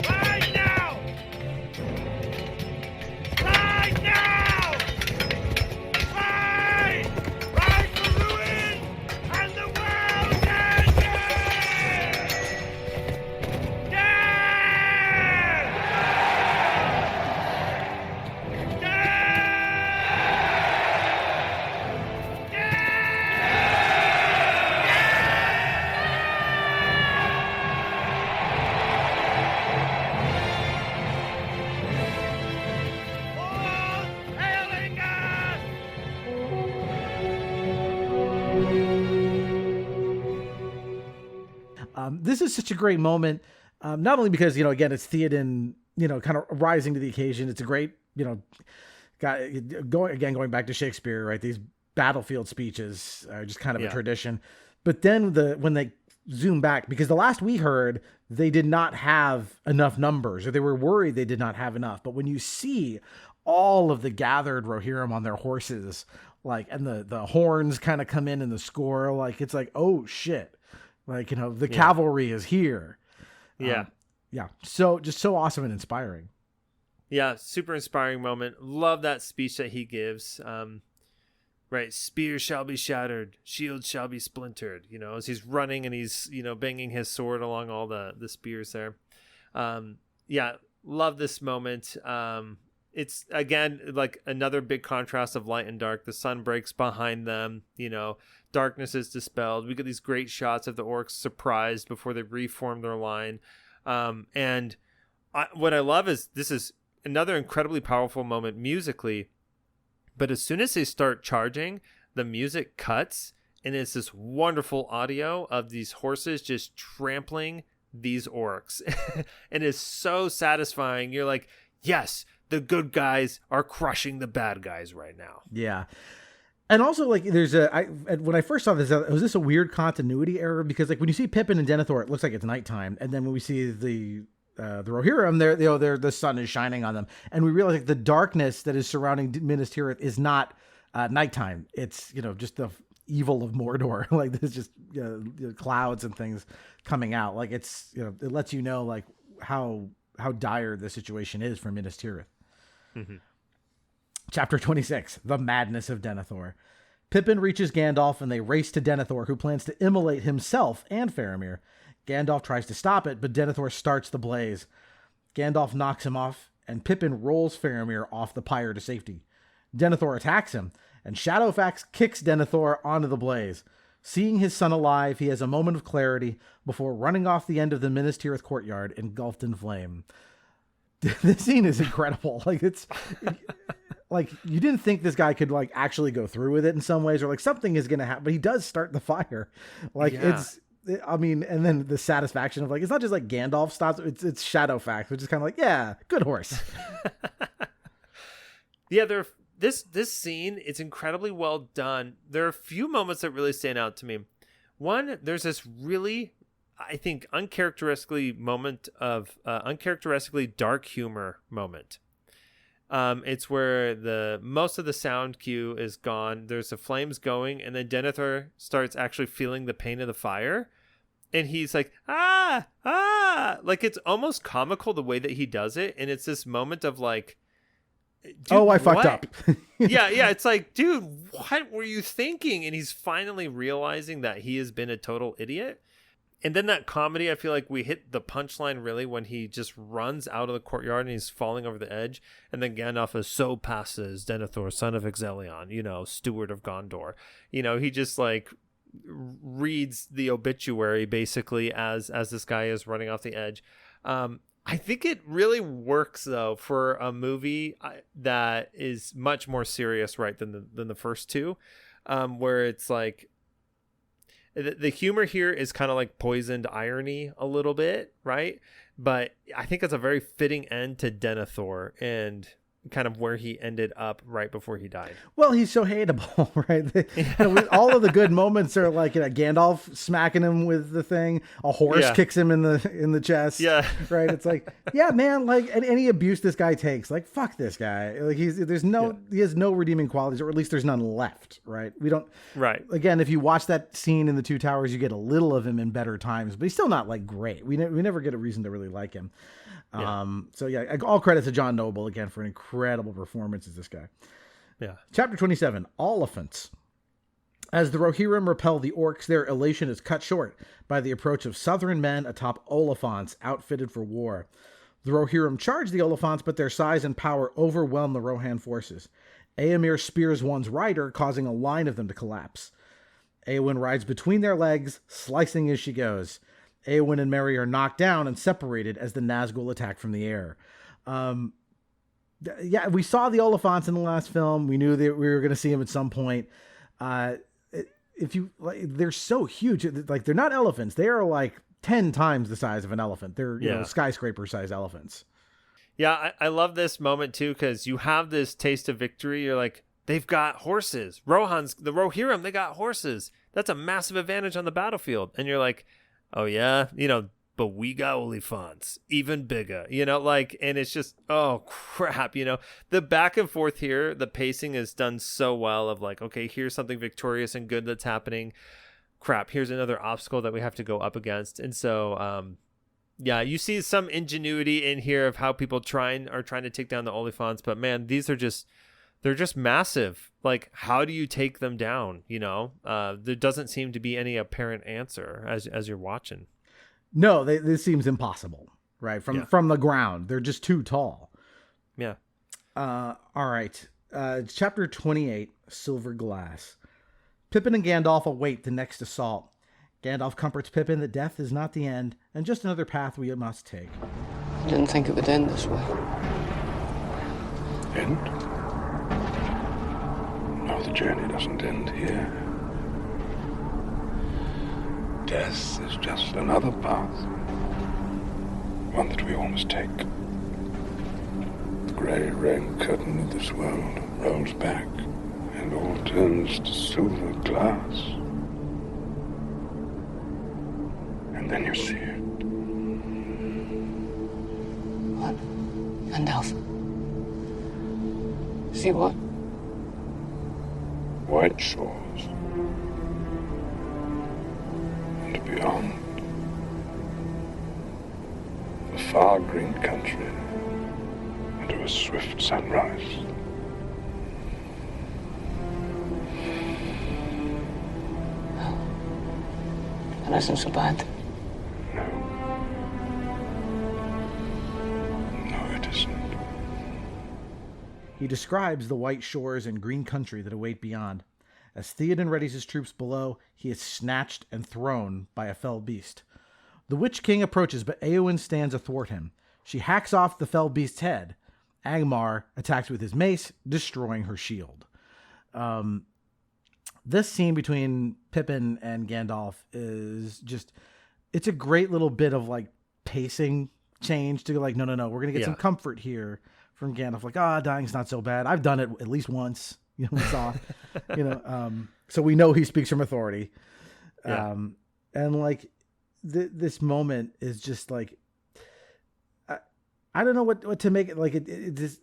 Ride now! Ride now! Ride! Ride for ruin and the world's end! This is such a great moment, not only because, again, it's Theoden, kind of rising to the occasion. It's a great, going back to Shakespeare, right? These battlefield speeches are just kind of a tradition. But then when they zoom back, because the last we heard, they did not have enough numbers, or they were worried they did not have enough. But when you see all of the gathered Rohirrim on their horses, and the horns kind of come in the score, it's like, oh shit. The cavalry is here. Yeah. So just so awesome and inspiring. Yeah. Super inspiring moment. Love that speech that he gives. Right. Spears shall be shattered. Shields shall be splintered. As he's running and he's, banging his sword along all the spears there. Love this moment. It's again, like another big contrast of light and dark. The sun breaks behind them, darkness is dispelled. We get these great shots of the orcs surprised before they reform their line. And what I love is this is another incredibly powerful moment musically, but as soon as they start charging, the music cuts and it's this wonderful audio of these horses just trampling these orcs. And it's so satisfying. You're like, yes, the good guys are crushing the bad guys right now. Yeah. And also, there's when I first saw this, was this a weird continuity error? Because, when you see Pippin and Denethor, it looks like it's nighttime. And then when we see the Rohirrim, the sun is shining on them. And we realize the darkness that is surrounding Minas Tirith is not nighttime. It's, just the evil of Mordor. There's just clouds and things coming out. It's, it lets you know, how dire the situation is for Minas Tirith. Mm-hmm. Chapter 26, The Madness of Denethor. Pippin reaches Gandalf and they race to Denethor, who plans to immolate himself and Faramir. Gandalf tries to stop it, but Denethor starts the blaze. Gandalf knocks him off, and Pippin rolls Faramir off the pyre to safety. Denethor attacks him, and Shadowfax kicks Denethor onto the blaze. Seeing his son alive, he has a moment of clarity before running off the end of the Minas Tirith courtyard, engulfed in flame. This scene is incredible. Like, it's like, you didn't think this guy could like actually go through with it in some ways, or like something is going to happen, but he does start the fire. Like, I mean, and then the satisfaction of like, it's not just like Gandalf stops, it's Shadowfax, which is kind of like, yeah, good horse. Yeah, this scene, it's incredibly well done. There are a few moments that really stand out to me. One, there's this really, I think, uncharacteristically dark humor moment. It's where most of the sound cue is gone. There's the flames going, and then Denethor starts actually feeling the pain of the fire. And he's like, ah! Like, it's almost comical the way that he does it. And it's this moment of like, dude, I fucked up. yeah. It's like, dude, what were you thinking? And he's finally realizing that he has been a total idiot. And then that comedy, I feel like we hit the punchline really when he just runs out of the courtyard and he's falling over the edge. And then Gandalf is so passes Denethor, son of Ixelion, steward of Gondor. He just like reads the obituary basically as this guy is running off the edge. I think it really works though for a movie that is much more serious, right, than the first two, where it's like the humor here is kind of like poisoned irony a little bit, right? But I think it's a very fitting end to Denethor and kind of where he ended up right before he died. Well, he's so hateable, right? All of the good moments are like Gandalf smacking him with the thing. A horse kicks him in the chest. Yeah, right. It's like, yeah, man. Like, and any abuse this guy takes, like, fuck this guy. Like, he has no redeeming qualities, or at least there's none left. Right. We don't. Right. Again, if you watch that scene in the Two Towers, you get a little of him in better times, but he's still not like great. We never get a reason to really like him. So all credit to John Noble again for an incredible performance as this guy. Yeah. Chapter 27, Oliphants. As the Rohirrim repel the orcs, their elation is cut short by the approach of southern men atop Oliphants outfitted for war. The Rohirrim charge the Oliphants, but their size and power overwhelm the Rohan forces. Éomer spears one's rider, causing a line of them to collapse. Éowyn rides between their legs, slicing as she goes. Éowyn and Merry are knocked down and separated as the Nazgul attack from the air. We saw the Oliphants in the last film. We knew that we were going to see them at some point. They're so huge. Like, they're not elephants. They are like 10 times the size of an elephant. They're skyscraper-sized elephants. Yeah, I love this moment too, because you have this taste of victory. You're like, they've got horses. The Rohirrim, they got horses. That's a massive advantage on the battlefield. And you're like, oh yeah, but we got Oliphants, even bigger, and it's just, oh crap, the back and forth here, the pacing is done so well of like, okay, here's something victorious and good that's happening. Crap, here's another obstacle that we have to go up against. And so, you see some ingenuity in here of how people are trying to take down the Oliphants, but man, they're just massive. Like, how do you take them down? There doesn't seem to be any apparent answer as you're watching. No, this seems impossible, right? From the ground. They're just too tall. Yeah. All right. Chapter 28, Silver Glass. Pippin and Gandalf await the next assault. Gandalf comforts Pippin that death is not the end, and just another path we must take. I didn't think it would end this way. End? No, the journey doesn't end here. Death is just another path. One that we all must take. The grey rain curtain of this world rolls back, and all turns to silver glass. And then you see it. What? Gandalf? See what? White shores. And beyond. The far green country. And to a swift sunrise. That isn't so bad. No, it isn't. He describes the white shores and green country that await beyond. As Theoden readies his troops below, he is snatched and thrown by a fell beast. The Witch King approaches, but Éowyn stands athwart him. She hacks off the fell beast's head. Angmar attacks with his mace, destroying her shield. This scene between Pippin and Gandalf is just, it's a great little bit of like pacing change to like, no, we're going to get some comfort here from Gandalf. Like, dying's not so bad. I've done it at least once, we saw, so we know he speaks from authority. Yeah. And like this moment is just like, I don't know what to make it like. It just,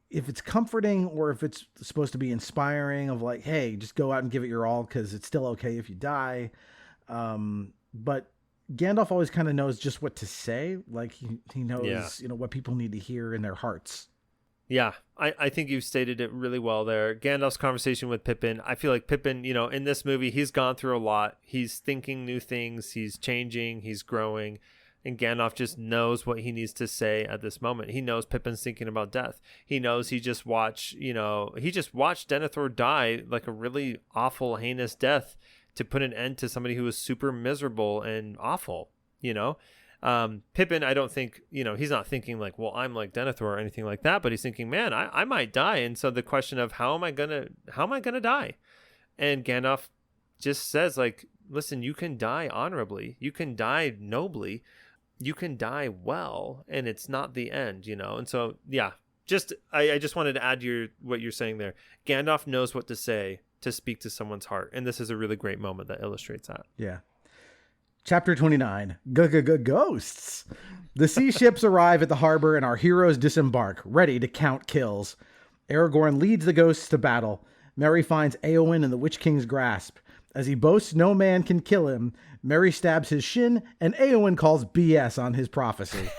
if it's comforting or if it's supposed to be inspiring of like, hey, just go out and give it your all because it's still okay if you die. But Gandalf always kind of knows just what to say. Like he knows, what people need to hear in their hearts. Yeah, I think you've stated it really well there. Gandalf's conversation with Pippin, I feel like Pippin, in this movie, he's gone through a lot. He's thinking new things. He's changing. He's growing. And Gandalf just knows what he needs to say at this moment. He knows Pippin's thinking about death. He knows he just watched Denethor die like a really awful, heinous death to put an end to somebody who was super miserable and awful, Pippin, I don't think, he's not thinking like, well, I'm like Denethor or anything like that, but he's thinking, man, I might die. And so the question of how am I gonna die? And Gandalf just says like, listen, you can die honorably. You can die nobly. You can die well, and it's not the end, And so, yeah, I just wanted to add what you're saying there. Gandalf knows what to say to speak to someone's heart, and this is a really great moment that illustrates that. Yeah. Chapter 29, Ghosts. The sea ships arrive at the harbor, and our heroes disembark, ready to count kills. Aragorn leads the ghosts to battle. Merry finds Éowyn in the Witch King's grasp. As he boasts no man can kill him, Merry stabs his shin, and Éowyn calls BS on his prophecy.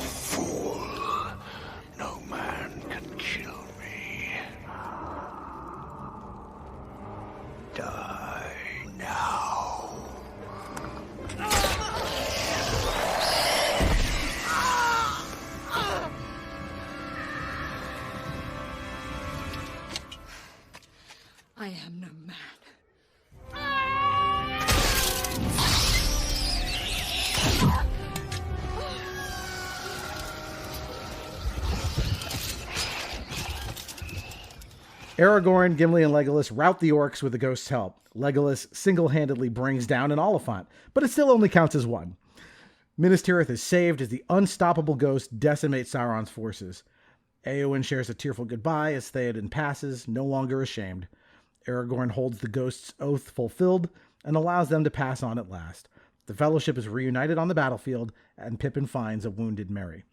Fool! No man can kill me. Die now. I am no man. Aragorn, Gimli, and Legolas rout the orcs with the ghost's help. Legolas single-handedly brings down an Oliphant, but it still only counts as one. Minas Tirith is saved as the unstoppable ghost decimates Sauron's forces. Éowyn shares a tearful goodbye as Theoden passes, no longer ashamed. Aragorn holds the ghost's oath fulfilled and allows them to pass on at last. The Fellowship is reunited on the battlefield, and Pippin finds a wounded Merry.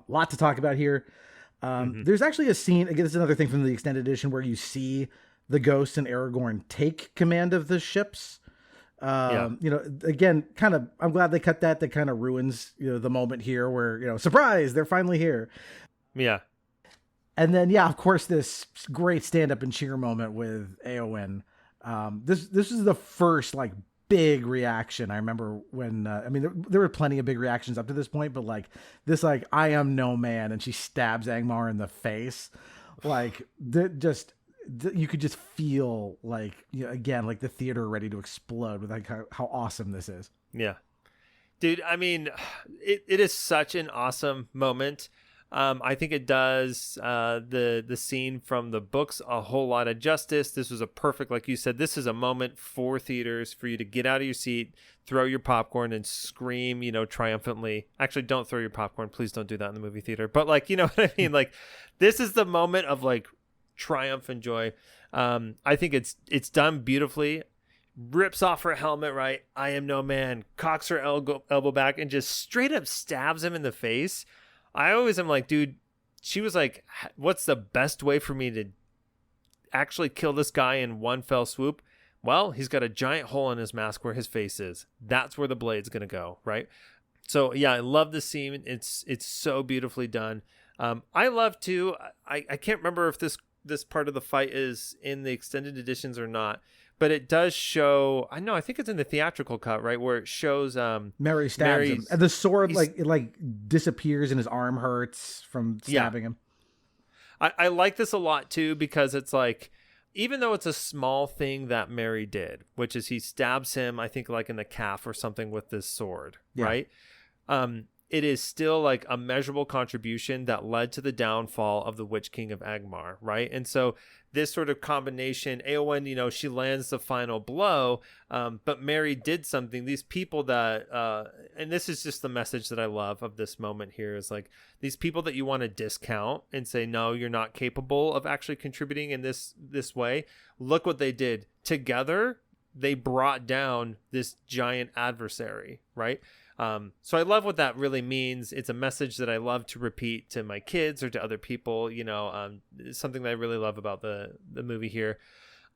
Lot to talk about here. There's actually a scene, again, this is another thing from the extended edition, where you see the ghosts and Aragorn take command of the ships. Again, kind of, I'm glad they cut that. That kind of ruins, the moment here where, surprise, they're finally here. Yeah. And then, of course, this great stand-up and cheer moment with Éowyn. This is the first, big reaction. I remember when, there were plenty of big reactions up to this point, but, this, I am no man, and she stabs Angmar in the face. You could just feel, again, the theater ready to explode with, how awesome this is. Yeah. Dude, it is such an awesome moment. I think it does the scene from the books a whole lot of justice. This was a perfect, like you said, this is a moment for theaters for you to get out of your seat, throw your popcorn, and scream, triumphantly. Actually, don't throw your popcorn. Please don't do that in the movie theater. But you know what I mean? This is the moment of triumph and joy. I think it's done beautifully. Rips off her helmet, right? I am no man. Cocks her elbow back and just straight up stabs him in the face. I always am like, dude, she was like, what's the best way for me to actually kill this guy in one fell swoop? Well, he's got a giant hole in his mask where his face is. That's where the blade's going to go, right? So, yeah, I love the scene. It's so beautifully done. I love, too, I can't remember if this part of the fight is in the extended editions or not, but it does show. I think it's in the theatrical cut, right, where it shows Mary stabs him, and the sword like disappears, and his arm hurts from stabbing him. I like this a lot too, because it's like, even though it's a small thing that Mary did, which is he stabs him, I think like in the calf or something with this sword, right? It is still like a measurable contribution that led to the downfall of the Witch King of Angmar, right? And so this sort of combination, Éowyn, she lands the final blow, but Mary did something. These people that, and this is just the message that I love of this moment here, is like, these people that you want to discount and say, no, you're not capable of actually contributing in this way. Look what they did. Together, they brought down this giant adversary, right? So I love what that really means. It's a message that I love to repeat to my kids or to other people. It's something that I really love about the movie here.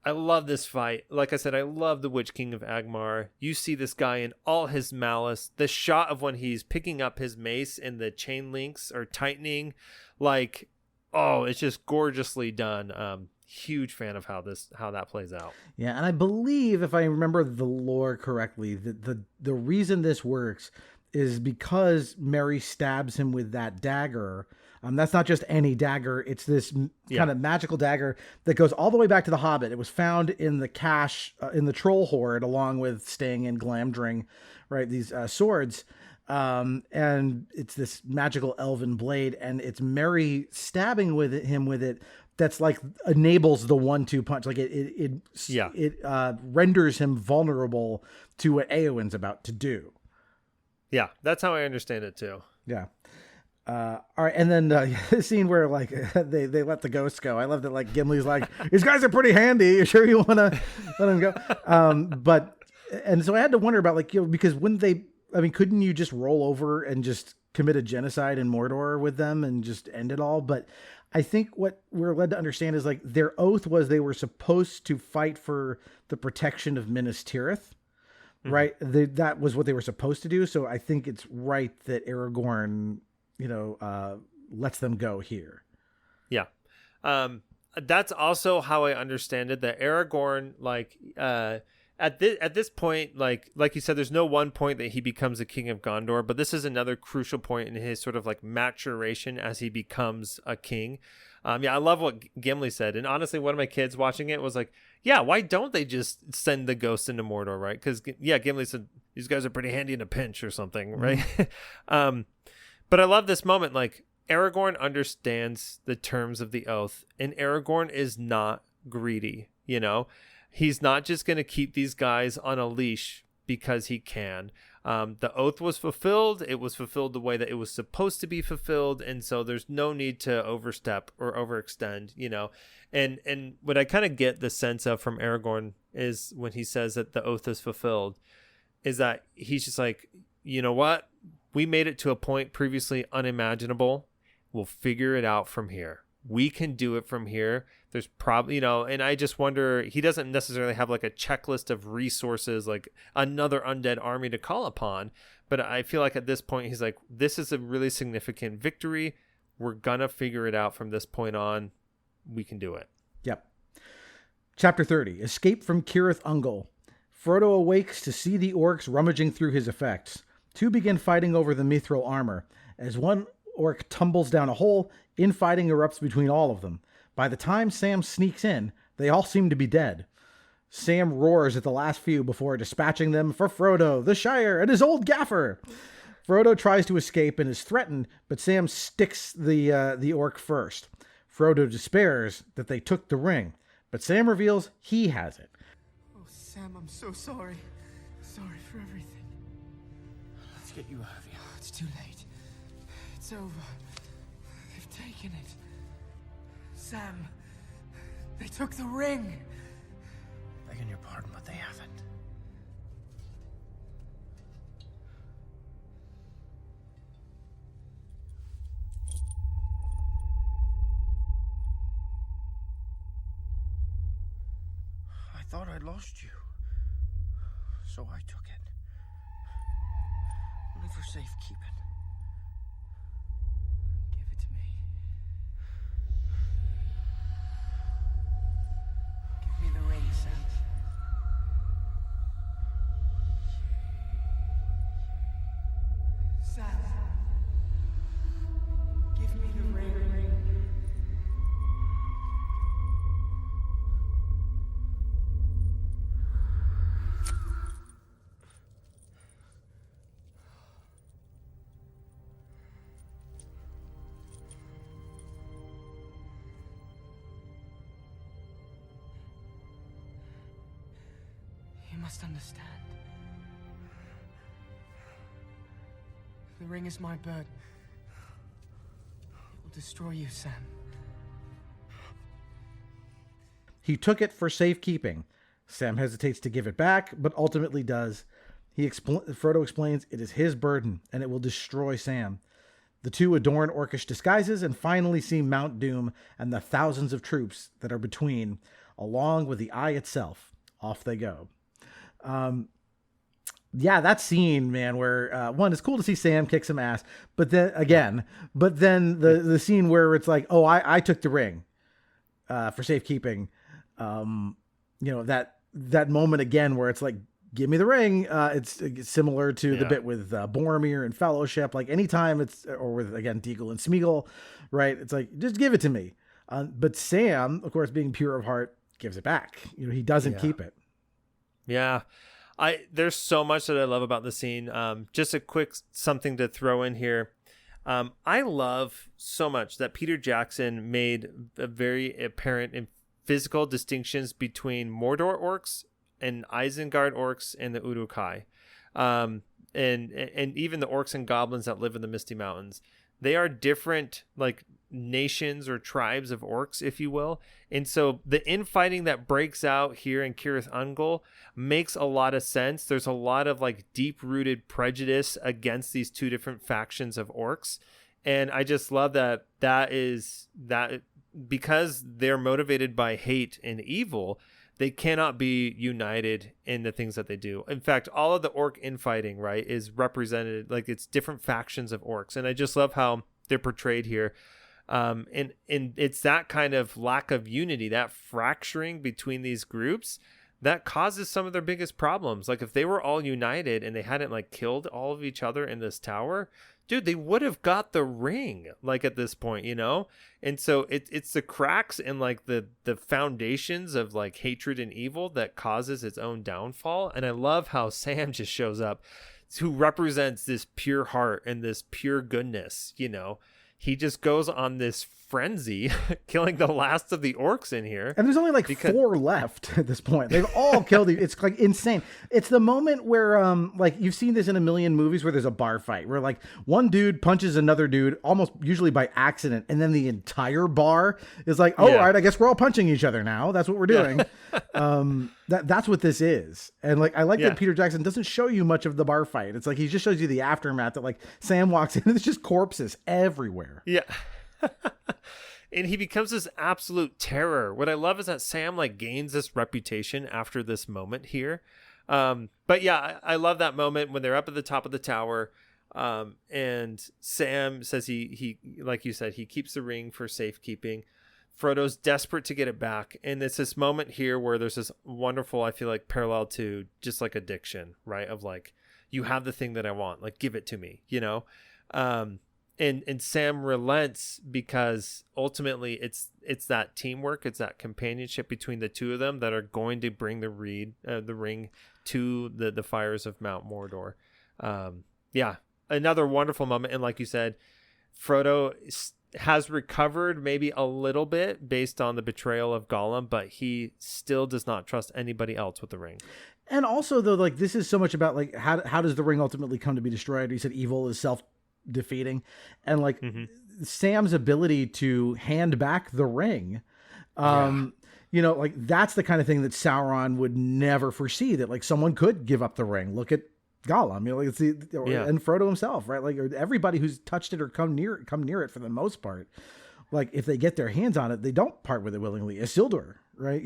I love this fight. Like I said, I love the Witch King of Angmar. You see this guy in all his malice. The shot of when he's picking up his mace and the chain links are tightening, like, oh, it's just gorgeously done. Huge fan of how that plays out. Yeah, and I believe, if I remember the lore correctly, the reason this works is because Mary stabs him with that dagger. That's not just any dagger. It's this kind of magical dagger that goes all the way back to the Hobbit. It was found in the cache in the Troll Hoard, along with Sting and Glamdring, right? These swords. And it's this magical elven blade, and it's Mary stabbing him with it. That's like enables the 1-2 punch. Like it renders him vulnerable to what Éowyn's about to do. Yeah, that's how I understand it too. Yeah. All right, and then the scene where like they let the ghosts go. I love that. Like Gimli's like, these guys are pretty handy. You sure you want to let them go? And so I had to wonder about because wouldn't they? I mean, couldn't you just roll over and just commit a genocide in Mordor with them and just end it all? But I think what we're led to understand is like their oath was they were supposed to fight for the protection of Minas Tirith, right? That was what they were supposed to do. So I think it's right that Aragorn, lets them go here. Yeah. That's also how I understand it, that Aragorn, at this point, like you said, there's no one point that he becomes the king of Gondor, but this is another crucial point in his sort of like maturation as he becomes a king. I love what Gimli said. And honestly, one of my kids watching it was like, yeah, why don't they just send the ghosts into Mordor, right? Because, Gimli said, these guys are pretty handy in a pinch or something, right? But I love this moment. Like, Aragorn understands the terms of the oath, and Aragorn is not greedy, He's not just going to keep these guys on a leash because he can. The oath was fulfilled. It was fulfilled the way that it was supposed to be fulfilled. And so there's no need to overstep or overextend, And what I kind of get the sense of from Aragorn is when he says that the oath is fulfilled, is that he's just like, you know what? We made it to a point previously unimaginable. We'll figure it out from here. We can do it from here. There's probably, and I just wonder, he doesn't necessarily have like a checklist of resources, like another undead army to call upon. But I feel like at this point, he's like, this is a really significant victory. We're going to figure it out from this point on. We can do it. Yep. Chapter 30, Escape from Cirith Ungol. Frodo awakes to see the orcs rummaging through his effects. Two begin fighting over the mithril armor. As one orc tumbles down a hole, infighting erupts between all of them. By the time Sam sneaks in, they all seem to be dead. Sam roars at the last few before dispatching them for Frodo, the Shire, and his old gaffer. Frodo tries to escape and is threatened, but Sam sticks the orc first. Frodo despairs that they took the ring, but Sam reveals he has it. Oh, Sam, I'm so sorry. Sorry for everything. Let's get you out of here. It's too late. It's over. They've taken it. Sam, they took the ring. Begging your pardon, but they haven't. I thought I'd lost you, so I took it. Only for safekeeping. Give it to me. Give me the ring, Sam. You must understand. The ring is my burden. It will destroy you, Sam. He took it for safekeeping. Sam hesitates to give it back, but ultimately does. Frodo explains it is his burden, and it will destroy Sam. The two adorn orcish disguises and finally see Mount Doom and the thousands of troops that are between, along with the eye itself. Off they go. Yeah, that scene, man, where one, it's cool to see Sam kick some ass, but then the scene where it's like, oh, I took the ring for safekeeping. That moment again where it's like, give me the ring. It's similar to the bit with Boromir and Fellowship. Like anytime or with, again, Deagle and Smeagol, right? It's like, just give it to me. But Sam, of course, being pure of heart, gives it back. He doesn't keep it. Yeah. There's so much that I love about the scene. Just a quick something to throw in here. I love so much that Peter Jackson made a very apparent and physical distinctions between Mordor orcs and Isengard orcs and the Uruk-hai. And even the orcs and goblins that live in the Misty Mountains. They are different, like, nations or tribes of orcs, if you will. And so the infighting that breaks out here in Cirith Ungol makes a lot of sense. There's a lot of, like, deep-rooted prejudice against these two different factions of orcs. And I just love that because they're motivated by hate and evil, they cannot be united in the things that they do. In fact, all of the orc infighting, right, is represented, like, it's different factions of orcs. And I just love how they're portrayed here. And it's that kind of lack of unity, that fracturing between these groups that causes some of their biggest problems. Like, if they were all united and they hadn't, like, killed all of each other in this tower, dude, they would have got the ring, like, at this point, And so it's the cracks in, like, the foundations of, like, hatred and evil that causes its own downfall. And I love how Sam just shows up, who represents this pure heart and this pure goodness. He just goes on this frenzy, killing the last of the orcs in here. And there's only like 4 left at this point. They've all killed. It's like insane. It's the moment where, like, you've seen this in a million movies where there's a bar fight where, like, one dude punches another dude almost usually by accident, and then the entire bar is like, all right, I guess we're all punching each other now. That's what we're doing. That's what this is. And, like, I like that Peter Jackson doesn't show you much of the bar fight. It's like he just shows you the aftermath that, like, Sam walks in and there's just corpses everywhere. Yeah. And he becomes this absolute terror. What I love is that Sam, like, gains this reputation after this moment here. But yeah, I love that moment when they're up at the top of the tower. And Sam says he, like you said, he keeps the ring for safekeeping. Frodo's desperate to get it back. And it's this moment here where there's this wonderful, I feel like, parallel to just like addiction, right? Of like, you have the thing that I want, like, give it to me, And Sam relents because ultimately it's that teamwork, it's that companionship between the two of them that are going to bring the ring to the fires of Mount Mordor. Another wonderful moment. And like you said, Frodo has recovered maybe a little bit based on the betrayal of Gollum, but he still does not trust anybody else with the ring. And also, though, like, this is so much about, like, how does the ring ultimately come to be destroyed? He said evil is self-defeating, and, like, Sam's ability to hand back the ring, like, that's the kind of thing that Sauron would never foresee, that, like, someone could give up the ring. Look at Gollum, like, it's and Frodo himself, right? Like, everybody who's touched it or come near it for the most part, like, if they get their hands on it, they don't part with it willingly. Isildur, right?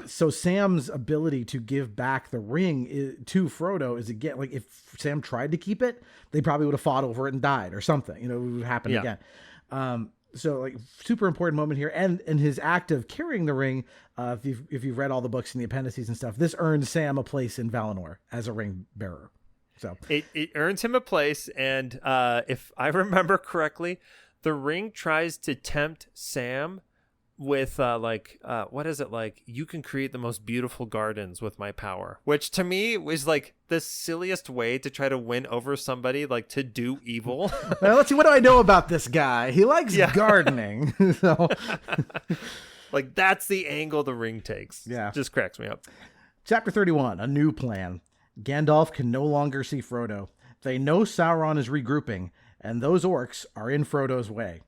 So Sam's ability to give back the ring to Frodo is, again, like, if Sam tried to keep it, they probably would have fought over it and died or something. It would happen again. So, like, super important moment here, and his act of carrying the ring. If you've read all the books and the appendices and stuff, this earns Sam a place in Valinor as a ring bearer. So it earns him a place, and if I remember correctly, the ring tries to tempt Sam with what is it, like, you can create the most beautiful gardens with my power, which to me was like the silliest way to try to win over somebody, like, to do evil. Well, let's see, what do I know about this guy? He likes gardening. So like, that's the angle the ring takes. Yeah, just cracks me up. Chapter 31, a new plan. Gandalf can no longer see Frodo. They know Sauron is regrouping, and those orcs are in Frodo's way.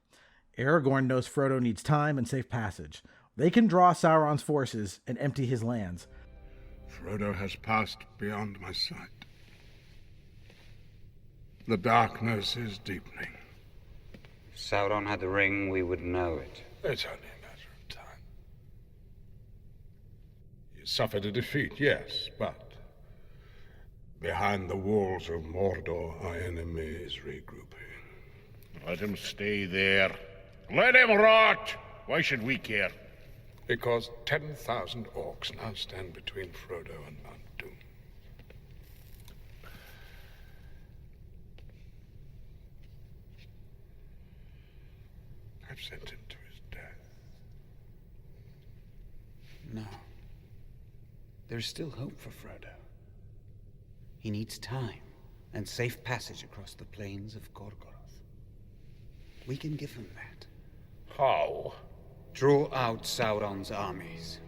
Aragorn knows Frodo needs time and safe passage. They can draw Sauron's forces and empty his lands. Frodo has passed beyond my sight. The darkness is deepening. If Sauron had the ring, we would know it. It's only a matter of time. He suffered a defeat, yes, but behind the walls of Mordor, our enemy is regrouping. Let him stay there. Let him rot! Why should we care? Because 10,000 orcs now stand between Frodo and Mount Doom. I've sent him to his death. No. There's still hope for Frodo. He needs time and safe passage across the plains of Gorgoroth. We can give him that. How? Draw out Sauron's armies.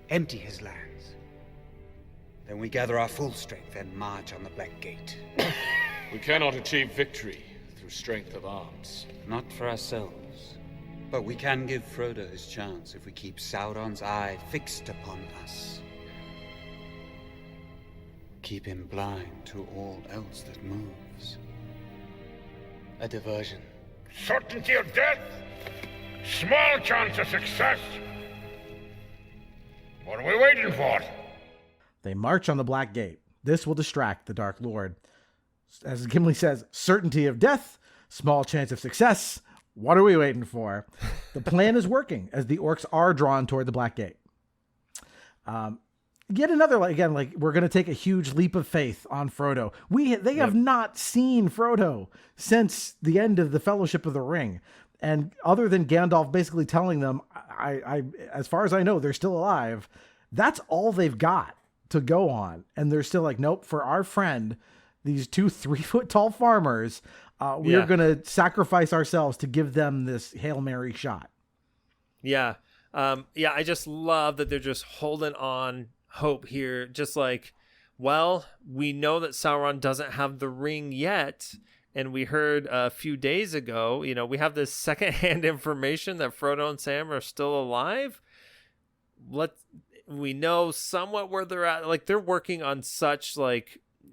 Empty his lands. Then we gather our full strength and march on the Black Gate. We cannot achieve victory through strength of arms. Not for ourselves. But we can give Frodo his chance if we keep Sauron's eye fixed upon us. Keep him blind to all else that moves. A diversion. Certainty of death? Small chance of success. What are we waiting for? They march on the Black Gate. This will distract the Dark Lord. As Gimli says, certainty of death, small chance of success. What are we waiting for? The plan is working as the orcs are drawn toward the Black Gate. Yet another, we're going to take a huge leap of faith on Frodo. They have not seen Frodo since the end of the Fellowship of the Ring. And other than Gandalf basically telling them, I as far as I know, they're still alive. That's all they've got to go on. And they're still like, nope, for our friend, these 2 3-foot-tall farmers, we are going to sacrifice ourselves to give them this Hail Mary shot. Yeah. I just love that they're just holding on hope here. Just like, well, we know that Sauron doesn't have the ring yet. And we heard a few days ago, we have this secondhand information that Frodo and Sam are still alive. We know somewhat where they're at. Like, they're working on such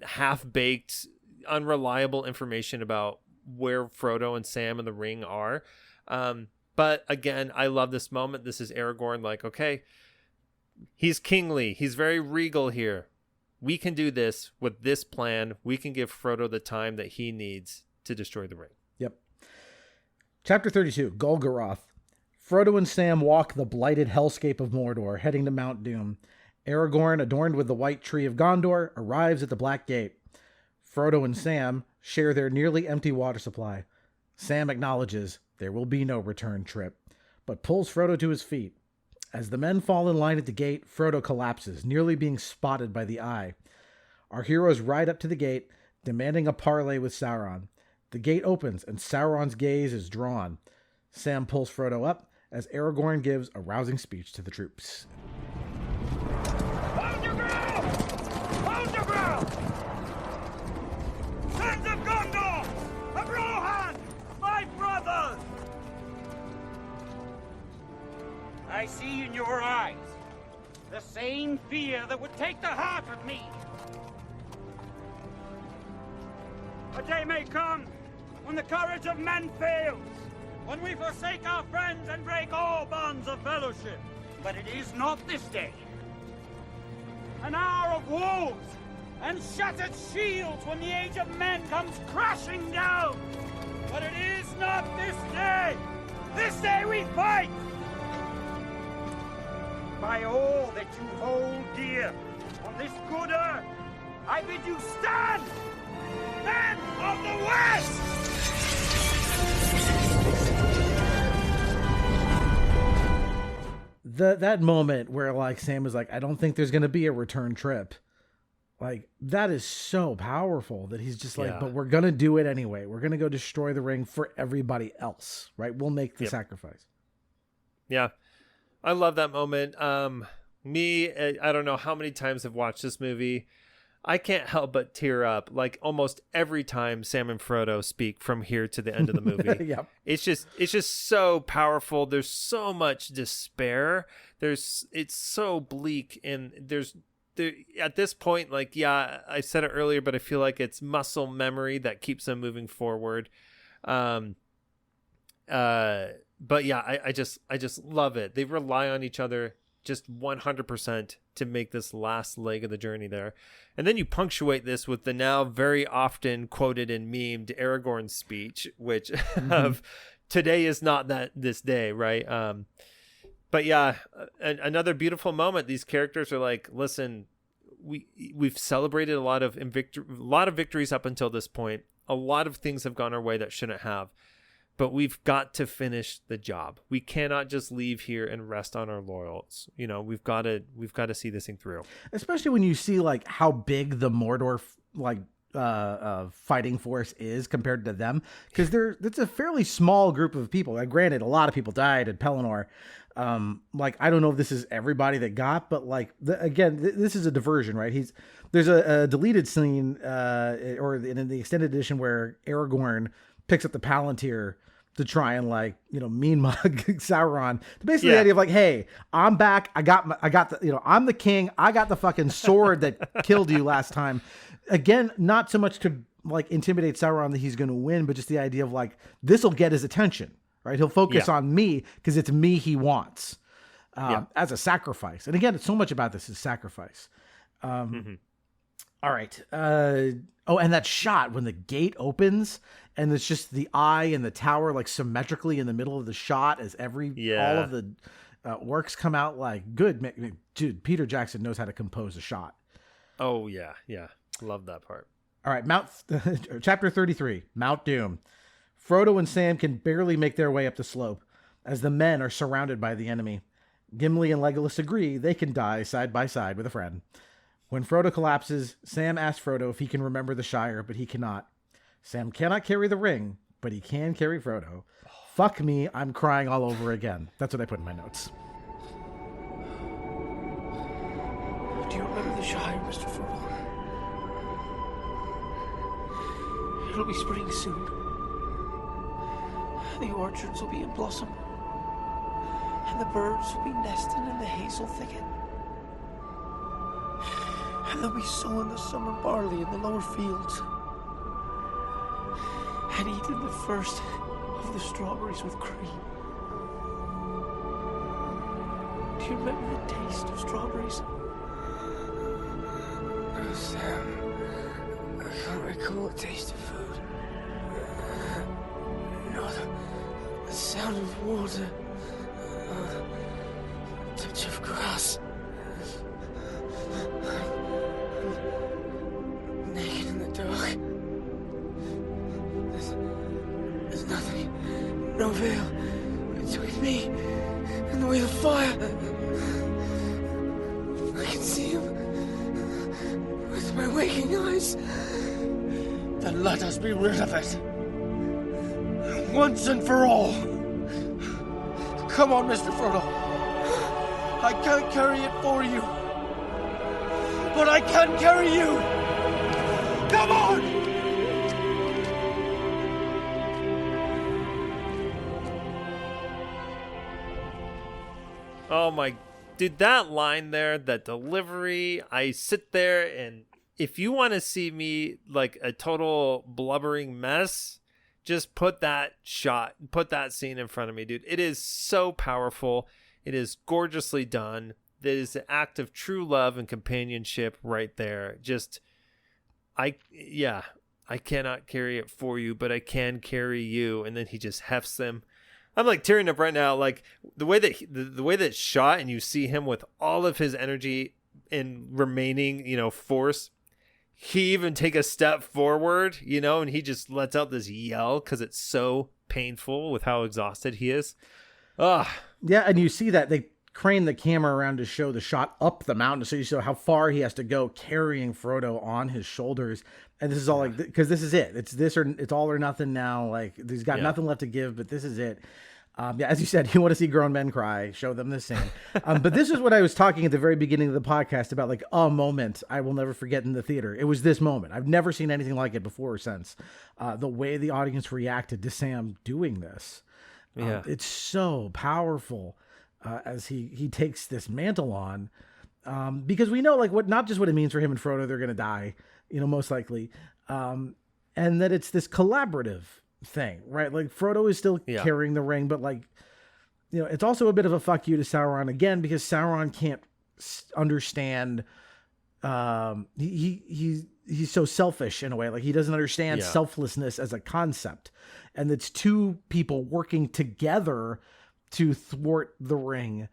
half-baked, unreliable information about where Frodo and Sam and the ring are. But again, I love this moment. This is Aragorn okay, he's kingly. He's very regal here. We can do this with this plan. We can give Frodo the time that he needs to destroy the ring. Yep. Chapter 32, Golgoroth. Frodo and Sam walk the blighted hellscape of Mordor, heading to Mount Doom. Aragorn, adorned with the white tree of Gondor, arrives at the Black Gate. Frodo and Sam share their nearly empty water supply. Sam acknowledges there will be no return trip, but pulls Frodo to his feet. As the men fall in line at the gate, Frodo collapses, nearly being spotted by the eye. Our heroes ride up to the gate, demanding a parley with Sauron. The gate opens, and Sauron's gaze is drawn. Sam pulls Frodo up, as Aragorn gives a rousing speech to the troops. Hold your ground! Hold your ground! Sons of Gondor! Of Rohan! My brothers! I see in your eyes the same fear that would take the heart of me. A day may come when the courage of men fails, when we forsake our friends and break all bonds of fellowship. But it is not this day. An hour of woes and shattered shields when the age of men comes crashing down. But it is not this day. This day we fight. By all that you hold dear on this good earth, I bid you stand, men of the West! That moment where Sam is I don't think there's going to be a return trip. That is so powerful that he's just but we're going to do it anyway. We're going to go destroy the ring for everybody else, right? We'll make the sacrifice. Yeah. I love that moment. I don't know how many times I've watched this movie. I can't help but tear up like almost every time Sam and Frodo speak from here to the end of the movie. Yep. It's just so powerful. There's so much despair. It's so bleak, and at this point, like, yeah, I said it earlier, but I feel like it's muscle memory that keeps them moving forward. But yeah, I just love it. They rely on each other just 100% to make this last leg of the journey there. And then you punctuate this with the now very often quoted and memed Aragorn speech, which of today is not this day, right? But yeah, another beautiful moment. These characters are like, listen, we've celebrated a lot of victories up until this point. A lot of things have gone our way that shouldn't have. But we've got to finish the job. We cannot just leave here and rest on our laurels. You know, we've got to see this thing through. Especially when you see like how big the Mordor fighting force is compared to them, because it's a fairly small group of people. And granted, a lot of people died at Pelennor. Like, I don't know if this is everybody that got, but like this is a diversion, right? There's a deleted scene, or in the extended edition where Aragorn picks up the Palantir to try and like, you know, mean mug Sauron. Basically the idea of like, hey, I'm back. I got the, you know, I'm the king. I got the fucking sword that killed you last time. Again, not so much to like intimidate Sauron that he's going to win, but just the idea of like, this will get his attention, right? He'll focus on me because it's me he wants as a sacrifice. And again, so much about this is sacrifice. All right. And that shot when the gate opens and it's just the eye and the tower like symmetrically in the middle of the shot as all of the orcs come out, like, good. Dude, Peter Jackson knows how to compose a shot. Oh, yeah. Yeah. Love that part. All right. Chapter 33, Mount Doom. Frodo and Sam can barely make their way up the slope as the men are surrounded by the enemy. Gimli and Legolas agree they can die side by side with a friend. When Frodo collapses, Sam asks Frodo if he can remember the Shire, but he cannot. Sam cannot carry the ring, but he can carry Frodo. Fuck me, I'm crying all over again. That's what I put in my notes. Do you remember the Shire, Mr. Frodo? It'll be spring soon. The orchards will be in blossom. And the birds will be nesting in the hazel thicket. And they'll be sowing the summer barley in the lower fields. And eating the first of the strawberries with cream. Do you remember the taste of strawberries? No, Sam. I can't recall the taste of food. No, the sound of water. Touch of grass. Naked in the dark. There's nothing, no veil between me and the wheel of fire. I can see him with my waking eyes. Then let us be rid of it. Once and for all. Come on, Mr. Frodo. I can't carry it for you. But I can carry you. Come on! Oh my, dude, that line there, that delivery, I sit there and if you want to see me like a total blubbering mess, just put that scene in front of me, dude. It is so powerful. It is gorgeously done. That is an act of true love and companionship right there. Just, I cannot carry it for you, but I can carry you. And then he just hefts them. I'm like tearing up right now. Like the way that the way that it's shot, and you see him with all of his energy and remaining, force. He even take a step forward, and he just lets out this yell because it's so painful with how exhausted he is. Ugh. Yeah, and you see that they crane the camera around to show the shot up the mountain, so you show how far he has to go carrying Frodo on his shoulders. And this is all like, because this is it. It's this or it's all or nothing now. Like he's got nothing left to give, but this is it. Yeah, as you said, you want to see grown men cry, show them this scene. But this is what I was talking at the very beginning of the podcast about, like a moment I will never forget in the theater. It was this moment. I've never seen anything like it before or since. The way the audience reacted to Sam doing this. It's so powerful as he takes this mantle on. Because we know, like, not just what it means for him and Frodo, they're going to die, most likely. And that it's this collaborative thing, right? Like Frodo is still carrying the ring, but like, it's also a bit of a fuck you to Sauron again, because Sauron can't understand. He's so selfish in a way. Like he doesn't understand selflessness as a concept, and it's two people working together to thwart the ring,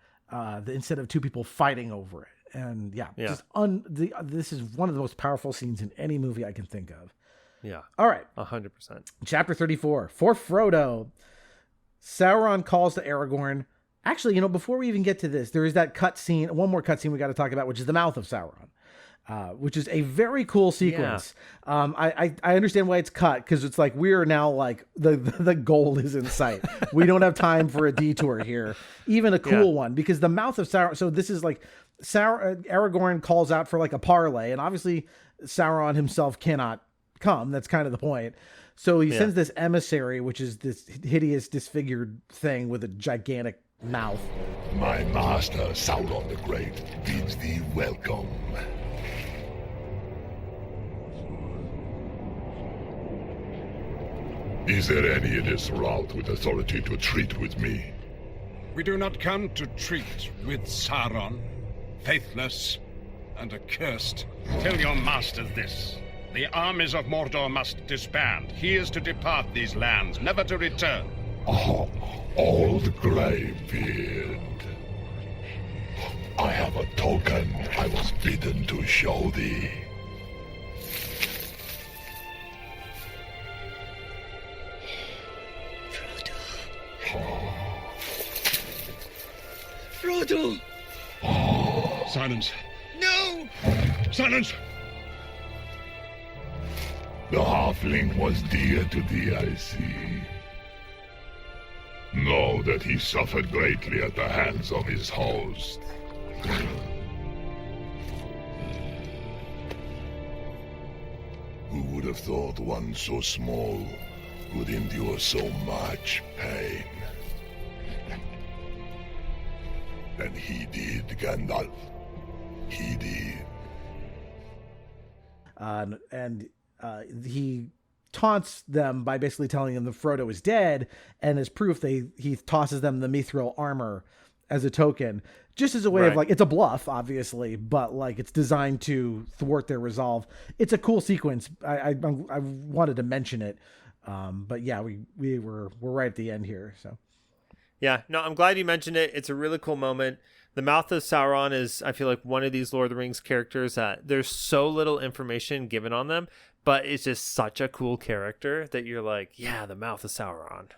instead of two people fighting over it. And this is one of the most powerful scenes in any movie I can think of. Yeah. All right. 100%. Chapter 34. For Frodo, Sauron calls to Aragorn. Actually, before we even get to this, there is that cutscene, one more cutscene we got to talk about, which is the mouth of Sauron, which is a very cool sequence. Yeah. I understand why it's cut, because it's like we are now like the goal is in sight. We don't have time for a detour here, even a cool one, because the mouth of Sauron. So this is like Aragorn calls out for like a parley, and obviously Sauron himself cannot come. That's kind of the point. So he sends this emissary, which is this hideous disfigured thing with a gigantic mouth. My master, Sauron the Great, bids thee welcome. Is there any in this rout with authority to treat with me? We do not come to treat with Sauron, faithless and accursed. Tell your master this. The armies of Mordor must disband. He is to depart these lands, never to return. Oh, old Greybeard. I have a token I was bidden to show thee. Frodo! Silence. No! Silence! The halfling was dear to thee, I see. Know that he suffered greatly at the hands of his host. Who would have thought one so small could endure so much pain? And he did, Gandalf. He did. He taunts them by basically telling them that Frodo is dead, and as proof, he tosses them the mithril armor as a token, just as a way of like, it's a bluff, obviously, but like it's designed to thwart their resolve. It's a cool sequence. I wanted to mention it, but yeah, we're right at the end here. So yeah, no, I'm glad you mentioned it. It's a really cool moment. The mouth of Sauron is, I feel like, one of these Lord of the Rings characters that there's so little information given on them, but it's just such a cool character that you're like, yeah, the mouth of Sauron.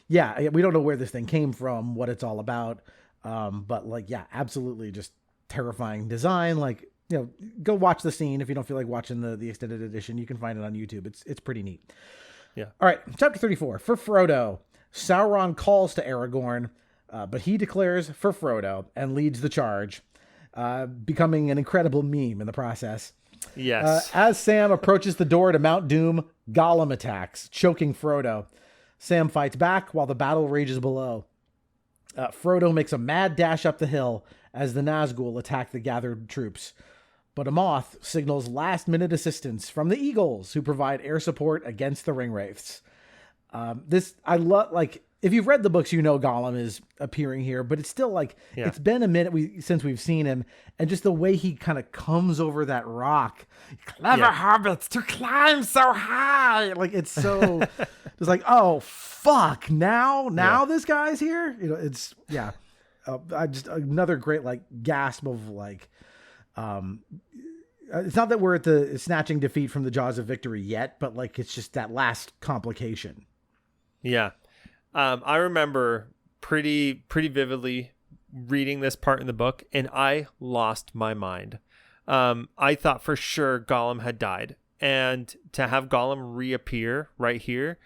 Yeah, we don't know where this thing came from, what it's all about, but like, yeah, absolutely, just terrifying design. Like, go watch the scene if you don't feel like watching the extended edition. You can find it on YouTube. It's pretty neat. Yeah. All right, chapter 34. For Frodo, Sauron calls to Aragorn, but he declares for Frodo and leads the charge, becoming an incredible meme in the process. Yes. As Sam approaches the door to Mount Doom, Gollum attacks, choking Frodo. Sam fights back while the battle rages below. Frodo makes a mad dash up the hill as the Nazgul attack the gathered troops. But a moth signals last-minute assistance from the Eagles, who provide air support against the Ringwraiths. I love, like, if you've read the books, Gollum is appearing here, but it's still like, it's been a minute since we've seen him, and just the way he kind of comes over that rock. Clever hobbits to climb so high. Like, it's so, it's like, oh, fuck, now this guy's here? It's, just another great, like, gasp of, like, it's not that we're at the snatching defeat from the jaws of victory yet, but, like, it's just that last complication. Yeah. I remember pretty vividly reading this part in the book, and I lost my mind. I thought for sure Gollum had died, and to have Gollum reappear right here,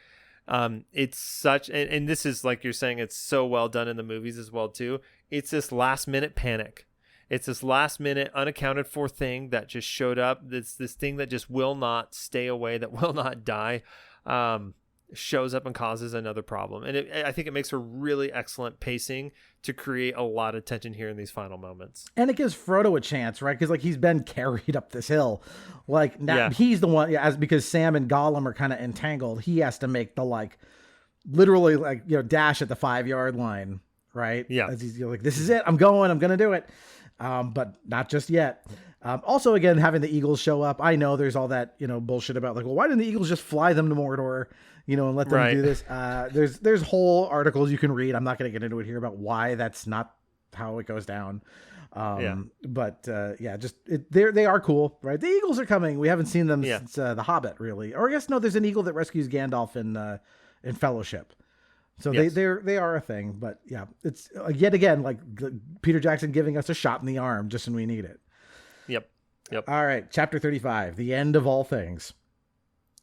It's such, and this is like you're saying, it's so well done in the movies as well too. It's this last minute panic. It's this last minute unaccounted for thing that just showed up. This thing that just will not stay away, that will not die, shows up and causes another problem. And I think it makes for really excellent pacing to create a lot of tension here in these final moments. And it gives Frodo a chance, right? Because like he's been carried up this hill, like now he's the one. Yeah, because Sam and Gollum are kind of entangled. He has to make the literally dash at the 5-yard line, right? Yeah, as he's like, this is it. I'm gonna do it. But not just yet. Also, again, having the Eagles show up. I know there's all that, bullshit about like, well, why didn't the Eagles just fly them to Mordor, and let them do this? There's whole articles you can read. I'm not going to get into it here about why that's not how it goes down. But they are cool, right? The Eagles are coming. We haven't seen them since The Hobbit, really. Or I guess, no, there's an eagle that rescues Gandalf in Fellowship. So they are a thing, but yeah, it's yet again, like Peter Jackson giving us a shot in the arm just when we need it. Yep. All right. Chapter 35, the end of all things.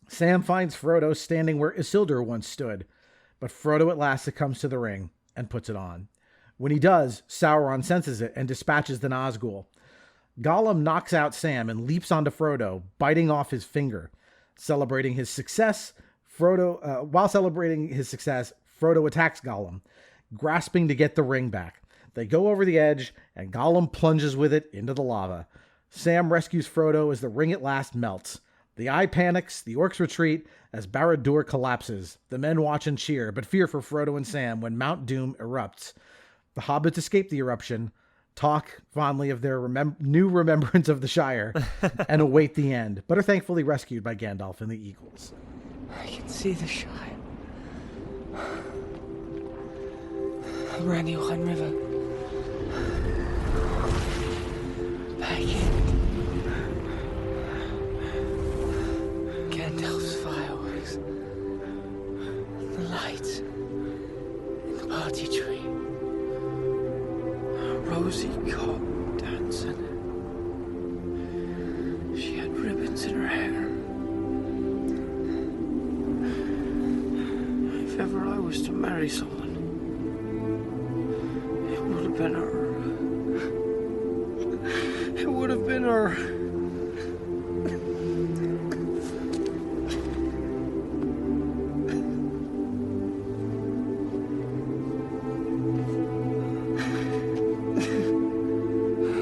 Sam finds Frodo standing where Isildur once stood, but Frodo at last succumbs to the ring and puts it on. When he does, Sauron senses it and dispatches the Nazgul. Gollum knocks out Sam and leaps onto Frodo, biting off his finger. Celebrating his success, while celebrating his success, Frodo attacks Gollum, grasping to get the ring back. They go over the edge, and Gollum plunges with it into the lava. Sam rescues Frodo as the ring at last melts. The Eye panics, the orcs retreat, as Barad-dûr collapses. The men watch and cheer, but fear for Frodo and Sam when Mount Doom erupts. The hobbits escape the eruption, talk fondly of their new remembrance of the Shire, and await the end, but are thankfully rescued by Gandalf and the Eagles. I can see the Shire. The Brandywine River. Back in. Gandalf's fireworks. The lights. The party tree. Rosie cop dancing. She had ribbons in her hair. If ever I was to marry someone, it would have been her. It would have been her.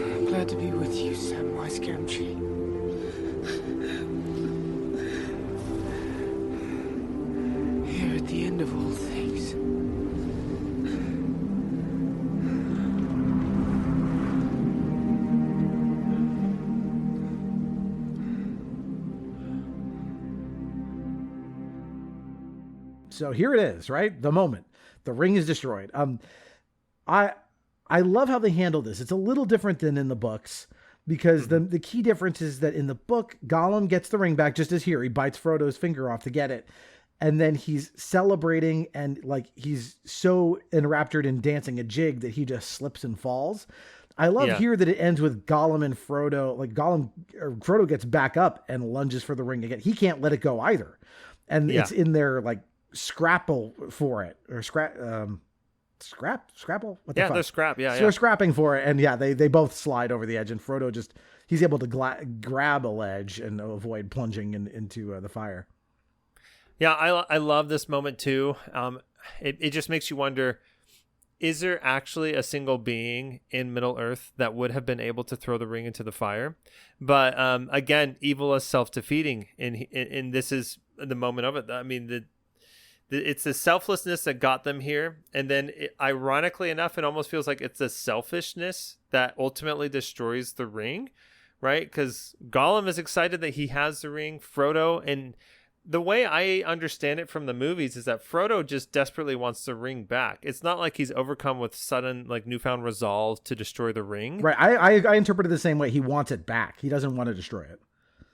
I'm glad to be with you, Samwise Gamgee. Here at the end of all things. So here it is, right? The moment the ring is destroyed. I love how they handle this. It's a little different than in the books because the key difference is that in the book, Gollum gets the ring back just as here. He bites Frodo's finger off to get it. And then he's celebrating and like he's so enraptured in dancing a jig that he just slips and falls. I love here that it ends with Gollum and Frodo. Like Frodo gets back up and lunges for the ring again. He can't let it go either. And it's in their like scrapple for it or scrapple. What the fuck? They're scrap. So they're scrapping for it. And they both slide over the edge and Frodo he's able to grab a ledge and avoid plunging into the fire. Yeah, I love this moment too. It just makes you wonder, is there actually a single being in Middle-earth that would have been able to throw the ring into the fire? But again, evil is self-defeating, and this is the moment of it. I mean, it's the selflessness that got them here, and then ironically enough, it almost feels like it's the selfishness that ultimately destroys the ring, right? Because Gollum is excited that he has the ring, Frodo, and the way I understand it from the movies is that Frodo just desperately wants the ring back. It's not like he's overcome with sudden, like, newfound resolve to destroy the ring. Right. I interpret it the same way. He wants it back. He doesn't want to destroy it.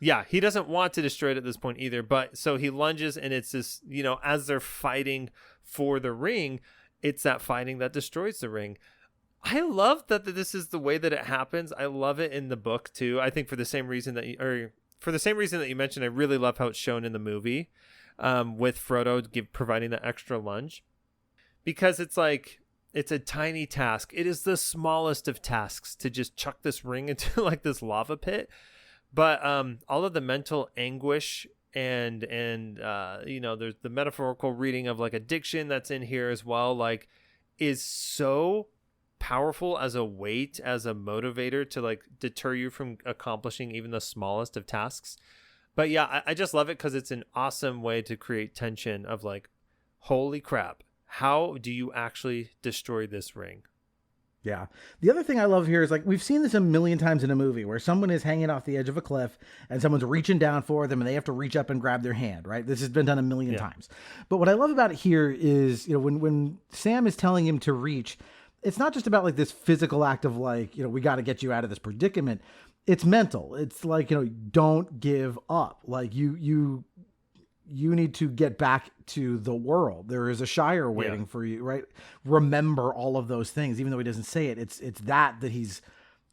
Yeah, he doesn't want to destroy it at this point either. But so he lunges, and it's this, as they're fighting for the ring, it's that fighting that destroys the ring. I love that this is the way that it happens. I love it in the book too. I think for the same reason that you mentioned, I really love how it's shown in the movie. with Frodo providing the extra lunge, because it's like, it's a tiny task. It is the smallest of tasks to just chuck this ring into like this lava pit. But all of the mental anguish and there's the metaphorical reading of like addiction that's in here as well, like, is so powerful as a weight, as a motivator to like deter you from accomplishing even the smallest of tasks. But yeah, I just love it because it's an awesome way to create tension of like, holy crap, how do you actually destroy this ring? Yeah. The other thing I love here is, like, we've seen this a million times in a movie where someone is hanging off the edge of a cliff and someone's reaching down for them and they have to reach up and grab their hand, right? This has been done a million times. But what I love about it here is, when Sam is telling him to reach, it's not just about like this physical act of like, we got to get you out of this predicament. It's mental. It's like, don't give up. Like you need to get back to the world. There is a Shire waiting for you, right? Remember all of those things, even though he doesn't say it. It's that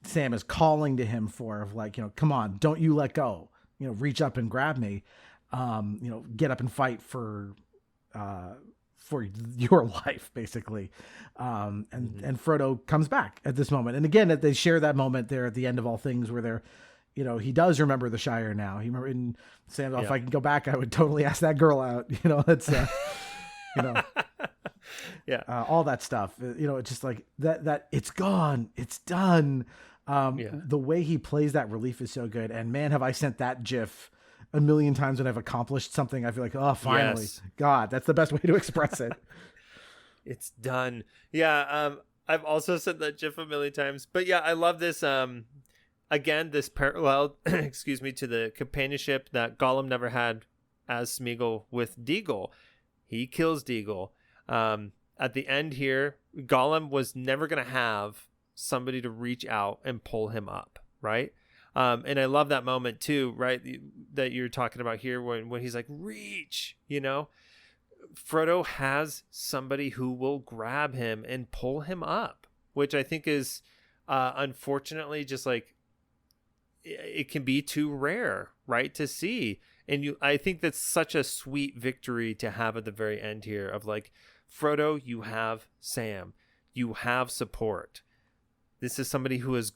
Sam is calling to him for, of like, come on, don't you let go, reach up and grab me, get up and fight for your life, basically. And Frodo comes back at this moment. And again, they share that moment there at the end of all things where they're, he does remember the Shire now. He remember in Sam, if I can go back, I would totally ask that girl out. It's, all that stuff. It's just like that. It's gone. It's done. The way he plays that relief is so good. And man, have I sent that GIF a million times when I've accomplished something. I feel like, oh, finally, God, that's the best way to express it. It's done. Yeah. I've also sent that GIF a million times. But yeah, I love this. Again, this parallel, excuse me, to the companionship that Gollum never had as Smeagol with Deagle. He kills Deagle. At the end here, Gollum was never going to have somebody to reach out and pull him up, right? And I love that moment too, right? That you're talking about here when he's like, reach, Frodo has somebody who will grab him and pull him up, which I think is unfortunately just like, it can be too rare, right, to see. And I think that's such a sweet victory to have at the very end here of like, Frodo, you have Sam, you have support. This is somebody who is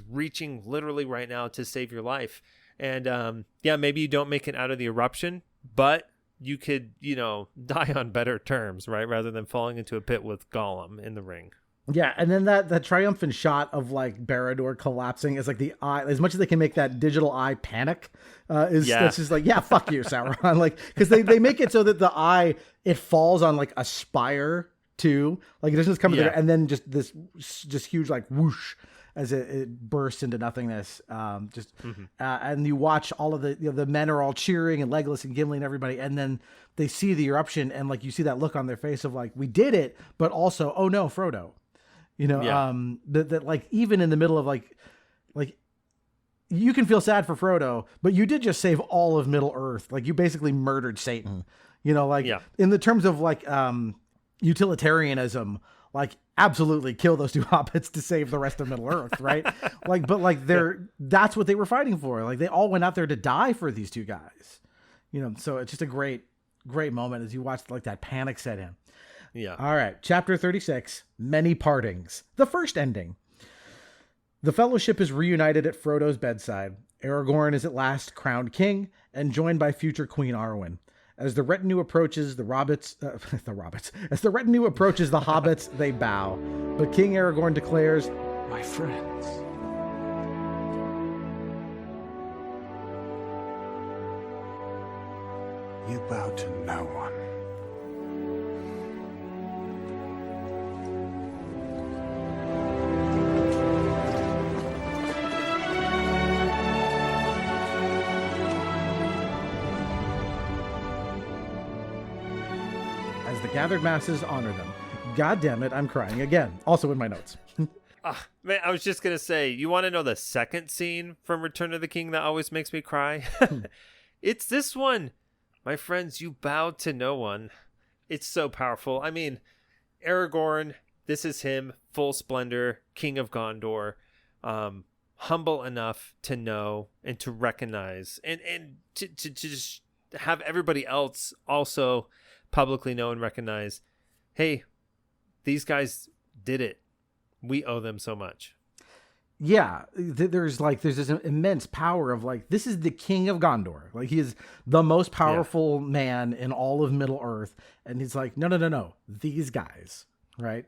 reaching literally right now to save your life. And maybe you don't make it out of the eruption, but you could, die on better terms, right? Rather than falling into a pit with Gollum in the ring. Yeah, and then that triumphant shot of like Barad-dûr collapsing is like the eye, as much as they can make that digital eye panic, that's just like, yeah, fuck you, Sauron. Like, because they make it so that the eye, it falls on like a spire too, like it doesn't just come there, and then just huge like whoosh as it bursts into nothingness. And you watch all of the men are all cheering, and Legolas and Gimli and everybody, and then they see the eruption, and like you see that look on their face of like, we did it, but also, oh no, Frodo. That like, even in the middle of like you can feel sad for Frodo, but you did just save all of Middle Earth. Like, you basically murdered Satan, in the terms of like, utilitarianism, like, absolutely kill those two hobbits to save the rest of Middle Earth. Right. That's what they were fighting for. Like, they all went out there to die for these two guys, so it's just a great moment as you watch like that panic set in. Yeah. All right. Chapter 36, Many Partings. The first ending. The Fellowship is reunited at Frodo's bedside. Aragorn is at last crowned king and joined by future Queen Arwen. As the retinue approaches the hobbits, they bow. But King Aragorn declares, "My friends, you bow to no one. Gathered masses honor them. God damn it, I'm crying again. Also in my notes. Man, I was just going to say, you want to know the second scene from Return of the King that always makes me cry? It's this one. My friends, you bow to no one. It's so powerful. I mean, Aragorn, this is him, full splendor, King of Gondor, humble enough to know and to recognize and to just have everybody else also publicly know and recognize, hey, these guys did it. We owe them so much. Yeah, there's this immense power of like, this is the king of Gondor. Like, he is the most powerful man in all of Middle Earth. And he's like, no, these guys, right?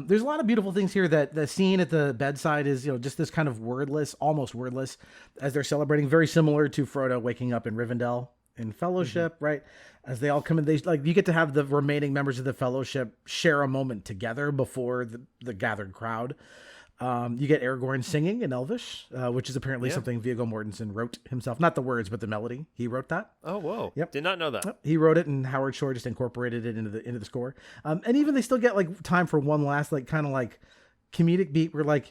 There's a lot of beautiful things here. That the scene at the bedside is, just this kind of almost wordless, as they're celebrating, very similar to Frodo waking up in Rivendell in Fellowship, right? As they all come in, you get to have the remaining members of the Fellowship share a moment together before the gathered crowd. You get Aragorn singing in Elvish, which is apparently something Viggo Mortensen wrote himself. Not the words, but the melody. He wrote that. Oh, whoa. Yep. Did not know that. He wrote it, and Howard Shore just incorporated it into the score. And even they still get like time for one last like kind of like comedic beat where like,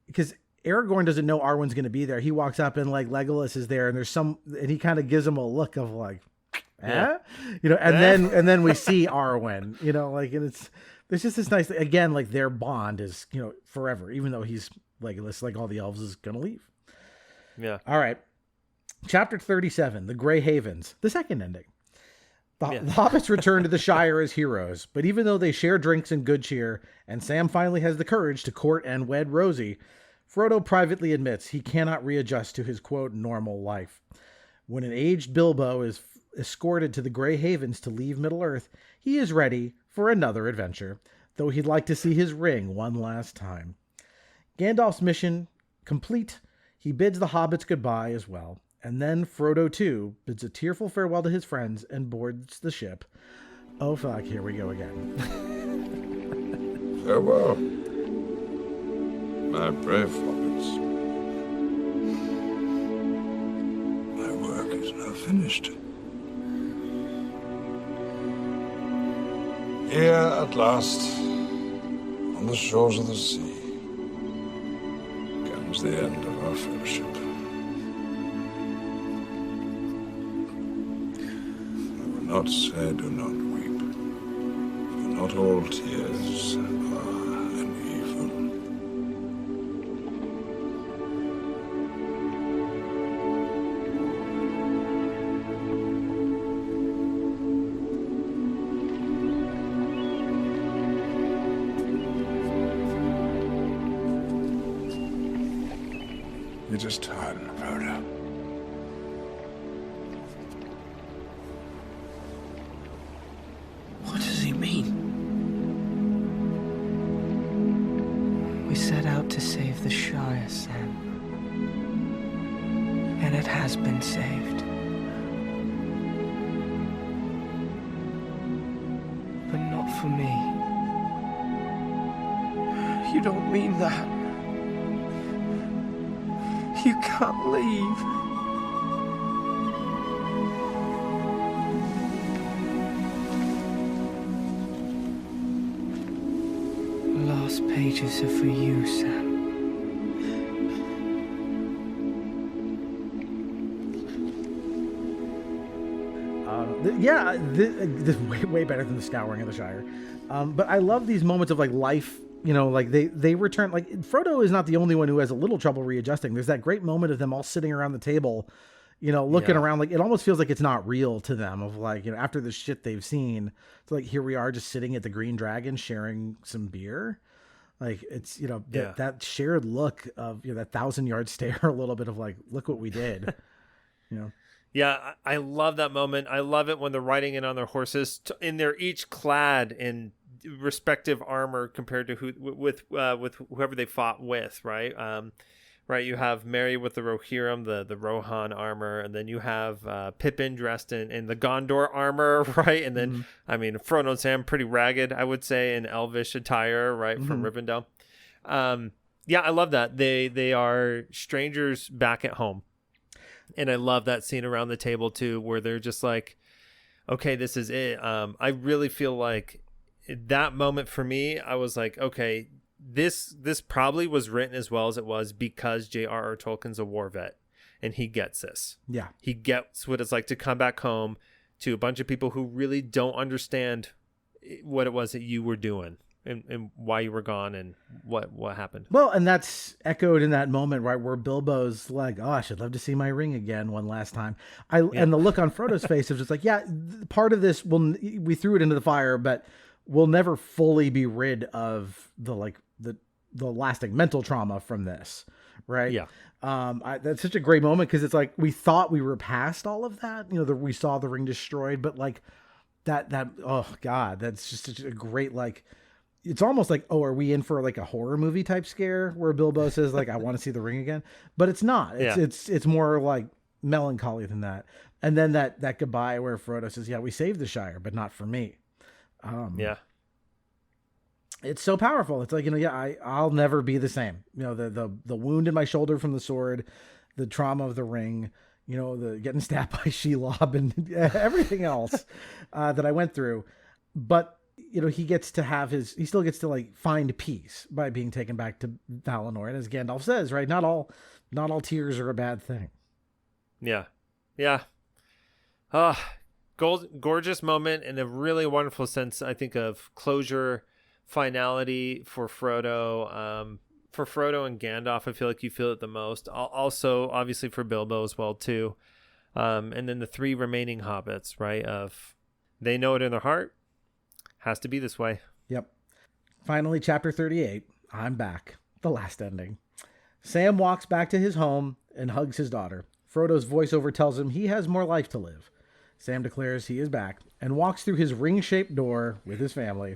because Aragorn doesn't know Arwen's going to be there. He walks up and like Legolas is there, and and he kind of gives him a look of like, and then we see Arwen, and there's just this nice, again, like their bond is, forever, even though he's Legolas, like all the elves, is going to leave. Yeah. All right. Chapter 37, The Grey Havens, the second ending. The hobbits return to the Shire as heroes, but even though they share drinks and good cheer, and Sam finally has the courage to court and wed Rosie, Frodo privately admits he cannot readjust to his, quote, normal life. When an aged Bilbo is escorted to the Grey Havens to leave Middle-earth, he is ready for another adventure, though he'd like to see his ring one last time. Gandalf's mission complete, he bids the hobbits goodbye as well, and then Frodo too bids a tearful farewell to his friends and boards the ship. Oh fuck, here we go again. Farewell, my brave hobbits. My work is now finished. Here, at last, on the shores of the sea, comes the end of our fellowship. I will not say do not weep, for not all tears are an evil. It is time, Frodo. What does he mean? We set out to save the Shire, Sam. And it has been saved. But not for me. You don't mean that. You can't leave. The last pages are for you, Sam. This is way better than the Scouring of the Shire. But I love these moments of like life. Like they return, like Frodo is not the only one who has a little trouble readjusting. There's that great moment of them all sitting around the table, looking around, like it almost feels like it's not real to them, of like, after the shit they've seen, it's like, here we are just sitting at the Green Dragon sharing some beer. Like it's, that shared look of, that 1,000-yard stare, a little bit of like, look what we did, Yeah, I love that moment. I love it when they're riding in on their horses, and they're each clad in respective armor compared to with whoever they fought with, right? Right, you have Merry with the Rohirrim, the Rohan armor, and then you have Pippin dressed in the Gondor armor, right? And then I mean, Frodo and Sam pretty ragged, I would say, in Elvish attire, right, from Rivendell. Yeah, I love that. They are strangers back at home. And I love that scene around the table too, where they're just like, okay, this is it. I really feel like that moment for me, I was like, okay, this probably was written as well as it was because J.R.R. Tolkien's a war vet, and he gets this. Yeah. He gets what it's like to come back home to a bunch of people who really don't understand what it was that you were doing, and why you were gone and what happened. Well, and that's echoed in that moment, right, where Bilbo's like, "Oh, I should love to see my ring again one last time." And the look on Frodo's face is just like, "Yeah, part of this we threw it into the fire, but we'll never fully be rid of the lasting mental trauma from this." Right. Yeah. That's such a great moment, because it's like we thought we were past all of that. We saw the ring destroyed, but like that oh God, that's just such a great, like, it's almost like, oh, are we in for like a horror movie type scare where Bilbo says like, I want to see the ring again, but it's not. It's more like melancholy than that. And then that goodbye where Frodo says, "Yeah, we saved the Shire, but not for me." Yeah. It's so powerful. It's like, I'll never be the same. The wound in my shoulder from the sword, the trauma of the ring, the getting stabbed by Shelob and everything else that I went through. But, he gets to have he still gets to like find peace by being taken back to Valinor. And as Gandalf says, right, not all tears are a bad thing. Yeah. Yeah. Gorgeous moment and a really wonderful sense, I think, of closure, finality for Frodo. For Frodo and Gandalf, I feel like you feel it the most. Also, obviously for Bilbo as well too. And then the three remaining hobbits, right? They know it in their heart. Has to be this way. Yep. Finally, chapter 38. I'm back. The last ending. Sam walks back to his home and hugs his daughter. Frodo's voiceover tells him he has more life to live. Sam declares he is back and walks through his ring-shaped door with his family.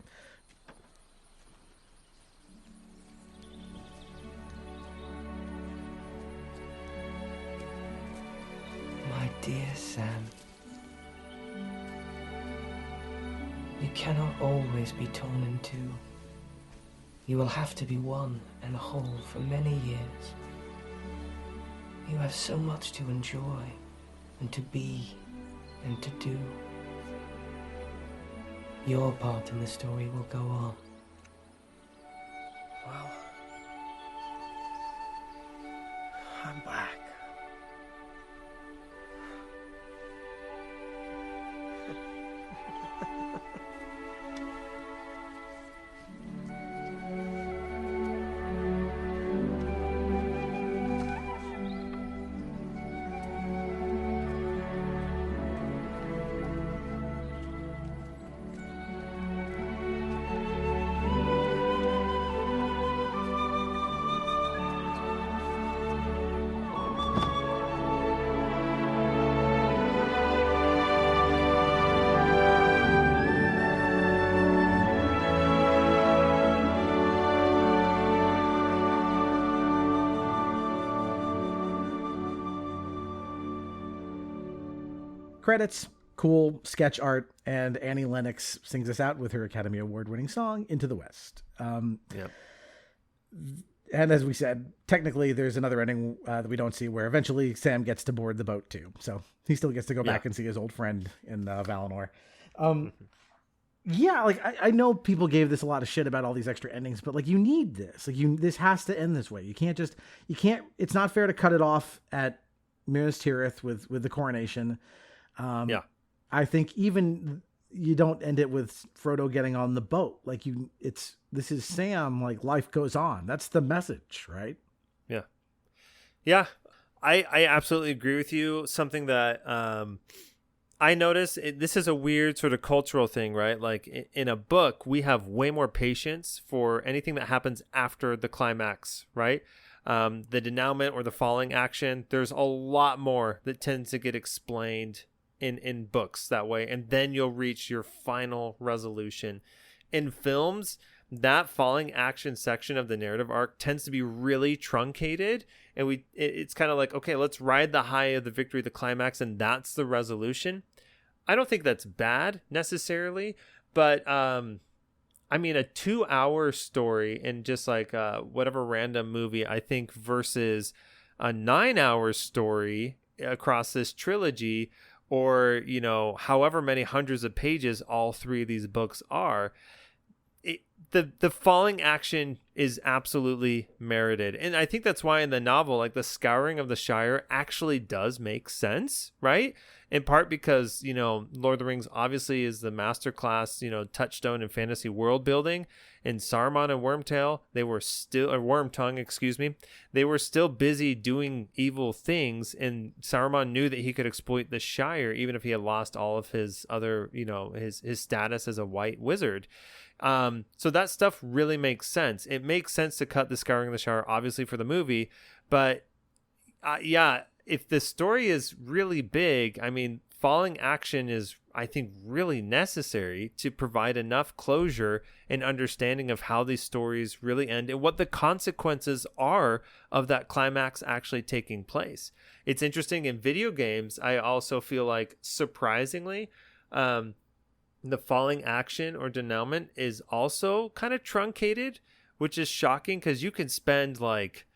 My dear Sam, you cannot always be torn in two. You will have to be one and whole for many years. You have so much to enjoy and to be and to do. Your part in the story will go on. Well, I'm back. Credits, cool sketch art, and Annie Lennox sings us out with her Academy Award-winning song, Into the West. Yep. And as we said, technically there's another ending that we don't see where eventually Sam gets to board the boat too. So he still gets to go back and see his old friend in Valinor. Yeah, like I know people gave this a lot of shit about all these extra endings, but like you need this. Like this has to end this way. You can't, it's not fair to cut it off at Minas Tirith with the coronation. I think even you don't end it with Frodo getting on the boat. Like this is Sam, like life goes on. That's the message, right? Yeah. Yeah. I absolutely agree with you. Something that I notice, this is a weird sort of cultural thing, right? Like in a book, we have way more patience for anything that happens after the climax, right? The denouement or the falling action, there's a lot more that tends to get explained in books that way, and then you'll reach your final resolution. In films, that falling action section of the narrative arc tends to be really truncated, and it's kind of like, okay, let's ride the high of the victory, the climax, and that's the resolution. I don't think that's bad necessarily, but I mean, a 2-hour story in just like whatever random movie, I think, versus a 9-hour story across this trilogy, or, however many hundreds of pages all three of these books are, the falling action is absolutely merited. And I think that's why in the novel, like the scouring of the Shire actually does make sense, right? In part because, Lord of the Rings obviously is the masterclass, touchstone in fantasy world building. And Saruman and Wormtongue, they were still busy doing evil things. And Saruman knew that he could exploit the Shire, even if he had lost all of his other, his status as a white wizard. So that stuff really makes sense. It makes sense to cut the scouring of the Shire, obviously, for the movie. But if the story is really big, I mean, falling action is, I think, really necessary to provide enough closure and understanding of how these stories really end and what the consequences are of that climax actually taking place. It's interesting in video games. I also feel like, surprisingly, the falling action or denouement is also kind of truncated, which is shocking because you can spend like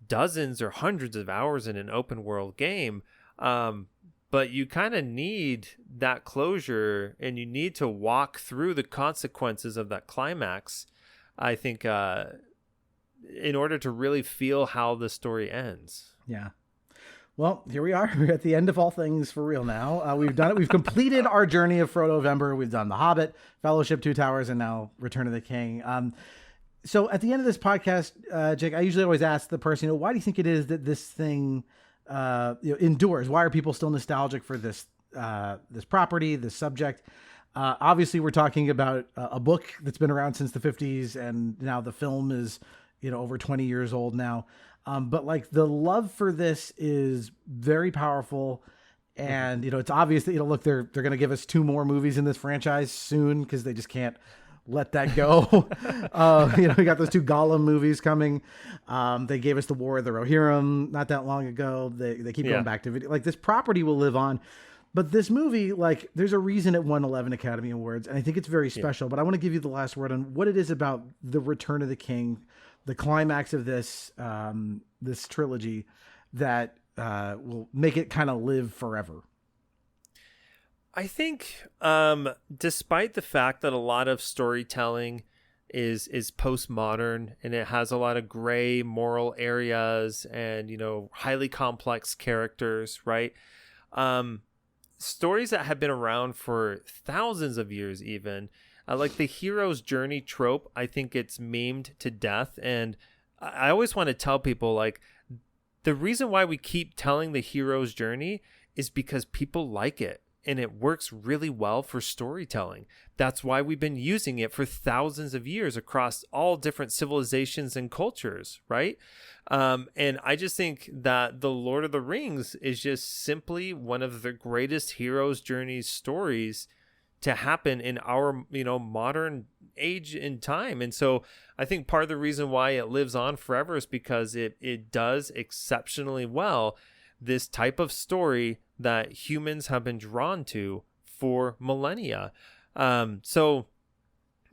dozens or hundreds of hours in an open world game, but you kind of need that closure and you need to walk through the consequences of that climax, I think, in order to really feel how the story ends. Yeah. Well, here we are. We're at the end of all things for real now. We've done it. We've completed our journey of Frodovember. We've done The Hobbit, Fellowship, Two Towers, and now Return of the King. So at the end of this podcast, Jake, I usually always ask the person, why do you think it is that this thing endures? Why are people still nostalgic for this this property, this subject? Obviously, we're talking about a book that's been around since the 50s, and now the film is over 20 years old now. But like the love for this is very powerful. And, it's obvious that, look, they're going to give us 2 more movies in this franchise soon because they just can't let that go. We got those 2 Gollum movies coming. They gave us the War of the Rohirrim not that long ago. They keep going back to video. Like, this property will live on. But this movie, like, there's a reason it won 11 Academy Awards, and I think it's very special. But I want to give you the last word on what it is about the Return of the King, the climax of this this trilogy that will make it kind of live forever. I think, despite the fact that a lot of storytelling is postmodern and it has a lot of gray moral areas and highly complex characters, right? Stories that have been around for thousands of years, even. Like the hero's journey trope, I think it's memed to death. And I always want to tell people, like, the reason why we keep telling the hero's journey is because people like it. And it works really well for storytelling. That's why we've been using it for thousands of years across all different civilizations and cultures, right? And I just think that The Lord of the Rings is just simply one of the greatest hero's journey stories to happen in our, modern age and time. And so I think part of the reason why it lives on forever is because it does exceptionally well this type of story that humans have been drawn to for millennia. So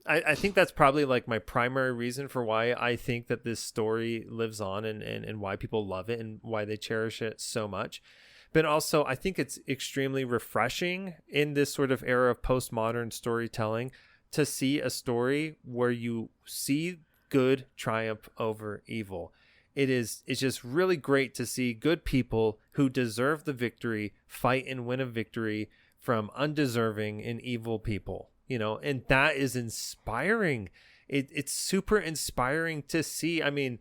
I think that's probably like my primary reason for why I think that this story lives on and why people love it and why they cherish it so much. But also, I think it's extremely refreshing in this sort of era of postmodern storytelling to see a story where you see good triumph over evil. It's just really great to see good people who deserve the victory fight and win a victory from undeserving and evil people, and that is inspiring. It's super inspiring to see. I mean,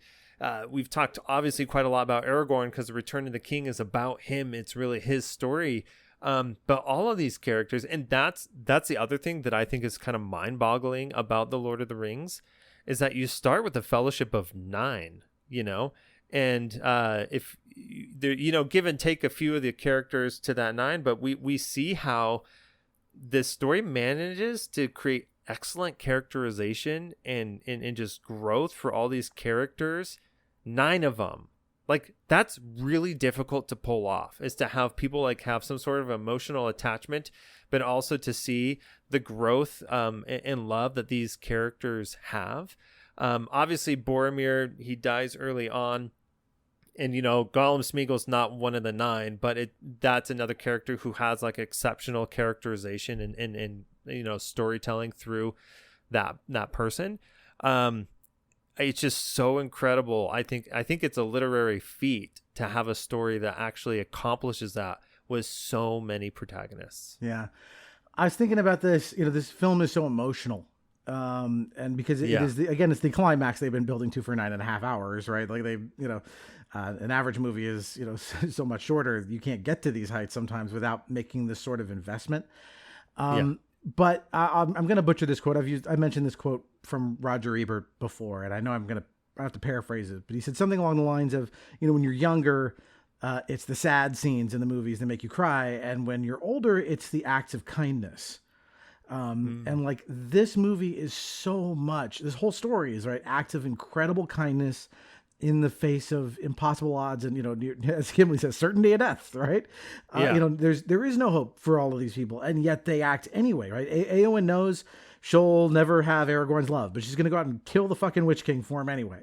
we've talked obviously quite a lot about Aragorn because The Return of the King is about him. It's really his story. But all of these characters, and that's the other thing that I think is kind of mind-boggling about The Lord of the Rings, is that you start with a fellowship of 9. And if there, give and take a few of the characters to that 9, but we see how this story manages to create excellent characterization and just growth for all these characters. 9 of them. Like, that's really difficult to pull off, is to have people like have some sort of emotional attachment, but also to see the growth and love that these characters have. Obviously Boromir, he dies early on, and Gollum Smeagol's not one of the 9, but that's another character who has like exceptional characterization and storytelling through that person. It's just so incredible. I think it's a literary feat to have a story that actually accomplishes that with so many protagonists. Yeah. I was thinking about this, this film is so emotional. And because it is it's the climax they've been building to for 9.5 hours, right? Like an average movie is, so much shorter. You can't get to these heights sometimes without making this sort of investment. But I'm going to butcher this quote. I mentioned this quote from Roger Ebert before, and I know I have to paraphrase it, but he said something along the lines of, when you're younger, it's the sad scenes in the movies that make you cry. And when you're older, it's the acts of kindness. And like this movie is so much, this whole story is acts of incredible kindness in the face of impossible odds and, as Gimli says, certainty of death, right? There is no hope for all of these people, and yet they act anyway, right? Éowyn knows she'll never have Aragorn's love, but she's going to go out and kill the fucking Witch King for him anyway.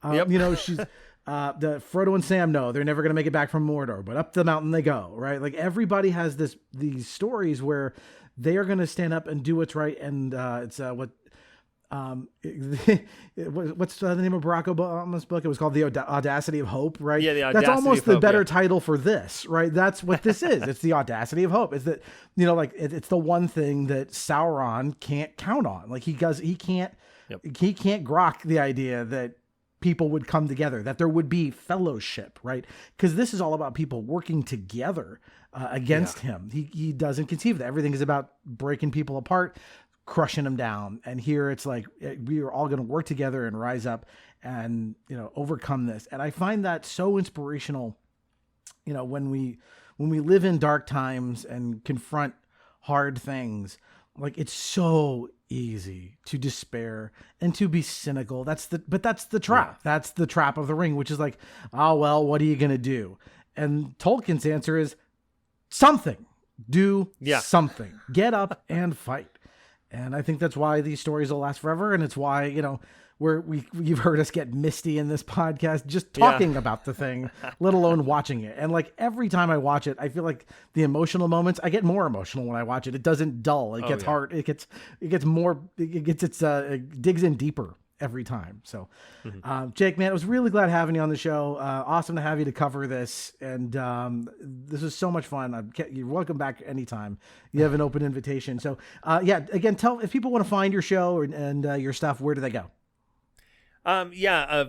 She's the Frodo and Sam know they're never going to make it back from Mordor, but up the mountain they go, right? Like everybody has these stories where they are going to stand up and do what's right. And what's the name of Barack Obama's book? It was called The Audacity of Hope, right? Yeah, The Audacity That's almost of the Hope, better yeah. title for this, right? That's what this is. It's the audacity of hope. It's that, it's the one thing that Sauron can't count on. Like he can't grok the idea that people would come together, that there would be fellowship, right? Because this is all about people working together against him. He doesn't conceive that. Everything is about breaking people apart, crushing them down. And here it's like, we are all going to work together and rise up and, overcome this. And I find that so inspirational, when we live in dark times and confront hard things. Like it's so easy to despair and to be cynical. That's the trap. Yeah. That's the trap of the ring, which is like, oh, well, what are you going to do? And Tolkien's answer is something. Do something. Get up and fight. And I think that's why these stories will last forever. And it's why, you've heard us get misty in this podcast just talking about the thing, let alone watching it. And like every time I watch it, I feel like the emotional moments, I get more emotional when I watch it. It doesn't dull. It gets hard. It gets more, it digs in deeper every time. So, Jake, man, I was really glad having you on the show. Awesome to have you to cover this. And this was so much fun. You're welcome back anytime. You have an open invitation. So again, tell if people want to find your show and your stuff, where do they go?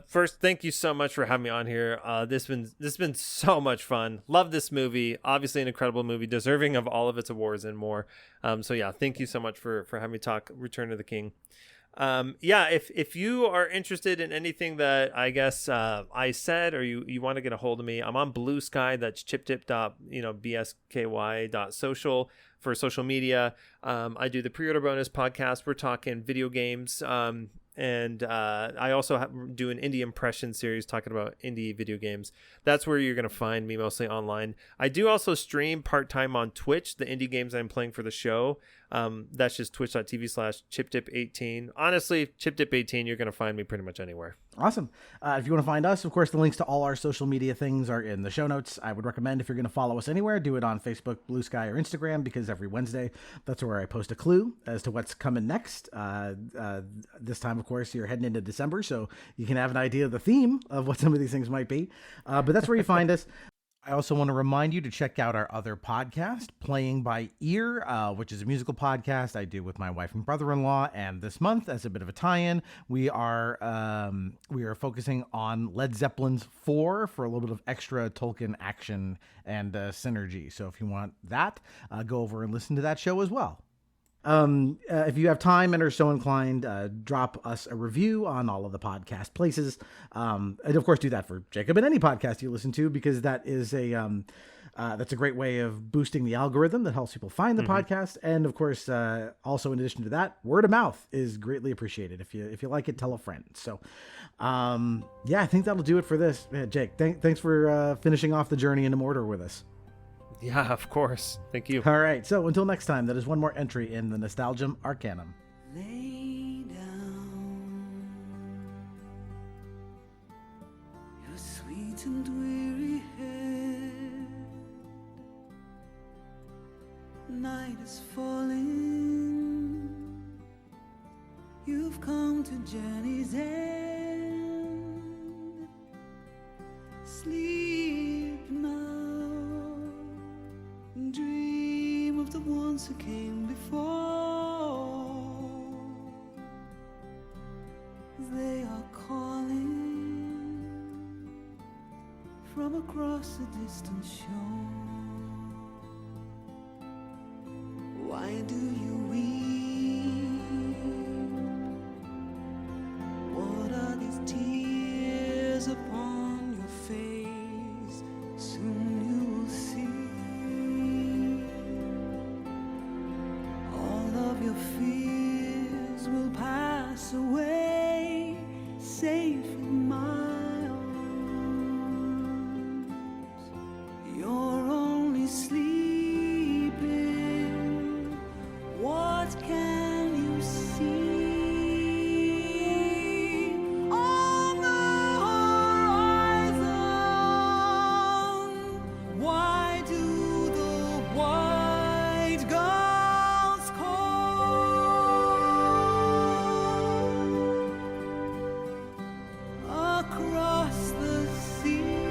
First, thank you so much for having me on here. This has been so much fun. Love this movie. Obviously an incredible movie, deserving of all of its awards and more. Thank you so much for having me talk Return of the King. If you are interested in anything that I guess I said, or you want to get a hold of me, I'm on BlueSky. That's chiptip.bsky.social for social media. I do the Pre-Order Bonus podcast. We're talking video games. And I also do an indie impression series talking about indie video games. That's where you're going to find me mostly online. I do also stream part-time on Twitch, the indie games I'm playing for the show. That's just twitch.tv/chiptip18. Honestly, chiptip18, you're going to find me pretty much anywhere. Awesome. If you want to find us, of course, the links to all our social media things are in the show notes. I would recommend if you're going to follow us anywhere, do it on Facebook, BlueSky, or Instagram, because every Wednesday, that's where I post a clue as to what's coming next. This time, of course, you're heading into December, so you can have an idea of the theme of what some of these things might be. But that's where you find us. I also want to remind you to check out our other podcast, Playing by Ear, which is a musical podcast I do with my wife and brother-in-law. And this month, as a bit of a tie-in, we are focusing on Led Zeppelin's 4 for a little bit of extra Tolkien action and synergy. So if you want that, go over and listen to that show as well. If you have time and are so inclined, drop us a review on all of the podcast places. And of course do that for Jacob and any podcast you listen to, because that is that's a great way of boosting the algorithm that helps people find the podcast. And of course, also in addition to that, word of mouth is greatly appreciated. If you like it, tell a friend. So, I think that'll do it for this. Jake, thanks for finishing off the journey into Mordor with us. Yeah, of course. Thank you. All right. So until next time, that is one more entry in the Nostalgium Arcanum. Lay down your sweet and weary head. Night is falling. You've come to journey's end. Sleep now. Dream of the ones who came before. They are calling from across a distant shore. Why do you weep? What are these tears upon your face? Soon you will see all of your fears will pass away, safe in my arms. You're only sleeping. What can you see? On the horizon, why do the white gulls call? Across the sea,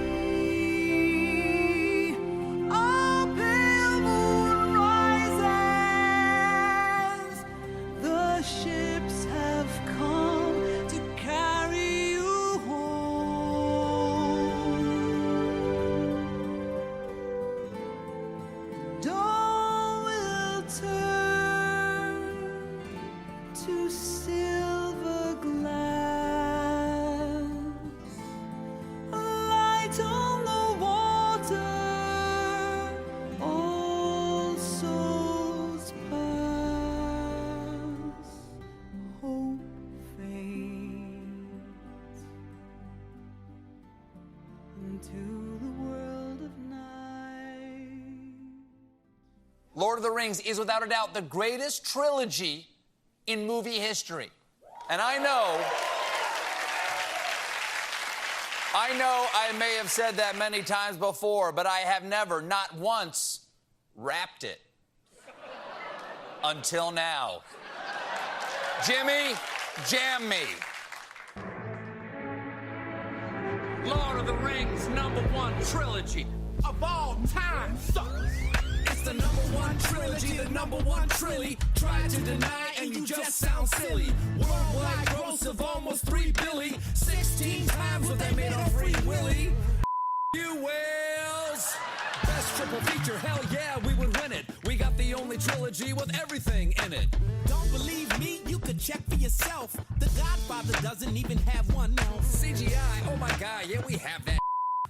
a pale moon rises. The ships have come to carry you home. Dawn will turn to silver glass. Light on the water, all souls pass. Hope fades into the world of night. Lord of the Rings is without a doubt the greatest trilogy in movie history. And I know I may have said that many times before, but I have never, not once, rapped it. Until now. Jimmy, jam me. Lord of the Rings #1 trilogy of all time, suckers. It's the #1 trilogy, the #1 Trilly. Try to deny and you just sound silly. Worldwide gross of almost $3 billion. 16 times what they made on Free Willy. You whales! Best triple feature, hell yeah, we would win it. We got the only trilogy with everything in it. Don't believe me? You could check for yourself. The Godfather doesn't even have one now. CGI, oh my god, yeah, we have that.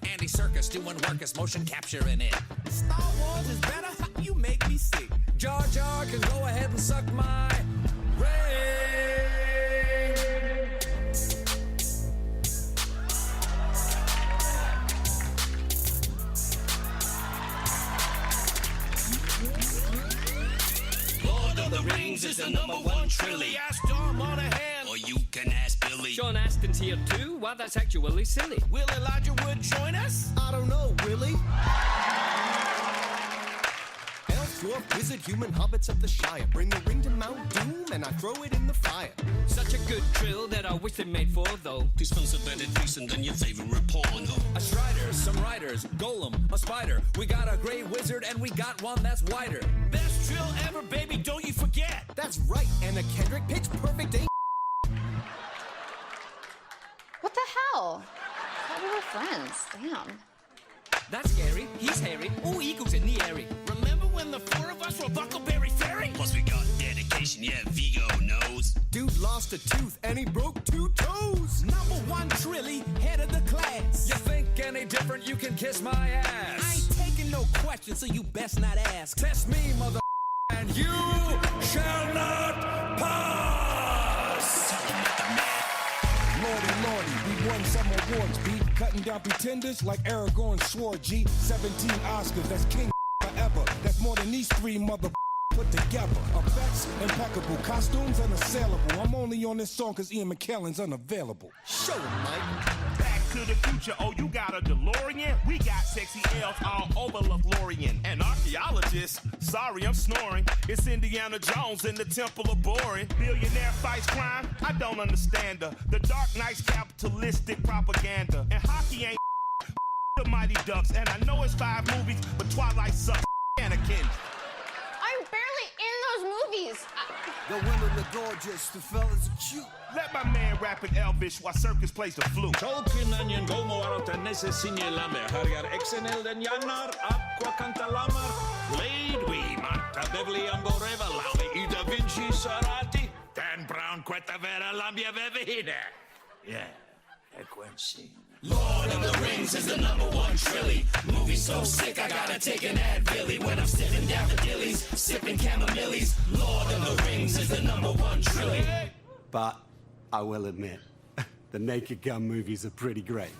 Andy Serkis doing workus motion capture in it. Star Wars is better? You make me sick. Jar Jar can go ahead and suck my ring. Lord of the Rings is the #1 trilogy. Ask Dom Monahan, or you can ask Billy. Sean Astin's here too? Why, that's actually silly. Will Elijah Wood join us? I don't know, Willie. Elf, dwarf, wizard, human, hobbits of the Shire. Bring the ring to Mount Doom and I throw it in the fire. Such a good trill that I wish they made 4 though. This one's a better decent than your favorite porno. A Strider, some riders, Golem, a spider. We got a great wizard and we got one that's wider. Best trill ever, baby, don't you forget. That's right, Anna Kendrick, pitch perfect ain't. What the hell? I thought we were friends. Damn. That's scary. He's hairy. All eagles in the airy. Remember when the 4 of us were Buckleberry Ferry? Plus we got dedication, yeah, Vigo knows. Dude lost a tooth and he broke 2 toes. #1 Trilly, head of the class. You think any different, you can kiss my ass. I ain't taking no questions, so you best not ask. Test me, mother, and you shall not pass. Lordy, Lordy, we won some awards, B. Cutting down pretenders like Aragorn swore, G. 17 Oscars, that's king forever. That's more than these 3 mother put together. Effects, impeccable. Costumes, unassailable. I'm only on this song cause Ian McKellen's unavailable. Show him, Mike. Back to the future, oh, you got a DeLorean? We got sexy elves all over LaFlorian. And archaeologists, sorry, I'm snoring. It's Indiana Jones in the Temple of Boring. Billionaire fights crime, I don't understand her. The Dark Knight's capitalistic propaganda. And hockey ain't the Mighty Ducks. And I know it's 5 movies, but Twilight sucks. Anakin. I'm barely in those movies. The women are gorgeous, the fellas are cute. Let my man rap in Elvish while Circus plays the flute. Tolkien gomo arotanese signelame. Hargar exenel den janar, aqua cantalamar. Blade we Marta Beverly Amboreva, Lauli Ida Vinci Sarati. Dan Brown Quetta Vera Lambia Vevina. Yeah, Equency. Lord of the Rings is the #1 Trilly. Movie so sick I gotta take an Advilly when I'm sniffing daffodillies, sipping chamomilles. Lord of the Rings is the #1 Trilly. But I will admit, the Naked Gun movies are pretty great.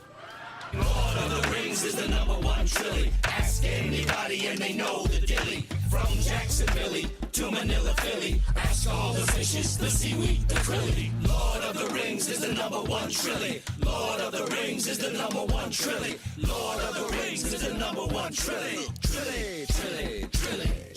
Lord of the Rings is the #1 Trilly. Ask anybody and they know the dilly. From Jacksonville to Manila, Philly. Ask all the fishes, the seaweed, the Trilly. Lord of the Rings is the #1 Trilly. Lord of the Rings is the #1 Trilly. Lord of the Rings is the #1 Trilly. Trilly, Trilly, Trilly.